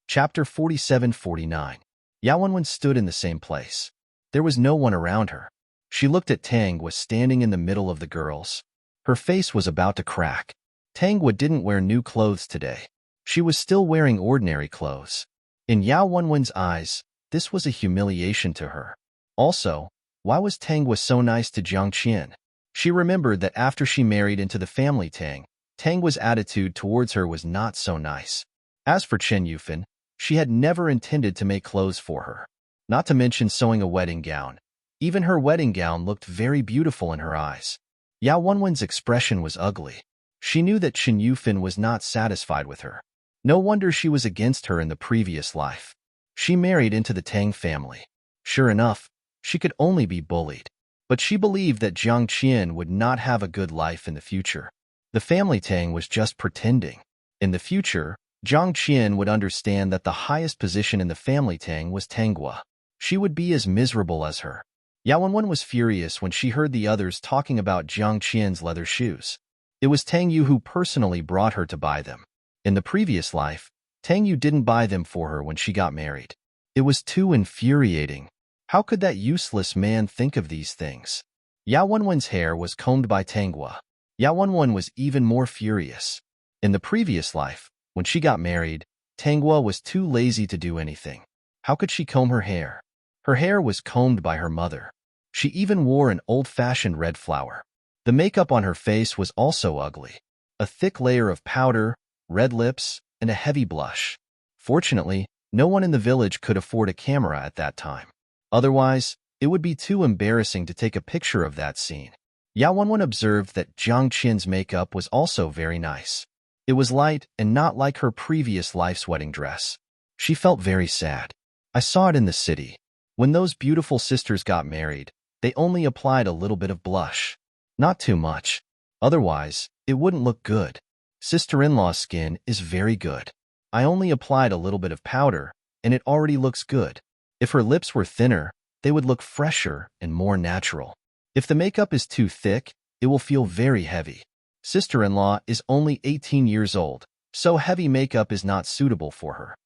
Chapter 47-49. Yao Wenwen stood in the same place. There was no one around her. She looked at Tangwa standing in the middle of the girls. Her face was about to crack. Tangwa didn't wear new clothes today. She was still wearing ordinary clothes. In Yao Wenwen's eyes, this was a humiliation to her. Also, why was Tangwa so nice to Jiang Qian? She remembered that after she married into the family Tangwa's attitude towards her was not so nice. As for Chen Yufan, she had never intended to make clothes for her. Not to mention sewing a wedding gown. Even her wedding gown looked very beautiful in her eyes. Yao Wenwen's expression was ugly. She knew that Chen Yufan was not satisfied with her. No wonder she was against her in the previous life. She married into the Tang family. Sure enough, she could only be bullied. But she believed that Jiang Qian would not have a good life in the future. The family Tang was just pretending. In the future, Jiang Qian would understand that the highest position in the family Tang was Tanghua. She would be as miserable as her. Yao Wenwen was furious when she heard the others talking about Jiang Qian's leather shoes. It was Tang Yu who personally brought her to buy them. In the previous life, Tang Yu didn't buy them for her when she got married. It was too infuriating. How could that useless man think of these things? Yao Wenwen's hair was combed by Tanghua. Yao Wenwen was even more furious. In the previous life, when she got married, Tanghua was too lazy to do anything. How could she comb her hair? Her hair was combed by her mother. She even wore an old-fashioned red flower. The makeup on her face was also ugly. A thick layer of powder, red lips, and a heavy blush. Fortunately, no one in the village could afford a camera at that time. Otherwise, it would be too embarrassing to take a picture of that scene. Yao Wenwen observed that Jiang Qian's makeup was also very nice. It was light and not like her previous life's wedding dress. She felt very sad. I saw it in the city. When those beautiful sisters got married, they only applied a little bit of blush. Not too much. Otherwise, it wouldn't look good. Sister-in-law's skin is very good. I only applied a little bit of powder, and it already looks good. If her lips were thinner, they would look fresher and more natural. If the makeup is too thick, it will feel very heavy. Sister-in-law is only 18 years old, so heavy makeup is not suitable for her.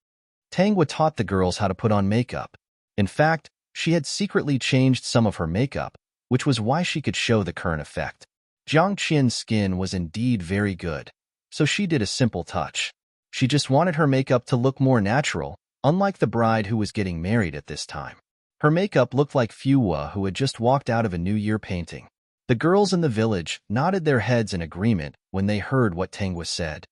Tanghua taught the girls how to put on makeup. In fact, she had secretly changed some of her makeup, which was why she could show the current effect. Jiang Qian's skin was indeed very good, so she did a simple touch. She just wanted her makeup to look more natural, unlike the bride who was getting married at this time. Her makeup looked like Fuwa, who had just walked out of a New Year painting. The girls in the village nodded their heads in agreement when they heard what Tanghua said.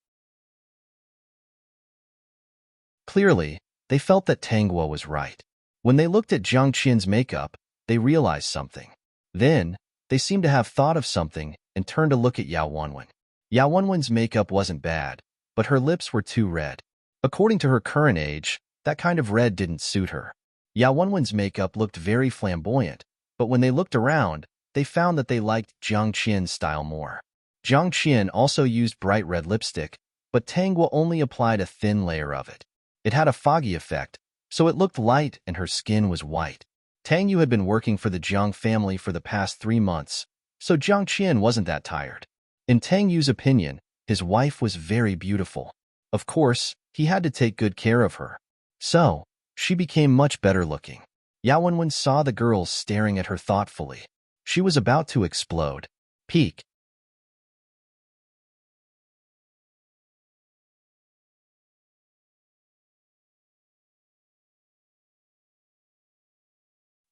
Clearly, they felt that Tanghua was right. When they looked at Jiang Qian's makeup, they realized something. Then, they seemed to have thought of something and turned to look at Yao Wenwen. Yao Wenwen's makeup wasn't bad, but her lips were too red. According to her current age, that kind of red didn't suit her. Yao Wenwen's makeup looked very flamboyant, but when they looked around, they found that they liked Jiang Qian's style more. Jiang Qian also used bright red lipstick, but Tanghua only applied a thin layer of it. It had a foggy effect, so it looked light and her skin was white. Tang Yu had been working for the Jiang family for the past 3 months, so Jiang Qian wasn't that tired. In Tang Yu's opinion, his wife was very beautiful. Of course, he had to take good care of her. So, she became much better looking. Yao Wenwen saw the girls staring at her thoughtfully. She was about to explode. Peak.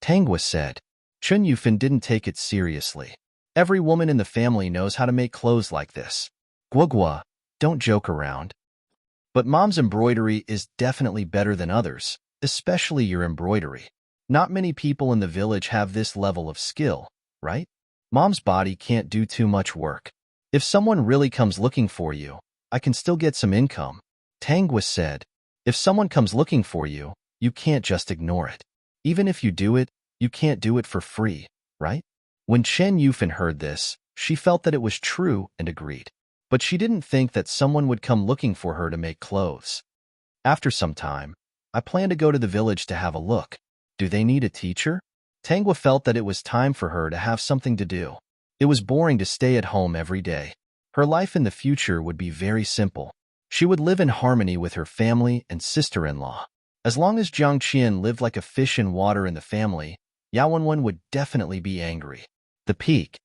Tanghua said. Chun Yufan didn't take it seriously. Every woman in the family knows how to make clothes like this. Guogua, don't joke around. But Mom's embroidery is definitely better than others, especially your embroidery. Not many people in the village have this level of skill, right? Mom's body can't do too much work. If someone really comes looking for you, I can still get some income. Tanghua said. If someone comes looking for you, you can't just ignore it. Even if you do it, you can't do it for free, right? When Chen Yufan heard this, she felt that it was true and agreed. But she didn't think that someone would come looking for her to make clothes. After some time, I plan to go to the village to have a look. Do they need a teacher? Tanghua felt that it was time for her to have something to do. It was boring to stay at home every day. Her life in the future would be very simple. She would live in harmony with her family and sister-in-law. As long as Jiang Qian lived like a fish in water in the family, Yao Wenwen would definitely be angry. The peak.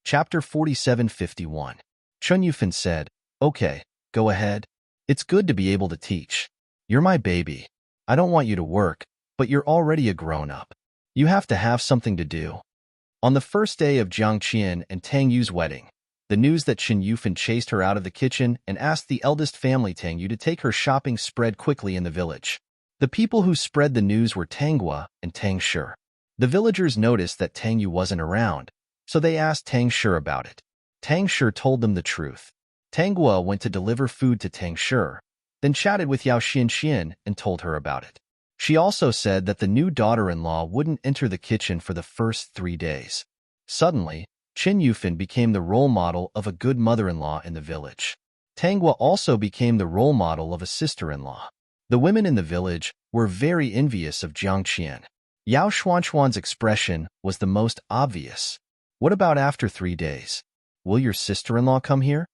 Chapter 4751. Chun Yufan said, Okay, go ahead. It's good to be able to teach. You're my baby. I don't want you to work, but you're already a grown-up. You have to have something to do. On the first day of Jiang Qian and Tang Yu's wedding, the news that Chen Yufan chased her out of the kitchen and asked the eldest family Tang Yu to take her shopping spread quickly in the village. The people who spread the news were Tanghua and Tang Shi. The villagers noticed that Tang Yu wasn't around, so they asked Tang Shi about it. Tang Shi told them the truth. Tanghua went to deliver food to Tang Shi, then chatted with Yao Xian and told her about it. She also said that the new daughter-in-law wouldn't enter the kitchen for the first 3 days. Suddenly, Qin Yufan became the role model of a good mother-in-law in the village. Tanghua also became the role model of a sister-in-law. The women in the village were very envious of Jiang Qian. Yao Xuanchuan's expression was the most obvious. What about after 3 days? Will your sister-in-law come here?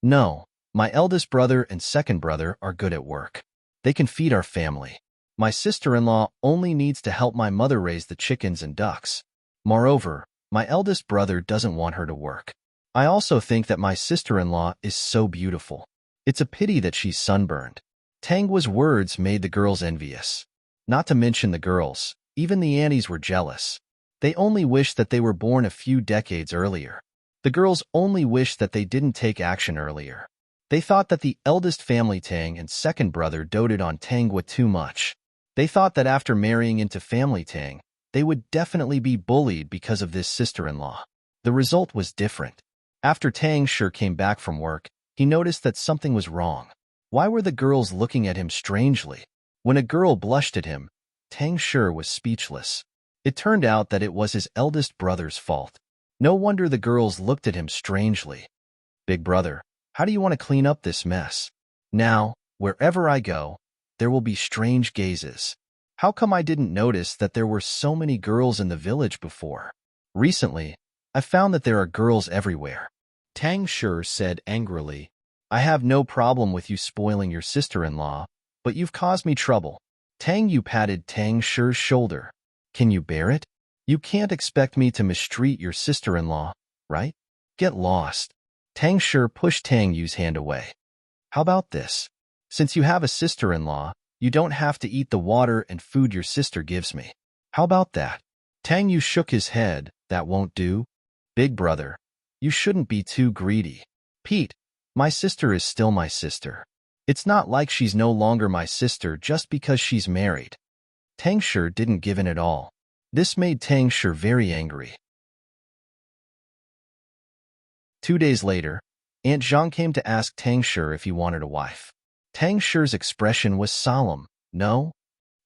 No, my eldest brother and second brother are good at work. They can feed our family. My sister-in-law only needs to help my mother raise the chickens and ducks. Moreover, my eldest brother doesn't want her to work. I also think that my sister-in-law is so beautiful. It's a pity that she's sunburned. Tanghua's words made the girls envious. Not to mention the girls, even the aunties were jealous. They only wished that they were born a few decades earlier. The girls only wished that they didn't take action earlier. They thought that the eldest family Tang and second brother doted on Tanghua too much. They thought that after marrying into family Tang, they would definitely be bullied because of this sister-in-law. The result was different. After Tang Shi came back from work, he noticed that something was wrong. Why were the girls looking at him strangely? When a girl blushed at him, Tang Shi was speechless. It turned out that it was his eldest brother's fault. No wonder the girls looked at him strangely. Big brother, how do you want to clean up this mess? Now, wherever I go, there will be strange gazes. How come I didn't notice that there were so many girls in the village before? Recently, I found that there are girls everywhere. Tang Shi said angrily, I have no problem with you spoiling your sister-in-law, but you've caused me trouble. Tang Yu patted Tang Shi's shoulder. Can you bear it? You can't expect me to mistreat your sister-in-law, right? Get lost. Tang Shi pushed Tang Yu's hand away. How about this? Since you have a sister-in-law, you don't have to eat the water and food your sister gives me. How about that? Tang Yu shook his head. That won't do. Big brother, you shouldn't be too greedy. Pete, my sister is still my sister. It's not like she's no longer my sister just because she's married. Tang Shi didn't give in at all. This made Tang Shi very angry. 2 days later, Aunt Zhang came to ask Tang Shi if he wanted a wife. Tang Shi's expression was solemn. No?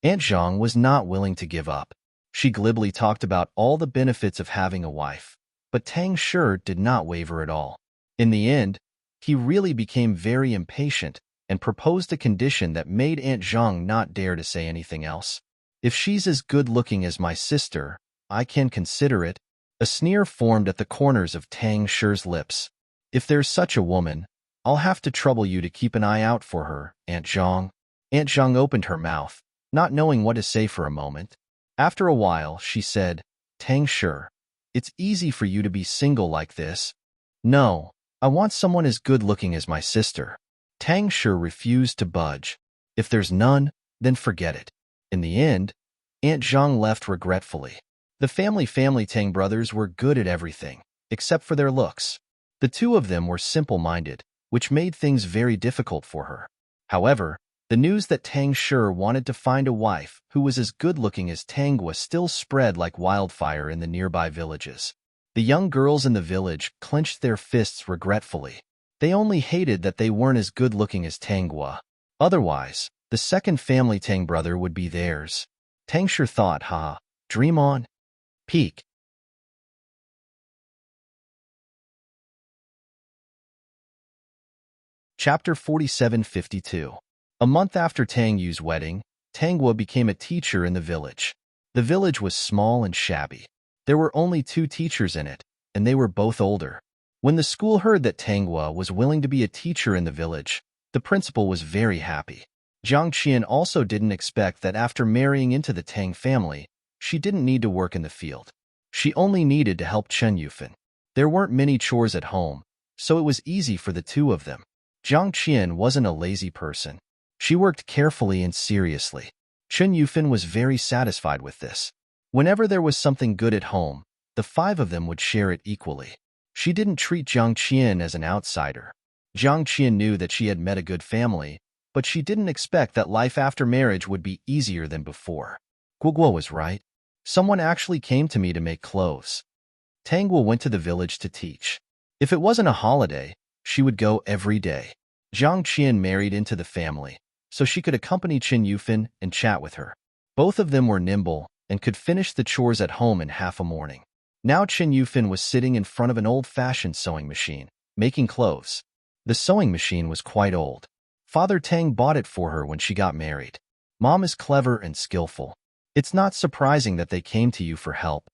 Aunt Zhang was not willing to give up. She glibly talked about all the benefits of having a wife, but Tang Shi did not waver at all. In the end, he really became very impatient and proposed a condition that made Aunt Zhang not dare to say anything else. If she's as good-looking as my sister, I can consider it. A sneer formed at the corners of Tang Shi's lips. If there's such a woman, I'll have to trouble you to keep an eye out for her, Aunt Zhang. Aunt Zhang opened her mouth, not knowing what to say for a moment. After a while, she said, Tang Shi, it's easy for you to be single like this. No, I want someone as good-looking as my sister. Tang Shi refused to budge. If there's none, then forget it. In the end, Aunt Zhang left regretfully. The family Tang brothers were good at everything, except for their looks. The two of them were simple-minded, which made things very difficult for her. However, the news that Tang Shi wanted to find a wife who was as good-looking as Tanghua still spread like wildfire in the nearby villages. The young girls in the village clenched their fists regretfully. They only hated that they weren't as good-looking as Tanghua. Otherwise, the second family Tang brother would be theirs. Tang Shi thought, dream on. Peak. Chapter 4752. A month after Tang Yu's wedding, Tanghua became a teacher in the village. The village was small and shabby. There were only 2 teachers in it, and they were both older. When the school heard that Tanghua was willing to be a teacher in the village, the principal was very happy. Jiang Qian also didn't expect that after marrying into the Tang family, she didn't need to work in the field. She only needed to help Chen Yufan. There weren't many chores at home, so it was easy for the two of them. Jiang Qian wasn't a lazy person. She worked carefully and seriously. Chen Yufan was very satisfied with this. Whenever there was something good at home, the 5 of them would share it equally. She didn't treat Jiang Qian as an outsider. Jiang Qian knew that she had met a good family, but she didn't expect that life after marriage would be easier than before. Guoguo was right. Someone actually came to me to make clothes. Tanghua went to the village to teach. If it wasn't a holiday, she would go every day. Jiang Qian married into the family, so she could accompany Chen Yufan and chat with her. Both of them were nimble and could finish the chores at home in half a morning. Now Chen Yufin was sitting in front of an old-fashioned sewing machine, making clothes. The sewing machine was quite old. Father Tang bought it for her when she got married. Mom is clever and skillful. It's not surprising that they came to you for help.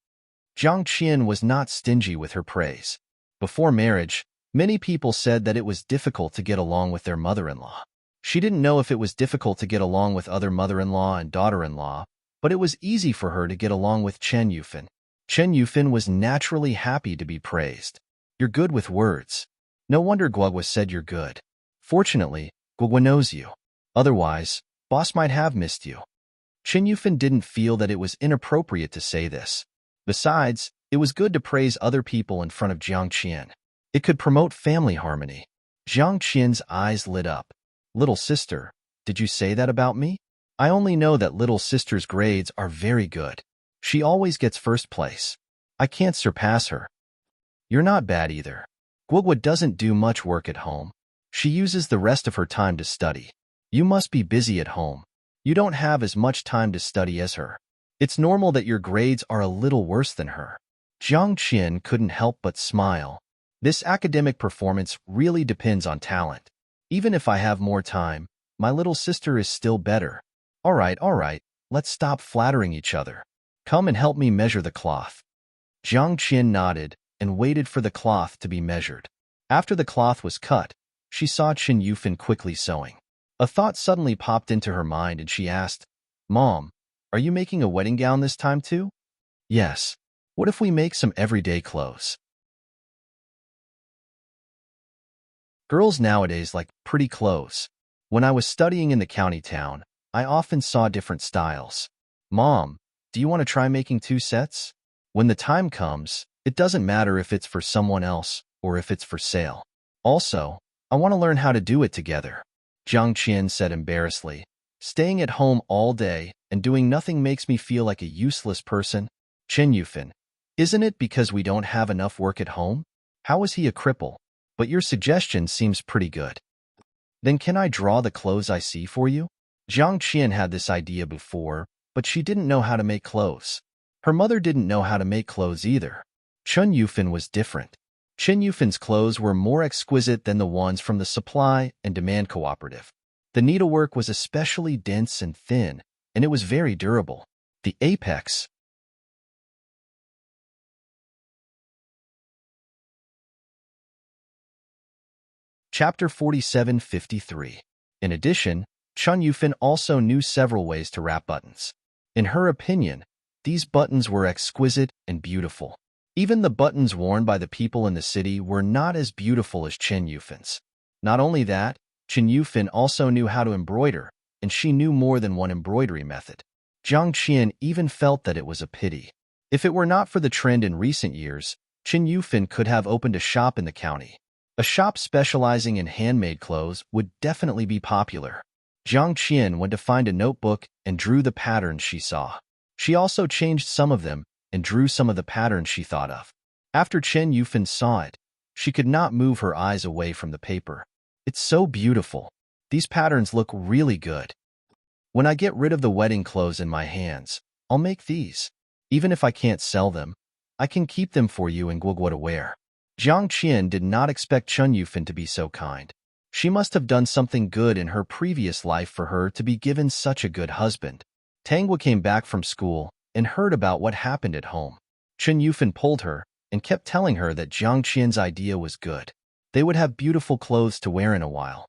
Jiang Qian was not stingy with her praise. Before marriage, many people said that it was difficult to get along with their mother-in-law. She didn't know if it was difficult to get along with other mother-in-law and daughter-in-law, but it was easy for her to get along with Chen Yufin. Chen Yufin was naturally happy to be praised. You're good with words. No wonder Guogua said you're good. Fortunately, Guogua knows you. Otherwise, boss might have missed you. Chen Yufin didn't feel that it was inappropriate to say this. Besides, it was good to praise other people in front of Jiang Qian. It could promote family harmony. Jiang Qian's eyes lit up. Little sister, did you say that about me? I only know that little sister's grades are very good. She always gets first place. I can't surpass her. You're not bad either. Guogua doesn't do much work at home. She uses the rest of her time to study. You must be busy at home. You don't have as much time to study as her. It's normal that your grades are a little worse than her. Jiang Qian couldn't help but smile. This academic performance really depends on talent. Even if I have more time, my little sister is still better. All right, let's stop flattering each other. Come and help me measure the cloth. Jiang Qian nodded and waited for the cloth to be measured. After the cloth was cut, she saw Chen Yufin quickly sewing. A thought suddenly popped into her mind and she asked, Mom, are you making a wedding gown this time too? Yes. What if we make some everyday clothes? Girls nowadays like pretty clothes. When I was studying in the county town, I often saw different styles. Mom, do you want to try making 2 sets? When the time comes, it doesn't matter if it's for someone else or if it's for sale. Also, I want to learn how to do it together. Jiang Qian said embarrassedly. Staying at home all day and doing nothing makes me feel like a useless person. Chen Yufin, isn't it because we don't have enough work at home? How is he a cripple? But your suggestion seems pretty good. Then can I draw the clothes I see for you? Jiang Qian had this idea before, but she didn't know how to make clothes. Her mother didn't know how to make clothes either. Chen Yufin was different. Chen Yufin's clothes were more exquisite than the ones from the supply and demand cooperative. The needlework was especially dense and thin, and it was very durable. The apex. Chapter 4753. In addition, Chen Yufin also knew several ways to wrap buttons. In her opinion, these buttons were exquisite and beautiful. Even the buttons worn by the people in the city were not as beautiful as Chen Yufin's. Not only that, Chen Yufin also knew how to embroider, and she knew more than one embroidery method. Jiang Qian even felt that it was a pity. If it were not for the trend in recent years, Chen Yufin could have opened a shop in the county. A shop specializing in handmade clothes would definitely be popular. Jiang Qian went to find a notebook and drew the patterns she saw. She also changed some of them and drew some of the patterns she thought of. After Chen Yufin saw it, she could not move her eyes away from the paper. It's so beautiful. These patterns look really good. When I get rid of the wedding clothes in my hands, I'll make these. Even if I can't sell them, I can keep them for you and Guogua to wear. Jiang Qian did not expect Chen Yufin to be so kind. She must have done something good in her previous life for her to be given such a good husband. Tangwa came back from school and heard about what happened at home. Chen Yufin pulled her and kept telling her that Jiang Qian's idea was good. They would have beautiful clothes to wear in a while.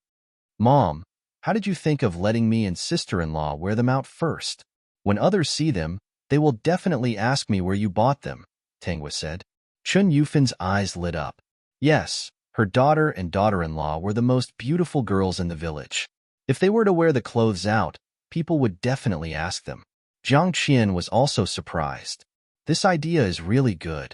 Mom, how did you think of letting me and sister-in-law wear them out first? When others see them, they will definitely ask me where you bought them, Tangwa said. Chen Yufin's eyes lit up. Yes, her daughter and daughter-in-law were the most beautiful girls in the village. If they were to wear the clothes out, people would definitely ask them. Jiang Qian was also surprised. This idea is really good.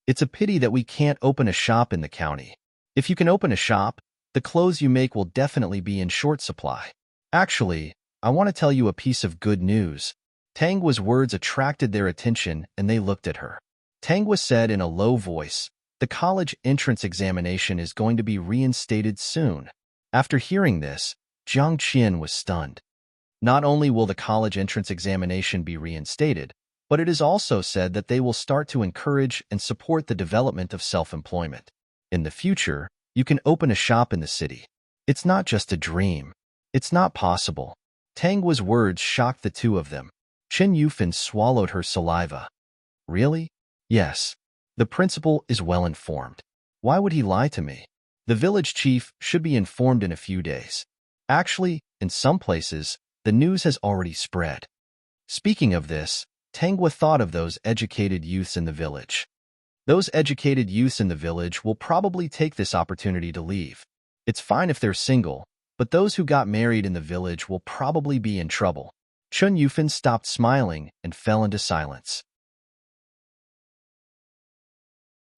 It's a pity that we can't open a shop in the county. If you can open a shop, the clothes you make will definitely be in short supply. Actually, I want to tell you a piece of good news. Tangwa's words attracted their attention and they looked at her. Tangwa said in a low voice, the college entrance examination is going to be reinstated soon. After hearing this, Jiang Qian was stunned. Not only will the college entrance examination be reinstated, but it is also said that they will start to encourage and support the development of self-employment. In the future, you can open a shop in the city. It's not just a dream. It's not possible. Tang Guo's words shocked the two of them. Chen Yufan swallowed her saliva. Really? Yes. The principal is well informed. Why would he lie to me? The village chief should be informed in a few days. Actually, in some places, the news has already spread. Speaking of this, Tang Guo thought of those educated youths in the village. Those educated youths in the village will probably take this opportunity to leave. It's fine if they're single, but those who got married in the village will probably be in trouble. Chen Yufan stopped smiling and fell into silence.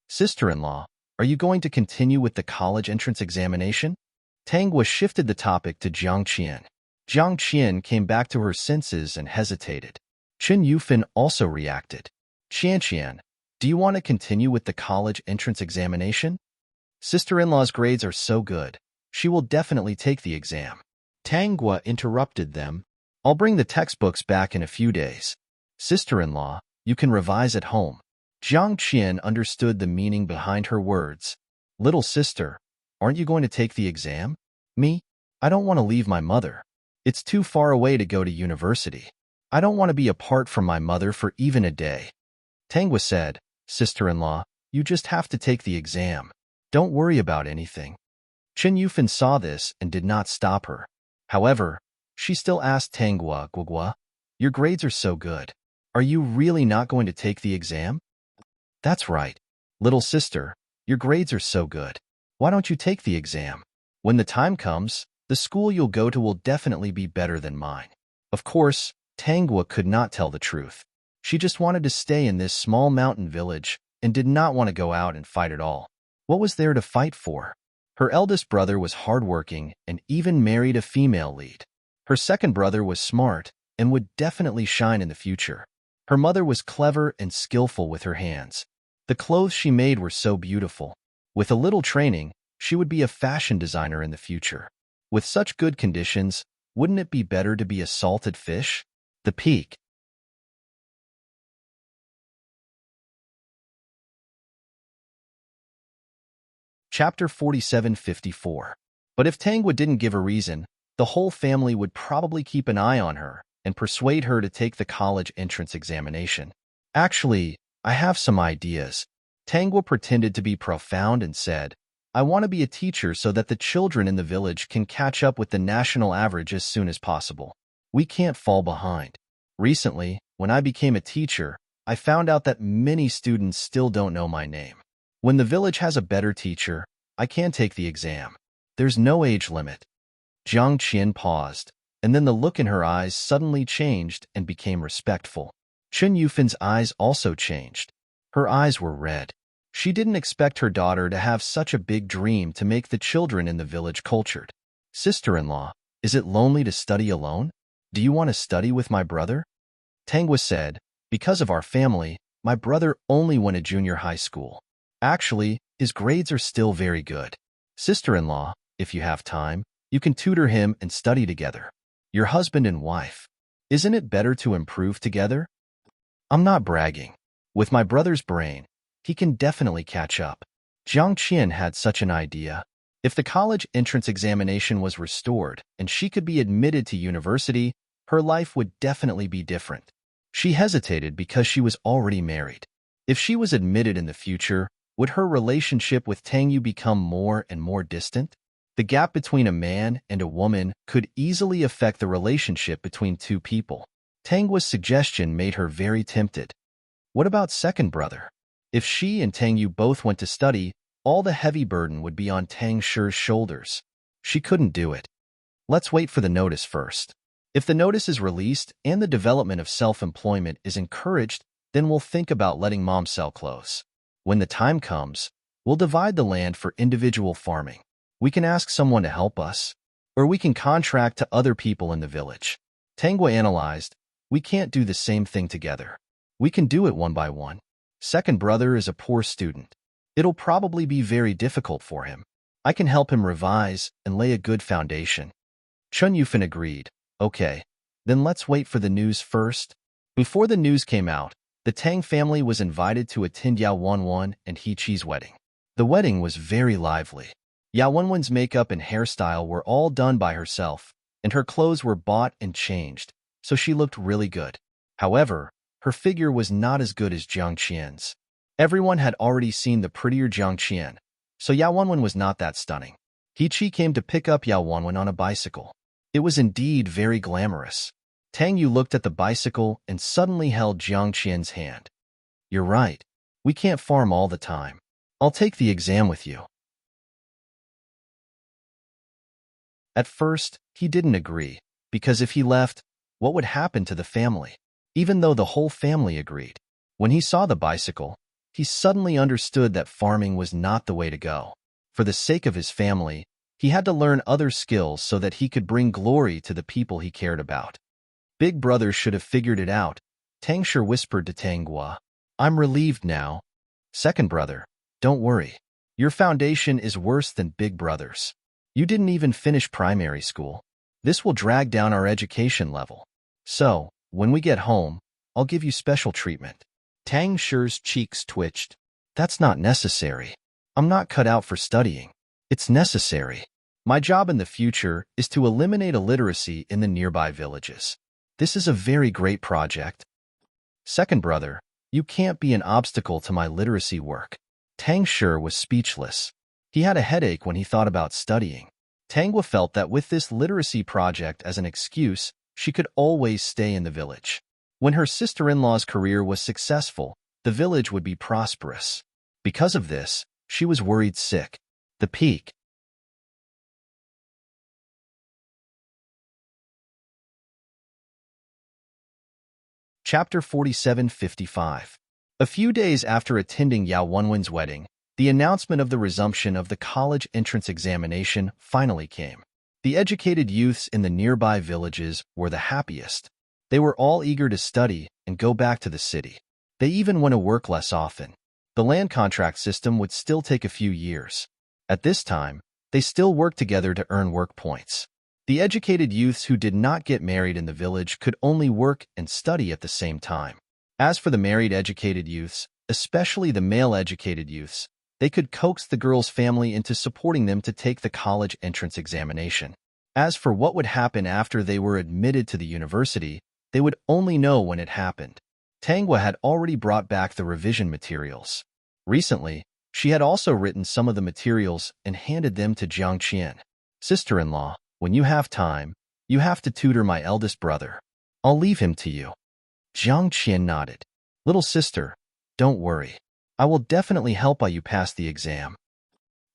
Sister-in-law, are you going to continue with the college entrance examination? Tang Guo shifted the topic to Jiang Qian. Jiang Qian came back to her senses and hesitated. Chen Yufan also reacted. Qian, do you want to continue with the college entrance examination? Sister-in-law's grades are so good. She will definitely take the exam. Tang Guo interrupted them. I'll bring the textbooks back in a few days. Sister-in-law, you can revise at home. Jiang Qian understood the meaning behind her words. Little sister, aren't you going to take the exam? Me? I don't want to leave my mother. It's too far away to go to university. I don't want to be apart from my mother for even a day. Tang Guo said, Sister-in-law, you just have to take the exam. Don't worry about anything. Chen Yufan saw this and did not stop her. However, she still asked Tang Guo, your grades are so good. Are you really not going to take the exam? That's right. Little sister, your grades are so good. Why don't you take the exam? When the time comes, the school you'll go to will definitely be better than mine. Of course, Tang Guo could not tell the truth. She just wanted to stay in this small mountain village and did not want to go out and fight at all. What was there to fight for? Her eldest brother was hardworking and even married a female lead. Her second brother was smart and would definitely shine in the future. Her mother was clever and skillful with her hands. The clothes she made were so beautiful. With a little training, she would be a fashion designer in the future. With such good conditions, wouldn't it be better to be a salted fish? The peak. Chapter 4754. But if Tang Guo didn't give a reason, the whole family would probably keep an eye on her and persuade her to take the college entrance examination. Actually, I have some ideas. Tang Guo pretended to be profound and said, I want to be a teacher so that the children in the village can catch up with the national average as soon as possible. We can't fall behind. Recently, when I became a teacher, I found out that many students still don't know my name. When the village has a better teacher, I can take the exam. There's no age limit. Jiang Qian paused, and then the look in her eyes suddenly changed and became respectful. Chen Yufan's eyes also changed. Her eyes were red. She didn't expect her daughter to have such a big dream to make the children in the village cultured. Sister-in-law, is it lonely to study alone? Do you want to study with my brother? Tang Guo said, because of our family, my brother only went to junior high school. Actually, his grades are still very good. Sister-in-law, if you have time, you can tutor him and study together. Your husband and wife. Isn't it better to improve together? I'm not bragging. With my brother's brain, he can definitely catch up. Jiang Qian had such an idea. If the college entrance examination was restored and she could be admitted to university, her life would definitely be different. She hesitated because she was already married. If she was admitted in the future, would her relationship with Tang Yu become more and more distant? The gap between a man and a woman could easily affect the relationship between two people. Tang Guo's suggestion made her very tempted. What about second brother? If she and Tang Yu both went to study, all the heavy burden would be on Tang Shi's shoulders. She couldn't do it. Let's wait for the notice first. If the notice is released and the development of self-employment is encouraged, then we'll think about letting mom sell clothes. When the time comes, we'll divide the land for individual farming. We can ask someone to help us, or we can contract to other people in the village. Tang Guo analyzed, we can't do the same thing together. We can do it one by one. Second brother is a poor student. It'll probably be very difficult for him. I can help him revise and lay a good foundation. Chen Yufan agreed. Okay, then let's wait for the news first. Before the news came out, The Tang family was invited to attend Yao Wenwen and He Chi's wedding. The wedding was very lively. Yao Wenwen's makeup and hairstyle were all done by herself, and her clothes were bought and changed, so she looked really good. However, her figure was not as good as Jiang Qian's. Everyone had already seen the prettier Jiang Qian, so Yao Wenwen was not that stunning. He Chi came to pick up Yao Wenwen on a bicycle. It was indeed very glamorous. Tang Yu looked at the bicycle and suddenly held Jiang Qian's hand. "You're right. We can't farm all the time. I'll take the exam with you." At first, he didn't agree, because if he left, what would happen to the family? Even though the whole family agreed. When he saw the bicycle, he suddenly understood that farming was not the way to go. For the sake of his family, he had to learn other skills so that he could bring glory to the people he cared about. Big brother should have figured it out, Tang Shi whispered to Tang Gua. "I'm relieved now." Second brother, "Don't worry. Your foundation is worse than big brother's. You didn't even finish primary school. This will drag down our education level. So, when we get home, I'll give you special treatment." Tang Shi's cheeks twitched. "That's not necessary. I'm not cut out for studying. It's necessary. My job in the future is to eliminate illiteracy in the nearby villages. This is a very great project." Second brother, "You can't be an obstacle to my literacy work." Tang Shi was speechless. He had a headache when he thought about studying. Tangwa felt that with this literacy project as an excuse, she could always stay in the village. When her sister-in-law's career was successful, the village would be prosperous. Because of this, she was worried sick. The peak. Chapter 4755. A few days after attending Yao Wenwen's wedding, the announcement of the resumption of the college entrance examination finally came. The educated youths in the nearby villages were the happiest. They were all eager to study and go back to the city. They even went to work less often. The land contract system would still take a few years. At this time, they still worked together to earn work points. The educated youths who did not get married in the village could only work and study at the same time. As for the married educated youths, especially the male educated youths, they could coax the girl's family into supporting them to take the college entrance examination. As for what would happen after they were admitted to the university, they would only know when it happened. Tangwa had already brought back the revision materials. Recently, she had also written some of the materials and handed them to Jiang Qian. "Sister-in-law, when you have time, you have to tutor my eldest brother. I'll leave him to you." Jiang Qian nodded. "Little sister, don't worry. I will definitely help you pass the exam."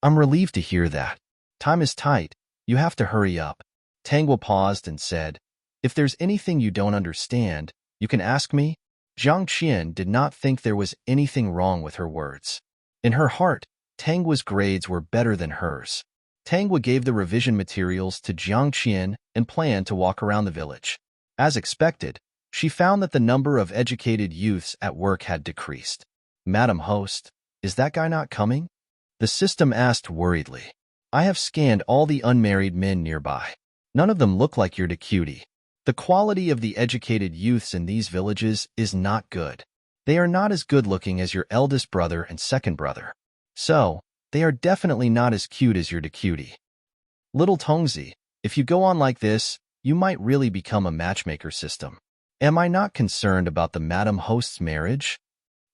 "I'm relieved to hear that. Time is tight. You have to hurry up." Tangwa paused and said, "If there's anything you don't understand, you can ask me." Jiang Qian did not think there was anything wrong with her words. In her heart, Tangwa's grades were better than hers. Tangwa gave the revision materials to Jiang Qian and planned to walk around the village. As expected, she found that the number of educated youths at work had decreased. "Madam Host, is that guy not coming?" the system asked worriedly. "I have scanned all the unmarried men nearby. None of them look like you're the cutie. The quality of the educated youths in these villages is not good. They are not as good-looking as your eldest brother and second brother. So, they are definitely not as cute as your the cutie. Little Tongzi, if you go on like this, you might really become a matchmaker system. Am I not concerned about the Madam Host's marriage?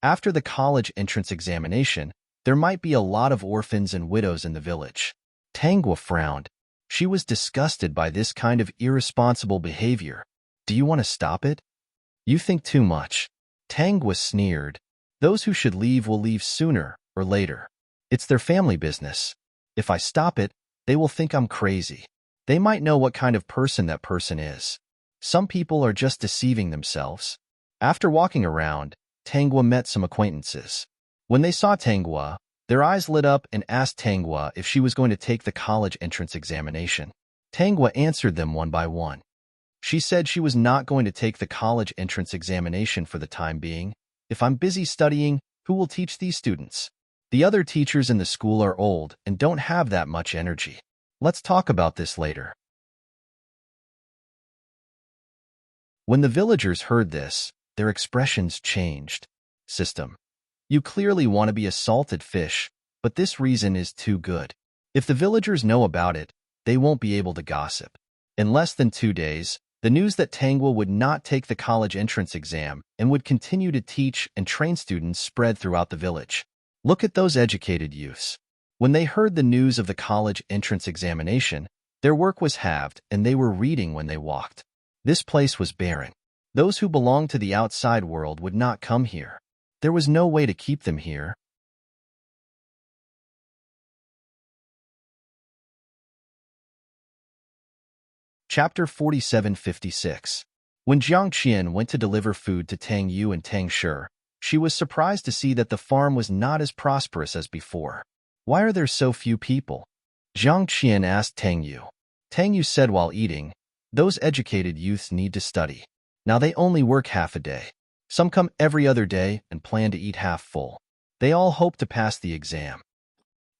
After the college entrance examination, there might be a lot of orphans and widows in the village." Tangwa frowned. She was disgusted by this kind of irresponsible behavior. "Do you want to stop it?" "You think too much." Tangwa sneered. "Those who should leave will leave sooner or later. It's their family business. If I stop it, they will think I'm crazy. They might know what kind of person that person is. Some people are just deceiving themselves." After walking around, Tangwa met some acquaintances. When they saw Tangwa, their eyes lit up and asked Tangwa if she was going to take the college entrance examination. Tangwa answered them one by one. She said she was not going to take the college entrance examination for the time being. "If I'm busy studying, who will teach these students? The other teachers in the school are old and don't have that much energy. Let's talk about this later." When the villagers heard this, their expressions changed. System. You clearly want to be a salted fish, but this reason is too good. If the villagers know about it, they won't be able to gossip. In less than 2 days, the news that Tangwa would not take the college entrance exam and would continue to teach and train students spread throughout the village. Look at those educated youths. When they heard the news of the college entrance examination, their work was halved and they were reading when they walked. This place was barren. Those who belonged to the outside world would not come here. There was no way to keep them here. Chapter 4756. When Jiang Qian went to deliver food to Tang Yu and Tang Shi, she was surprised to see that the farm was not as prosperous as before. Why are there so few people? Jiang Qian asked Tang Yu. Tang Yu said while eating, those educated youths need to study. Now they only work half a day. Some come every other day and plan to eat half full. They all hope to pass the exam.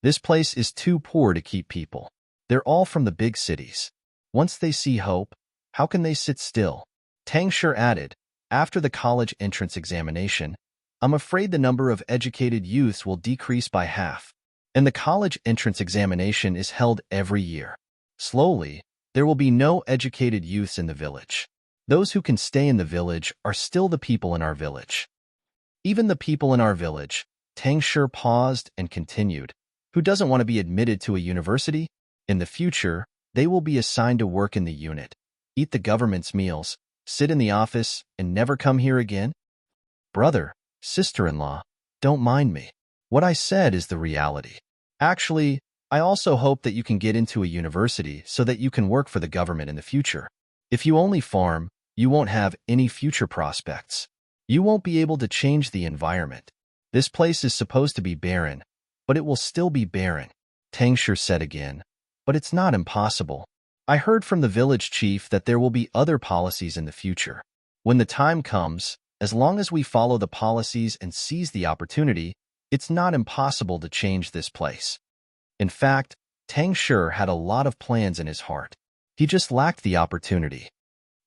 This place is too poor to keep people. They're all from the big cities. Once they see hope, how can they sit still? Tang Shi added, after the college entrance examination, I'm afraid the number of educated youths will decrease by half. And the college entrance examination is held every year. Slowly, there will be no educated youths in the village. Those who can stay in the village are still the people in our village. Even the people in our village, Tang Shi paused and continued, who doesn't want to be admitted to a university? In the future, they will be assigned to work in the unit, eat the government's meals, sit in the office, and never come here again? Brother, sister-in-law, don't mind me. What I said is the reality. Actually, I also hope that you can get into a university so that you can work for the government in the future. If you only farm, you won't have any future prospects. You won't be able to change the environment. This place is supposed to be barren, but it will still be barren. Tang Shi said again. But it's not impossible. I heard from the village chief that there will be other policies in the future. When the time comes, as long as we follow the policies and seize the opportunity, it's not impossible to change this place. In fact, Tang Shi had a lot of plans in his heart. He just lacked the opportunity.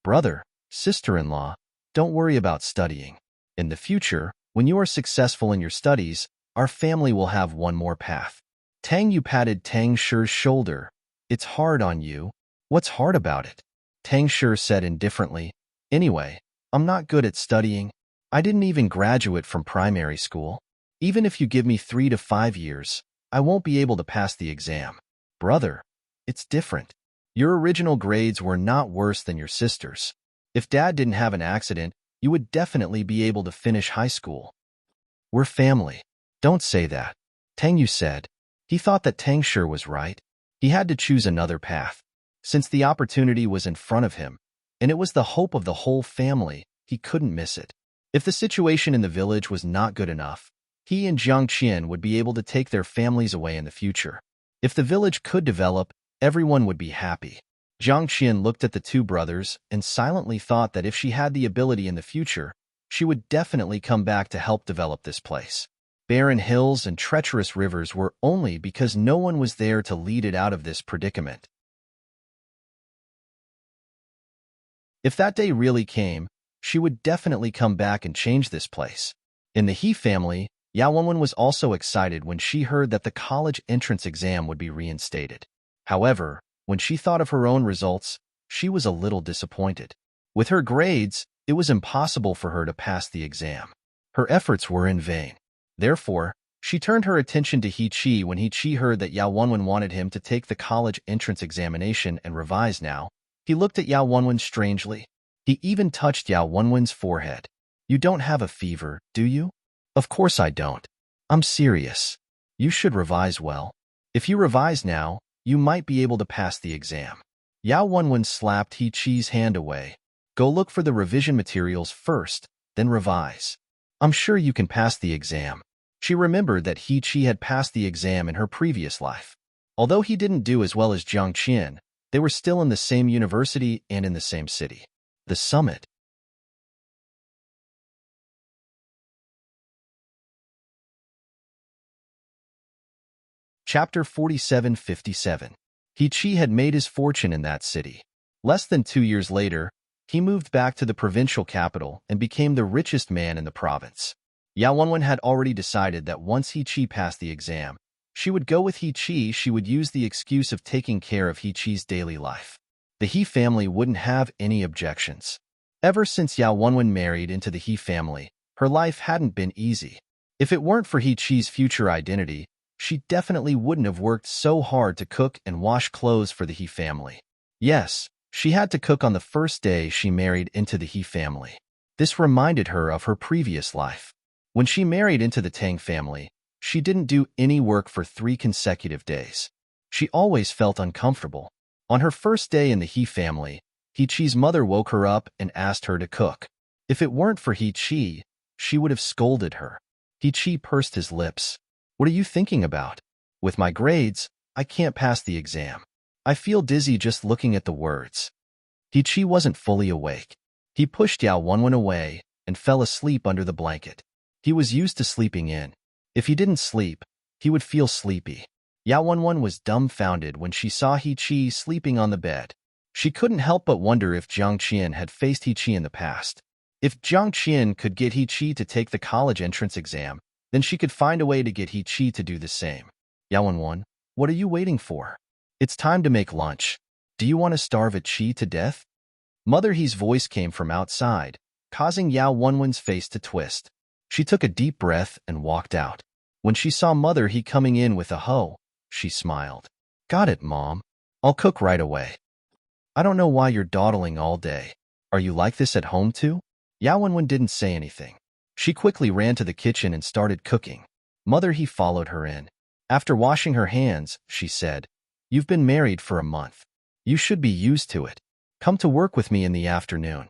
Brother, sister-in-law, don't worry about studying. In the future, when you are successful in your studies, our family will have one more path. Tang Yu patted Tang Shi's shoulder. It's hard on you. What's hard about it? Tang Shi said indifferently. Anyway, I'm not good at studying. I didn't even graduate from primary school. Even if you give me 3 to 5 years, I won't be able to pass the exam. Brother, it's different. Your original grades were not worse than your sister's. If Dad didn't have an accident, you would definitely be able to finish high school. We're family. Don't say that, Tang Yu said. He thought that Tang Shi was right. He had to choose another path. Since the opportunity was in front of him, and it was the hope of the whole family, he couldn't miss it. If the situation in the village was not good enough, he and Jiang Qian would be able to take their families away in the future. If the village could develop, everyone would be happy. Jiang Qian looked at the two brothers and silently thought that if she had the ability in the future, she would definitely come back to help develop this place. Barren hills and treacherous rivers were only because no one was there to lead it out of this predicament. If that day really came, she would definitely come back and change this place. In the He family, Yao Wenwen was also excited when she heard that the college entrance exam would be reinstated. However, when she thought of her own results, she was a little disappointed. With her grades, it was impossible for her to pass the exam. Her efforts were in vain. Therefore, she turned her attention to He Chi when He Chi heard that Yao Wenwen wanted him to take the college entrance examination and revise now. He looked at Yao Wenwen strangely. He even touched Yao Wenwen's forehead. You don't have a fever, do you? Of course I don't. I'm serious. You should revise well. If you revise now, you might be able to pass the exam. Yao Wenwen slapped He Chi's hand away. Go look for the revision materials first, then revise. I'm sure you can pass the exam. She remembered that He Chi had passed the exam in her previous life. Although he didn't do as well as Jiang Qian, they were still in the same university and in the same city. The summit. Chapter 4757. He Chi had made his fortune in that city. Less than 2 years later, He moved back to the provincial capital and became the richest man in the province. Yao Wenwen had already decided that once He Qi passed the exam, she would go with He Qi. She would use the excuse of taking care of He Qi's daily life. The He family wouldn't have any objections. Ever since Yao Wenwen married into the He family, her life hadn't been easy. If it weren't for He Qi's future identity, she definitely wouldn't have worked so hard to cook and wash clothes for the He family. Yes, she had to cook on the first day she married into the He family. This reminded her of her previous life. When she married into the Tang family, she didn't do any work for 3 consecutive days. She always felt uncomfortable. On her first day in the He family, He Qi's mother woke her up and asked her to cook. If it weren't for He Qi, she would have scolded her. He Qi pursed his lips. "What are you thinking about? With my grades, I can't pass the exam. I feel dizzy just looking at the words." He Qi wasn't fully awake. He pushed Yao Wenwen away and fell asleep under the blanket. He was used to sleeping in. If he didn't sleep, he would feel sleepy. Yao Wenwen was dumbfounded when she saw He Qi sleeping on the bed. She couldn't help but wonder if Jiang Qian had faced He Qi in the past. If Jiang Qian could get He Qi to take the college entrance exam, then she could find a way to get He Qi to do the same. "Yao Wenwen, what are you waiting for? It's time to make lunch. Do you want to starve a Qi to death?" Mother He's voice came from outside, causing Yao Wenwen's face to twist. She took a deep breath and walked out. When she saw Mother He coming in with a hoe, she smiled. "Got it, Mom. I'll cook right away." "I don't know why you're dawdling all day. Are you like this at home too?" Yao Wenwen didn't say anything. She quickly ran to the kitchen and started cooking. Mother He followed her in. After washing her hands, she said, "You've been married for a month. You should be used to it. Come to work with me in the afternoon."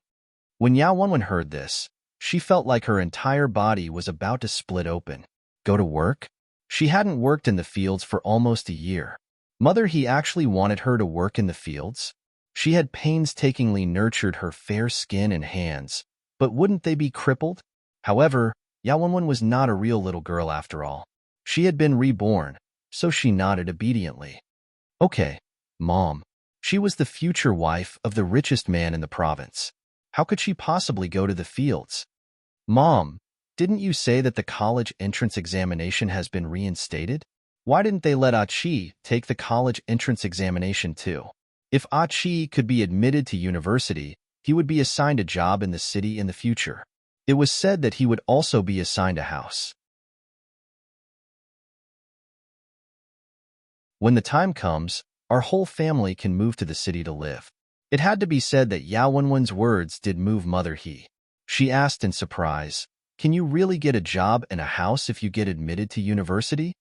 When Yao Wenwen heard this, she felt like her entire body was about to split open. Go to work? She hadn't worked in the fields for almost a year. Mother He actually wanted her to work in the fields? She had painstakingly nurtured her fair skin and hands, but wouldn't they be crippled? However, Yao Wenwen was not a real little girl after all. She had been reborn, so she nodded obediently. "Okay, Mom." She was the future wife of the richest man in the province. How could she possibly go to the fields? "Mom, didn't you say that the college entrance examination has been reinstated? Why didn't they let Qi take the college entrance examination too? If Qi could be admitted to university, he would be assigned a job in the city in the future. It was said that he would also be assigned a house. When the time comes, our whole family can move to the city to live." It had to be said that Yao Wenwen's words did move Mother He. She asked in surprise, "Can you really get a job and a house if you get admitted to university?"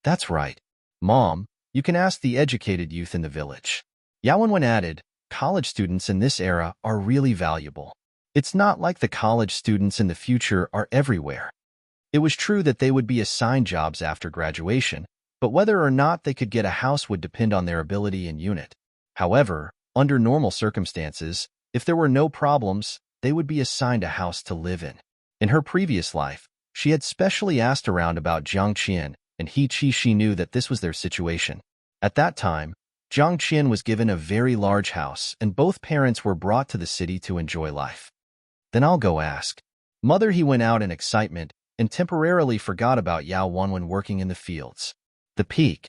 "That's right. Mom, you can ask the educated youth in the village." Yao Wenwen added, "College students in this era are really valuable. It's not like the college students in the future are everywhere." It was true that they would be assigned jobs after graduation, but whether or not they could get a house would depend on their ability and unit. However, under normal circumstances, if there were no problems, they would be assigned a house to live in. In her previous life, she had specially asked around about Jiang Qian and He Qi. She knew that this was their situation. At that time, Jiang Qian was given a very large house and both parents were brought to the city to enjoy life. "Then I'll go ask." Mother He went out in excitement and temporarily forgot about Yao Wenwen working in the fields. The peak.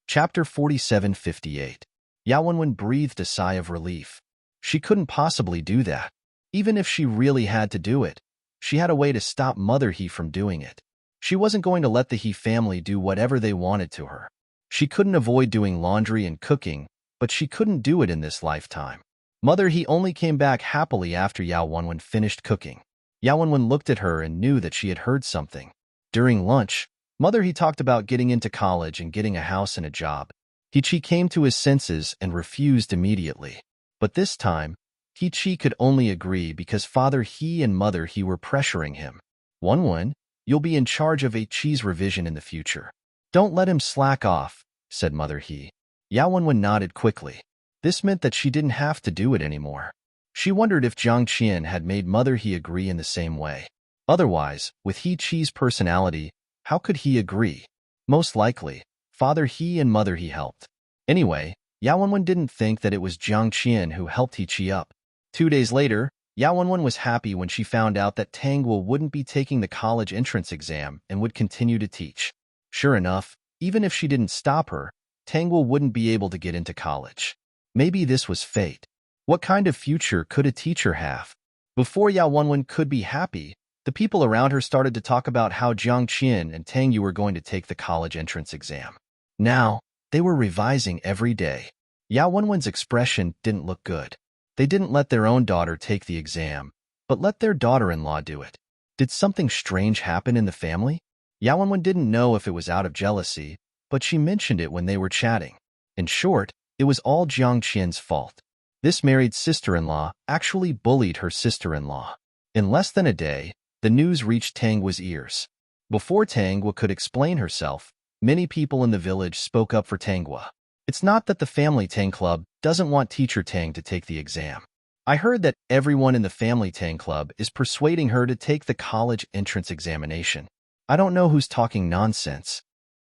Chapter 4758. Yao Wenwen breathed a sigh of relief. She couldn't possibly do that. Even if she really had to do it, she had a way to stop Mother He from doing it. She wasn't going to let the He family do whatever they wanted to her. She couldn't avoid doing laundry and cooking, but she couldn't do it in this lifetime. Mother He only came back happily after Yao Wenwen finished cooking. Yao Wenwen looked at her and knew that she had heard something. During lunch, Mother He talked about getting into college and getting a house and a job. He Qi came to his senses and refused immediately. But this time, He Qi could only agree because Father He and Mother He were pressuring him. "Wenwen, you'll be in charge of a Qi's revision in the future. Don't let him slack off," said Mother He. Yao Wenwen nodded quickly. This meant that she didn't have to do it anymore. She wondered if Jiang Qian had made Mother He agree in the same way. Otherwise, with He Qi's personality, how could he agree? Most likely, Father he and mother he helped. Anyway, Yao Wenwen didn't think that it was Jiang Qian who helped he Chi up. 2 days later, Yao Wenwen was happy when she found out that Tang Guo wouldn't be taking the college entrance exam and would continue to teach. Sure enough, even if she didn't stop her, Tang Guo wouldn't be able to get into college. Maybe this was fate. What kind of future could a teacher have? Before Yao Wenwen could be happy, the people around her started to talk about how Jiang Qian and Tang Yu were going to take the college entrance exam. Now, they were revising every day. Yao Wenwen's expression didn't look good. They didn't let their own daughter take the exam, but let their daughter-in-law do it. Did something strange happen in the family? Yao Wenwen didn't know if it was out of jealousy, but she mentioned it when they were chatting. In short, it was all Jiang Qian's fault. This married sister-in-law actually bullied her sister-in-law. In less than a day, the news reached Tang Guo's ears. Before Tang Guo could explain herself, many people in the village spoke up for Tang Guo. It's not that the family Tang Club doesn't want teacher Tang to take the exam. I heard that everyone in the family Tang Club is persuading her to take the college entrance examination. I don't know who's talking nonsense.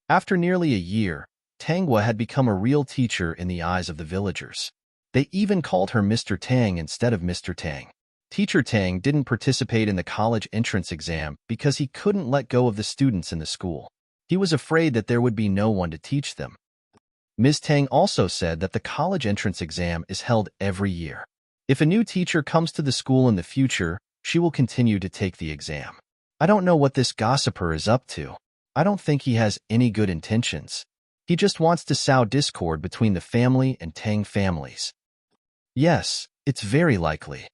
After nearly a year, Tang Guo had become a real teacher in the eyes of the villagers. They even called her Mr. Tang instead of Mr. Tang. Teacher Tang didn't participate in the college entrance exam because he couldn't let go of the students in the school. He was afraid that there would be no one to teach them. Ms. Tang also said that the college entrance exam is held every year. If a new teacher comes to the school in the future, she will continue to take the exam. I don't know what this gossiper is up to. I don't think he has any good intentions. He just wants to sow discord between the family and Tang families. Yes, it's very likely.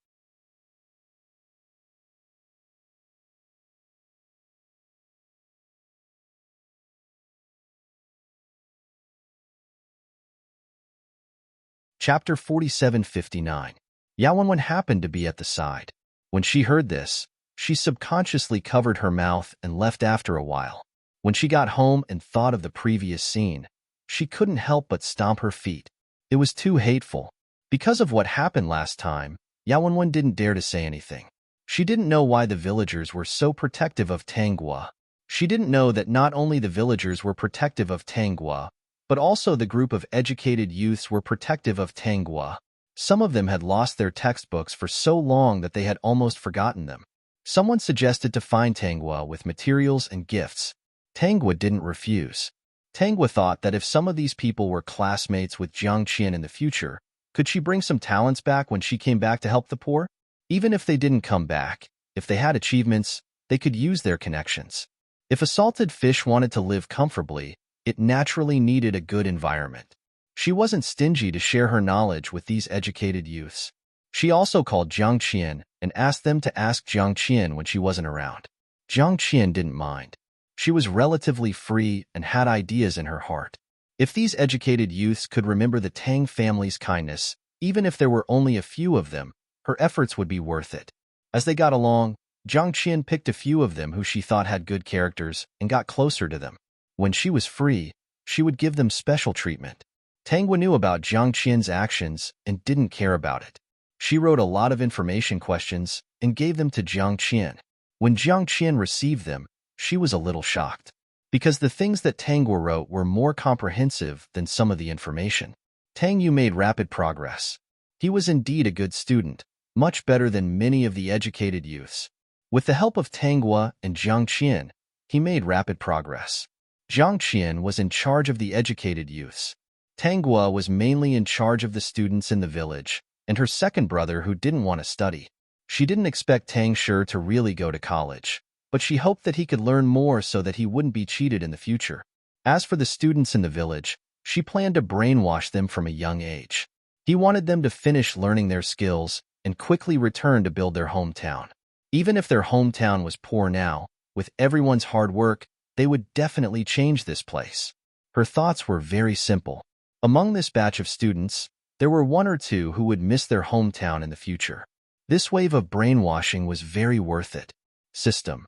Chapter 4759. Yao Wenwen happened to be at the side. When she heard this, she subconsciously covered her mouth and left after a while. When she got home and thought of the previous scene, she couldn't help but stomp her feet. It was too hateful. Because of what happened last time, Yao Wenwen didn't dare to say anything. She didn't know why the villagers were so protective of Tang Guo. She didn't know that not only the villagers were protective of Tang Guo, but also the group of educated youths were protective of Tang Guo. Some of them had lost their textbooks for so long that they had almost forgotten them. Someone suggested to find Tang Guo with materials and gifts. Tang Guo didn't refuse. Tang Guo thought that if some of these people were classmates with Jiang Qian in the future, could she bring some talents back when she came back to help the poor? Even if they didn't come back, if they had achievements, they could use their connections. If a salted fish wanted to live comfortably, it naturally needed a good environment. She wasn't stingy to share her knowledge with these educated youths. She also called Jiang Qian and asked them to ask Jiang Qian when she wasn't around. Jiang Qian didn't mind. She was relatively free and had ideas in her heart. If these educated youths could remember the Tang family's kindness, even if there were only a few of them, her efforts would be worth it. As they got along, Jiang Qian picked a few of them who she thought had good characters and got closer to them. When she was free, she would give them special treatment. Tang Guo knew about Jiang Qian's actions and didn't care about it. She wrote a lot of information questions and gave them to Jiang Qian. When Jiang Qian received them, she was a little shocked, because the things that Tang Guo wrote were more comprehensive than some of the information. Tang Yu made rapid progress. He was indeed a good student, much better than many of the educated youths. With the help of Tang Guo and Jiang Qian, he made rapid progress. Jiang Qian was in charge of the educated youths. Tang Guo was mainly in charge of the students in the village, and her second brother who didn't want to study. She didn't expect Tang Shi to really go to college, but she hoped that he could learn more so that he wouldn't be cheated in the future. As for the students in the village, she planned to brainwash them from a young age. He wanted them to finish learning their skills and quickly return to build their hometown. Even if their hometown was poor now, with everyone's hard work, they would definitely change this place. Her thoughts were very simple. Among this batch of students, there were one or two who would miss their hometown in the future. This wave of brainwashing was very worth it. System.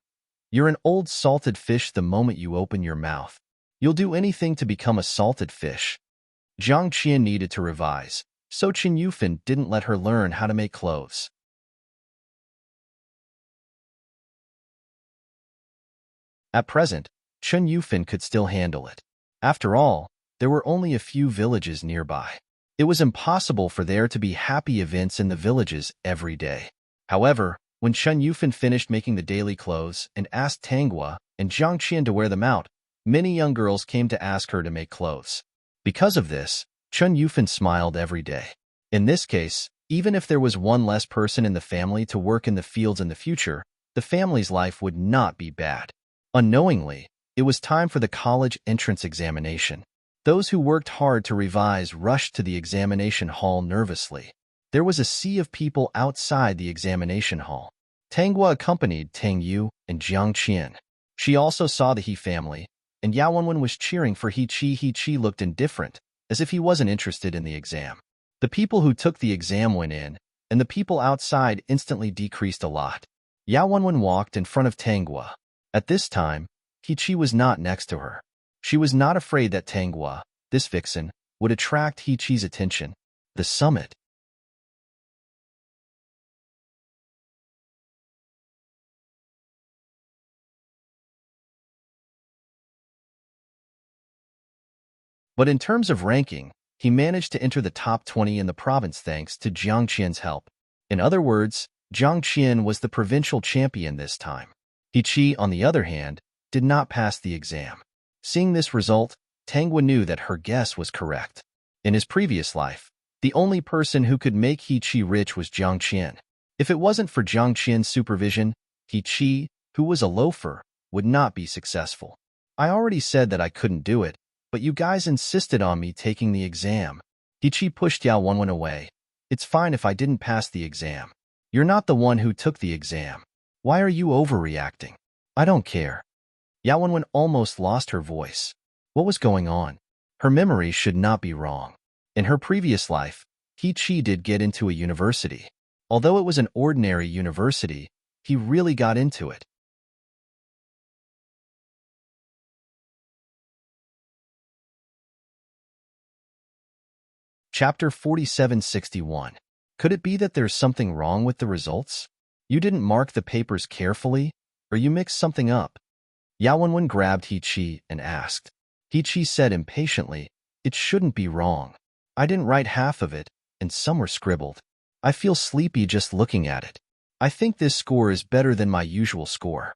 You're an old salted fish the moment you open your mouth. You'll do anything to become a salted fish. Jiang Qian needed to revise, so Chen Yufan didn't let her learn how to make clothes. At present, Chen Yufan could still handle it. After all, there were only a few villages nearby. It was impossible for there to be happy events in the villages every day. However, when Chun Yufan finished making the daily clothes and asked Tanghua and Jiang Qian to wear them out, many young girls came to ask her to make clothes. Because of this, Chun Yufan smiled every day. In this case, even if there was one less person in the family to work in the fields in the future, the family's life would not be bad. Unknowingly, it was time for the college entrance examination. Those who worked hard to revise rushed to the examination hall nervously. There was a sea of people outside the examination hall. Tanghua accompanied Tang Yu and Jiang Qian. She also saw the He family, and Yao Wenwen was cheering for He Qi. He Qi looked indifferent, as if he wasn't interested in the exam. The people who took the exam went in, and the people outside instantly decreased a lot. Yao Wenwen walked in front of Tanghua. At this time, He Qi was not next to her. She was not afraid that Tanghua, this vixen, would attract He Qi's attention. The summit. But in terms of ranking, he managed to enter the top 20 in the province thanks to Jiang Qian's help. In other words, Jiang Qian was the provincial champion this time. He Qi, on the other hand, did not pass the exam. Seeing this result, Tanghua knew that her guess was correct. In his previous life, the only person who could make He Qi rich was Jiang Qian. If it wasn't for Jiang Qian's supervision, He Qi, who was a loafer, would not be successful. I already said that I couldn't do it, but you guys insisted on me taking the exam. He Qi pushed Yao Wenwen away. It's fine if I didn't pass the exam. You're not the one who took the exam. Why are you overreacting? I don't care. Yao Wenwen almost lost her voice. What was going on? Her memory should not be wrong. In her previous life, He Qi did get into a university. Although it was an ordinary university, he really got into it. Chapter 4761. Could it be that there's something wrong with the results? You didn't mark the papers carefully, or you mixed something up? Yao Wenwen grabbed He Qi and asked. He Qi said impatiently, it shouldn't be wrong. I didn't write half of it, and some were scribbled. I feel sleepy just looking at it. I think this score is better than my usual score.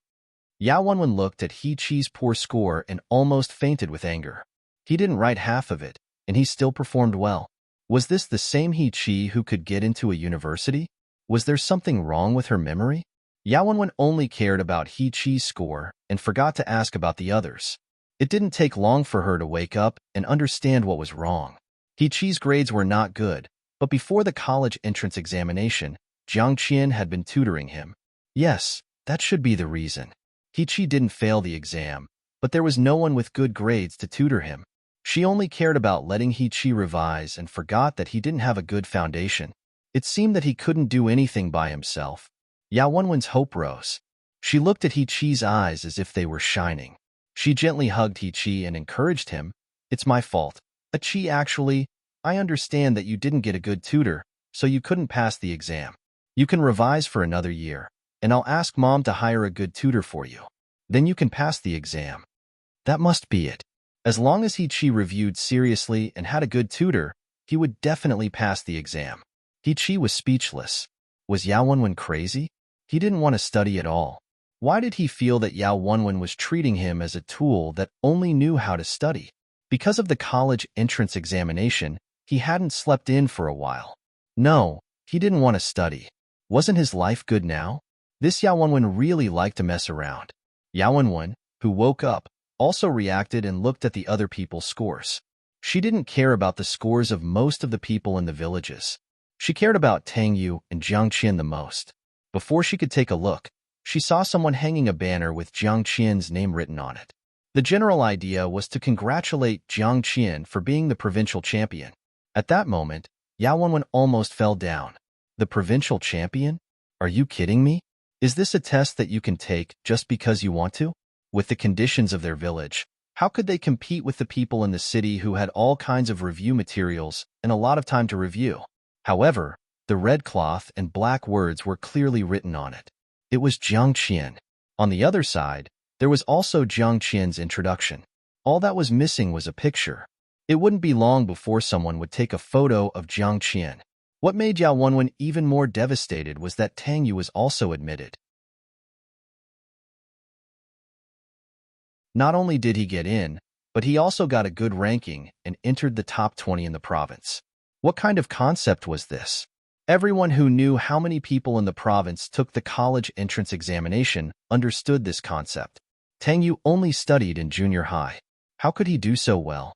Yao Wenwen looked at He Qi's poor score and almost fainted with anger. He didn't write half of it, and he still performed well. Was this the same He Qi who could get into a university? Was there something wrong with her memory? Yao Wenwen only cared about He Qi's score and forgot to ask about the others. It didn't take long for her to wake up and understand what was wrong. He Qi's grades were not good, but before the college entrance examination, Jiang Qian had been tutoring him. Yes, that should be the reason. He Qi didn't fail the exam, but there was no one with good grades to tutor him. She only cared about letting He Qi revise and forgot that he didn't have a good foundation. It seemed that he couldn't do anything by himself. Yao Wenwen's hope rose. She looked at He Qi's eyes as if they were shining. She gently hugged He Qi and encouraged him. It's my fault. Qi, actually, I understand that you didn't get a good tutor, so you couldn't pass the exam. You can revise for another year, and I'll ask Mom to hire a good tutor for you. Then you can pass the exam. That must be it. As long as He Qi reviewed seriously and had a good tutor, he would definitely pass the exam. He Qi was speechless. Was Yao Wenwen crazy? He didn't want to study at all. Why did he feel that Yao Wenwen was treating him as a tool that only knew how to study? Because of the college entrance examination, he hadn't slept in for a while. No, he didn't want to study. Wasn't his life good now? This Yao Wenwen really liked to mess around. Yao Wenwen, who woke up, also reacted and looked at the other people's scores. She didn't care about the scores of most of the people in the villages. She cared about Tang Yu and Jiang Qian the most. Before she could take a look, she saw someone hanging a banner with Jiang Qian's name written on it. The general idea was to congratulate Jiang Qian for being the provincial champion. At that moment, Yao Wenwen almost fell down. The provincial champion? Are you kidding me? Is this a test that you can take just because you want to? With the conditions of their village, how could they compete with the people in the city who had all kinds of review materials and a lot of time to review? However, the red cloth and black words were clearly written on it. It was Jiang Qian. On the other side, there was also Jiang Qian's introduction. All that was missing was a picture. It wouldn't be long before someone would take a photo of Jiang Qian. What made Yao Wenwen even more devastated was that Tang Yu was also admitted. Not only did he get in, but he also got a good ranking and entered the top 20 in the province. What kind of concept was this? Everyone who knew how many people in the province took the college entrance examination understood this concept. Tang Yu only studied in junior high. How could he do so well?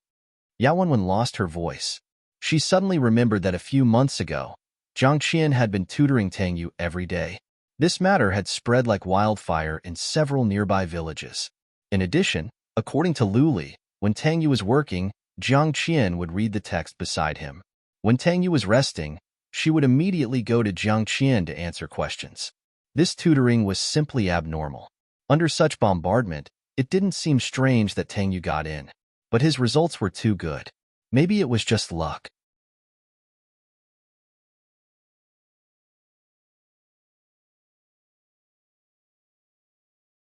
Yao Wenwen lost her voice. She suddenly remembered that a few months ago, Jiang Qian had been tutoring Tang Yu every day. This matter had spread like wildfire in several nearby villages. In addition, according to Lu Li, when Tang Yu was working, Jiang Qian would read the text beside him. When Tang Yu was resting, she would immediately go to Jiang Qian to answer questions. This tutoring was simply abnormal. Under such bombardment, it didn't seem strange that Tang Yu got in. But his results were too good. Maybe it was just luck.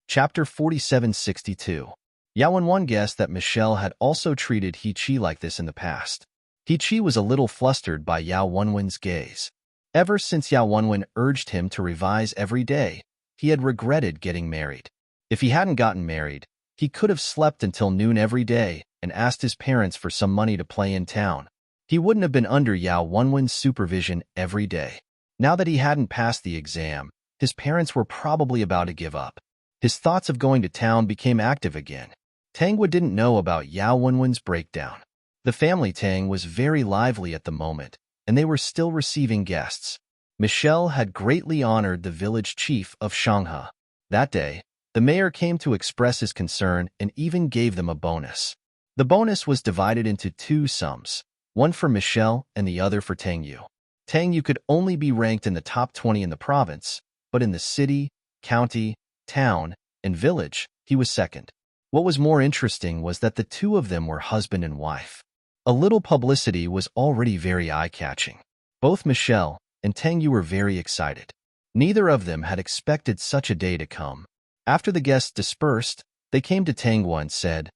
Chapter 4762. Yao Wenwen guessed that Michelle had also treated He Qi like this in the past. He Qi was a little flustered by Yao Wenwen's gaze. Ever since Yao Wenwen urged him to revise every day, he had regretted getting married. If he hadn't gotten married, he could have slept until noon every day and asked his parents for some money to play in town. He wouldn't have been under Yao Wenwen's supervision every day. Now that he hadn't passed the exam, his parents were probably about to give up. His thoughts of going to town became active again. Tangwa didn't know about Yao Wenwen's breakdown. The family Tang was very lively at the moment, and they were still receiving guests. Michelle had greatly honored the village chief of Shanghe. That day, the mayor came to express his concern and even gave them a bonus. The bonus was divided into two sums, one for Michelle and the other for Tang Yu. Tang Yu could only be ranked in the top 20 in the province, but in the city, county, town, and village, he was second. What was more interesting was that the two of them were husband and wife. A little publicity was already very eye-catching. Both Michelle and Tang Yu were very excited. Neither of them had expected such a day to come. After the guests dispersed, they came to Tangwa and said,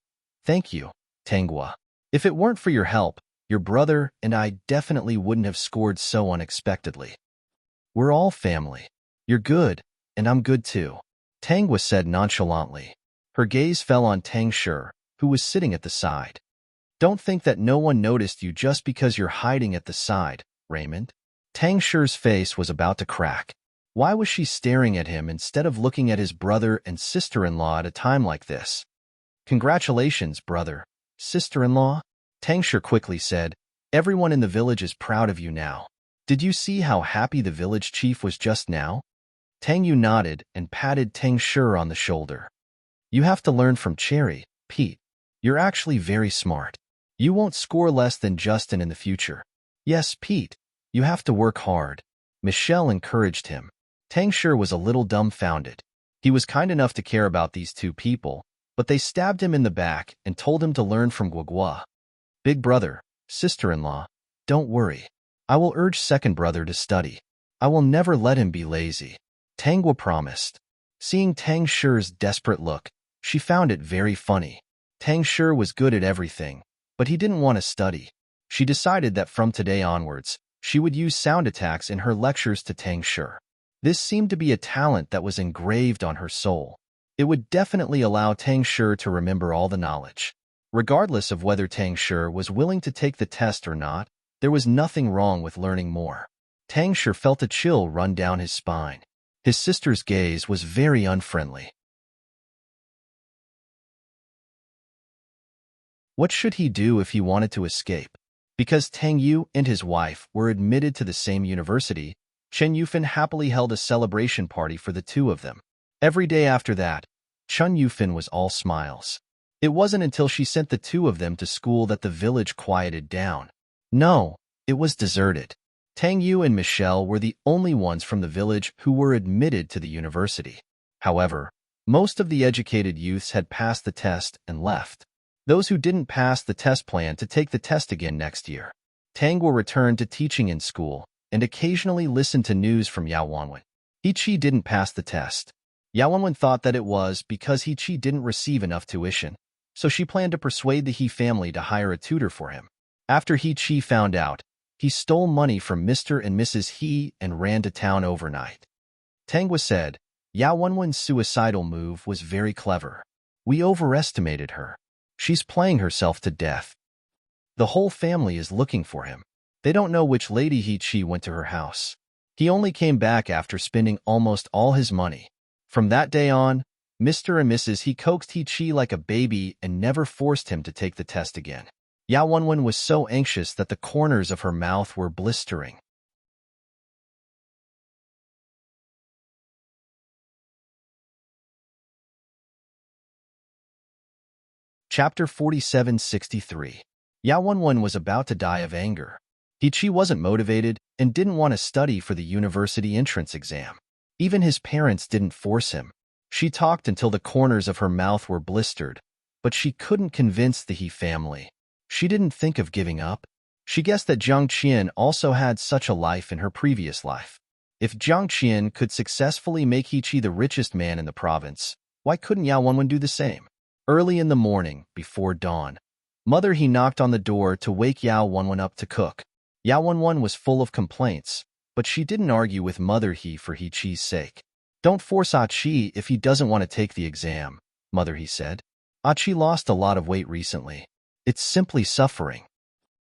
"Thank you, Tangwa. If it weren't for your help, your brother and I definitely wouldn't have scored so unexpectedly. We're all family. You're good, and I'm good too," Tangwa said nonchalantly. Her gaze fell on Tang Shi, who was sitting at the side. "Don't think that no one noticed you just because you're hiding at the side, Raymond." Tang Shi's face was about to crack. Why was she staring at him instead of looking at his brother and sister-in-law at a time like this? "Congratulations, brother, sister-in-law," Tang Shi quickly said. "Everyone in the village is proud of you now. Did you see how happy the village chief was just now?" Tang Yu nodded and patted Tang Shi on the shoulder. "You have to learn from Cherry, Pete. You're actually very smart. You won't score less than Justin in the future." "Yes, Pete. You have to work hard," Michelle encouraged him. Tang Shi was a little dumbfounded. He was kind enough to care about these two people, but they stabbed him in the back and told him to learn from Guagua. "Big brother, sister-in-law, don't worry. I will urge second brother to study. I will never let him be lazy," Tangwa promised. Seeing Tang Shi's desperate look, she found it very funny. Tang Shi was good at everything, but he didn't want to study. She decided that from today onwards, she would use sound attacks in her lectures to Tang Shi. This seemed to be a talent that was engraved on her soul. It would definitely allow Tang Shi to remember all the knowledge. Regardless of whether Tang Shi was willing to take the test or not, there was nothing wrong with learning more. Tang Shi felt a chill run down his spine. His sister's gaze was very unfriendly. What should he do if he wanted to escape? Because Tang Yu and his wife were admitted to the same university, Chen Yufan happily held a celebration party for the two of them. Every day after that, Chen Yufan was all smiles. It wasn't until she sent the two of them to school that the village quieted down. No, it was deserted. Tang Yu and Michelle were the only ones from the village who were admitted to the university. However, most of the educated youths had passed the test and left. Those who didn't pass the test planned to take the test again next year. Tangwa returned to teaching in school and occasionally listened to news from Yao Wenwen. He Qi didn't pass the test. Yao Wenwen thought that it was because He Qi didn't receive enough tuition. so she planned to persuade the He family to hire a tutor for him. After He Chi found out, he stole money from Mr. and Mrs. He and ran to town overnight. Tangwa said, Yao Wenwen's suicidal move was very clever. We overestimated her. She's playing herself to death. The whole family is looking for him. They don't know which lady He Chi went to her house. He only came back after spending almost all his money. From that day on, Mr. and Mrs. He coaxed He Chi like a baby and never forced him to take the test again. Yao Wenwen was so anxious that the corners of her mouth were blistering. Chapter 4763. Yao Wenwen was about to die of anger. He Chi wasn't motivated and didn't want to study for the university entrance exam. Even his parents didn't force him. She talked until the corners of her mouth were blistered, but she couldn't convince the He family. She didn't think of giving up. She guessed that Jiang Qian also had such a life in her previous life. If Jiang Qian could successfully make He Chi the richest man in the province, why couldn't Yao Wenwen do the same? Early in the morning, before dawn, Mother He knocked on the door to wake Yao Wenwen up to cook. Yao Wenwen was full of complaints, but she didn't argue with Mother He for He Chi's sake. Don't force Ah Chi if he doesn't want to take the exam, Mother He said. Ah Chi lost a lot of weight recently. It's simply suffering.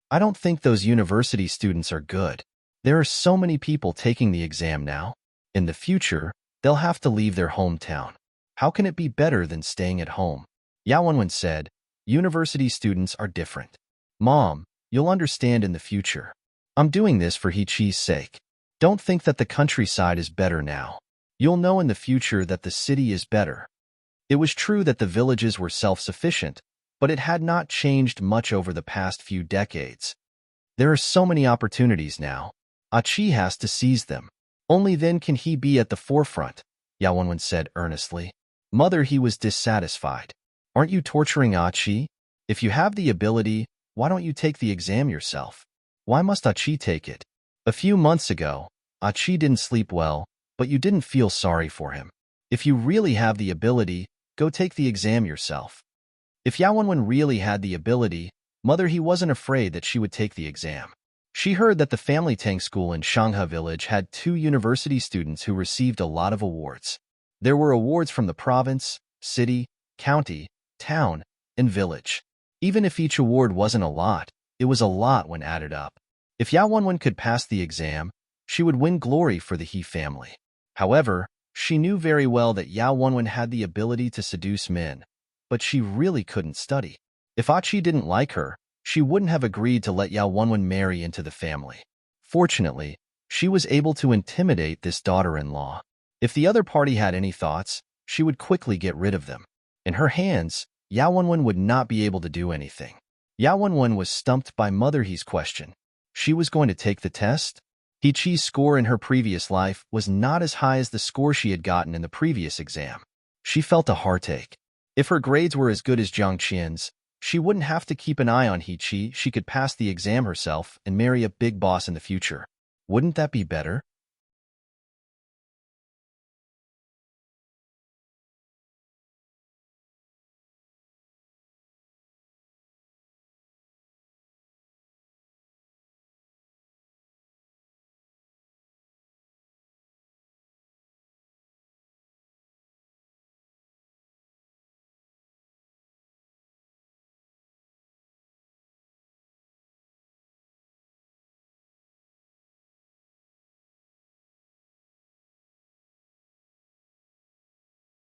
I don't think those university students are good. There are so many people taking the exam now. In the future, they'll have to leave their hometown. How can it be better than staying at home? Yao Wenwen said, University students are different. Mom, you'll understand in the future. I'm doing this for He Chi's sake. Don't think that the countryside is better now. You'll know in the future that the city is better. It was true that the villages were self-sufficient, but it had not changed much over the past few decades. There are so many opportunities now. Ah Chi has to seize them. Only then can he be at the forefront, Yao Wenwen said earnestly. Mother He was dissatisfied. Aren't you torturing Ah Chi? If you have the ability, why don't you take the exam yourself? Why must Ah Chi take it? A few months ago, Ah Chi didn't sleep well, but you didn't feel sorry for him. If you really have the ability, go take the exam yourself. If Yao Wenwen really had the ability, Mother He wasn't afraid that she would take the exam. She heard that the family Tang school in Shanghe village had 2 university students who received a lot of awards. There were awards from the province, city, county, town, and village. Even if each award wasn't a lot, it was a lot when added up. If Yao Wenwen could pass the exam, she would win glory for the He family. However, she knew very well that Yao Wenwen had the ability to seduce men, but she really couldn't study. If Ah Chi didn't like her, she wouldn't have agreed to let Yao Wenwen marry into the family. Fortunately, she was able to intimidate this daughter-in-law. If the other party had any thoughts, she would quickly get rid of them. In her hands, Yao Wenwen would not be able to do anything. Yao Wenwen was stumped by Mother He's question. She was going to take the test? He Chi's score in her previous life was not as high as the score she had gotten in the previous exam. She felt a heartache. If her grades were as good as Jiang Qian's, she wouldn't have to keep an eye on He Chi. She could pass the exam herself and marry a big boss in the future. Wouldn't that be better?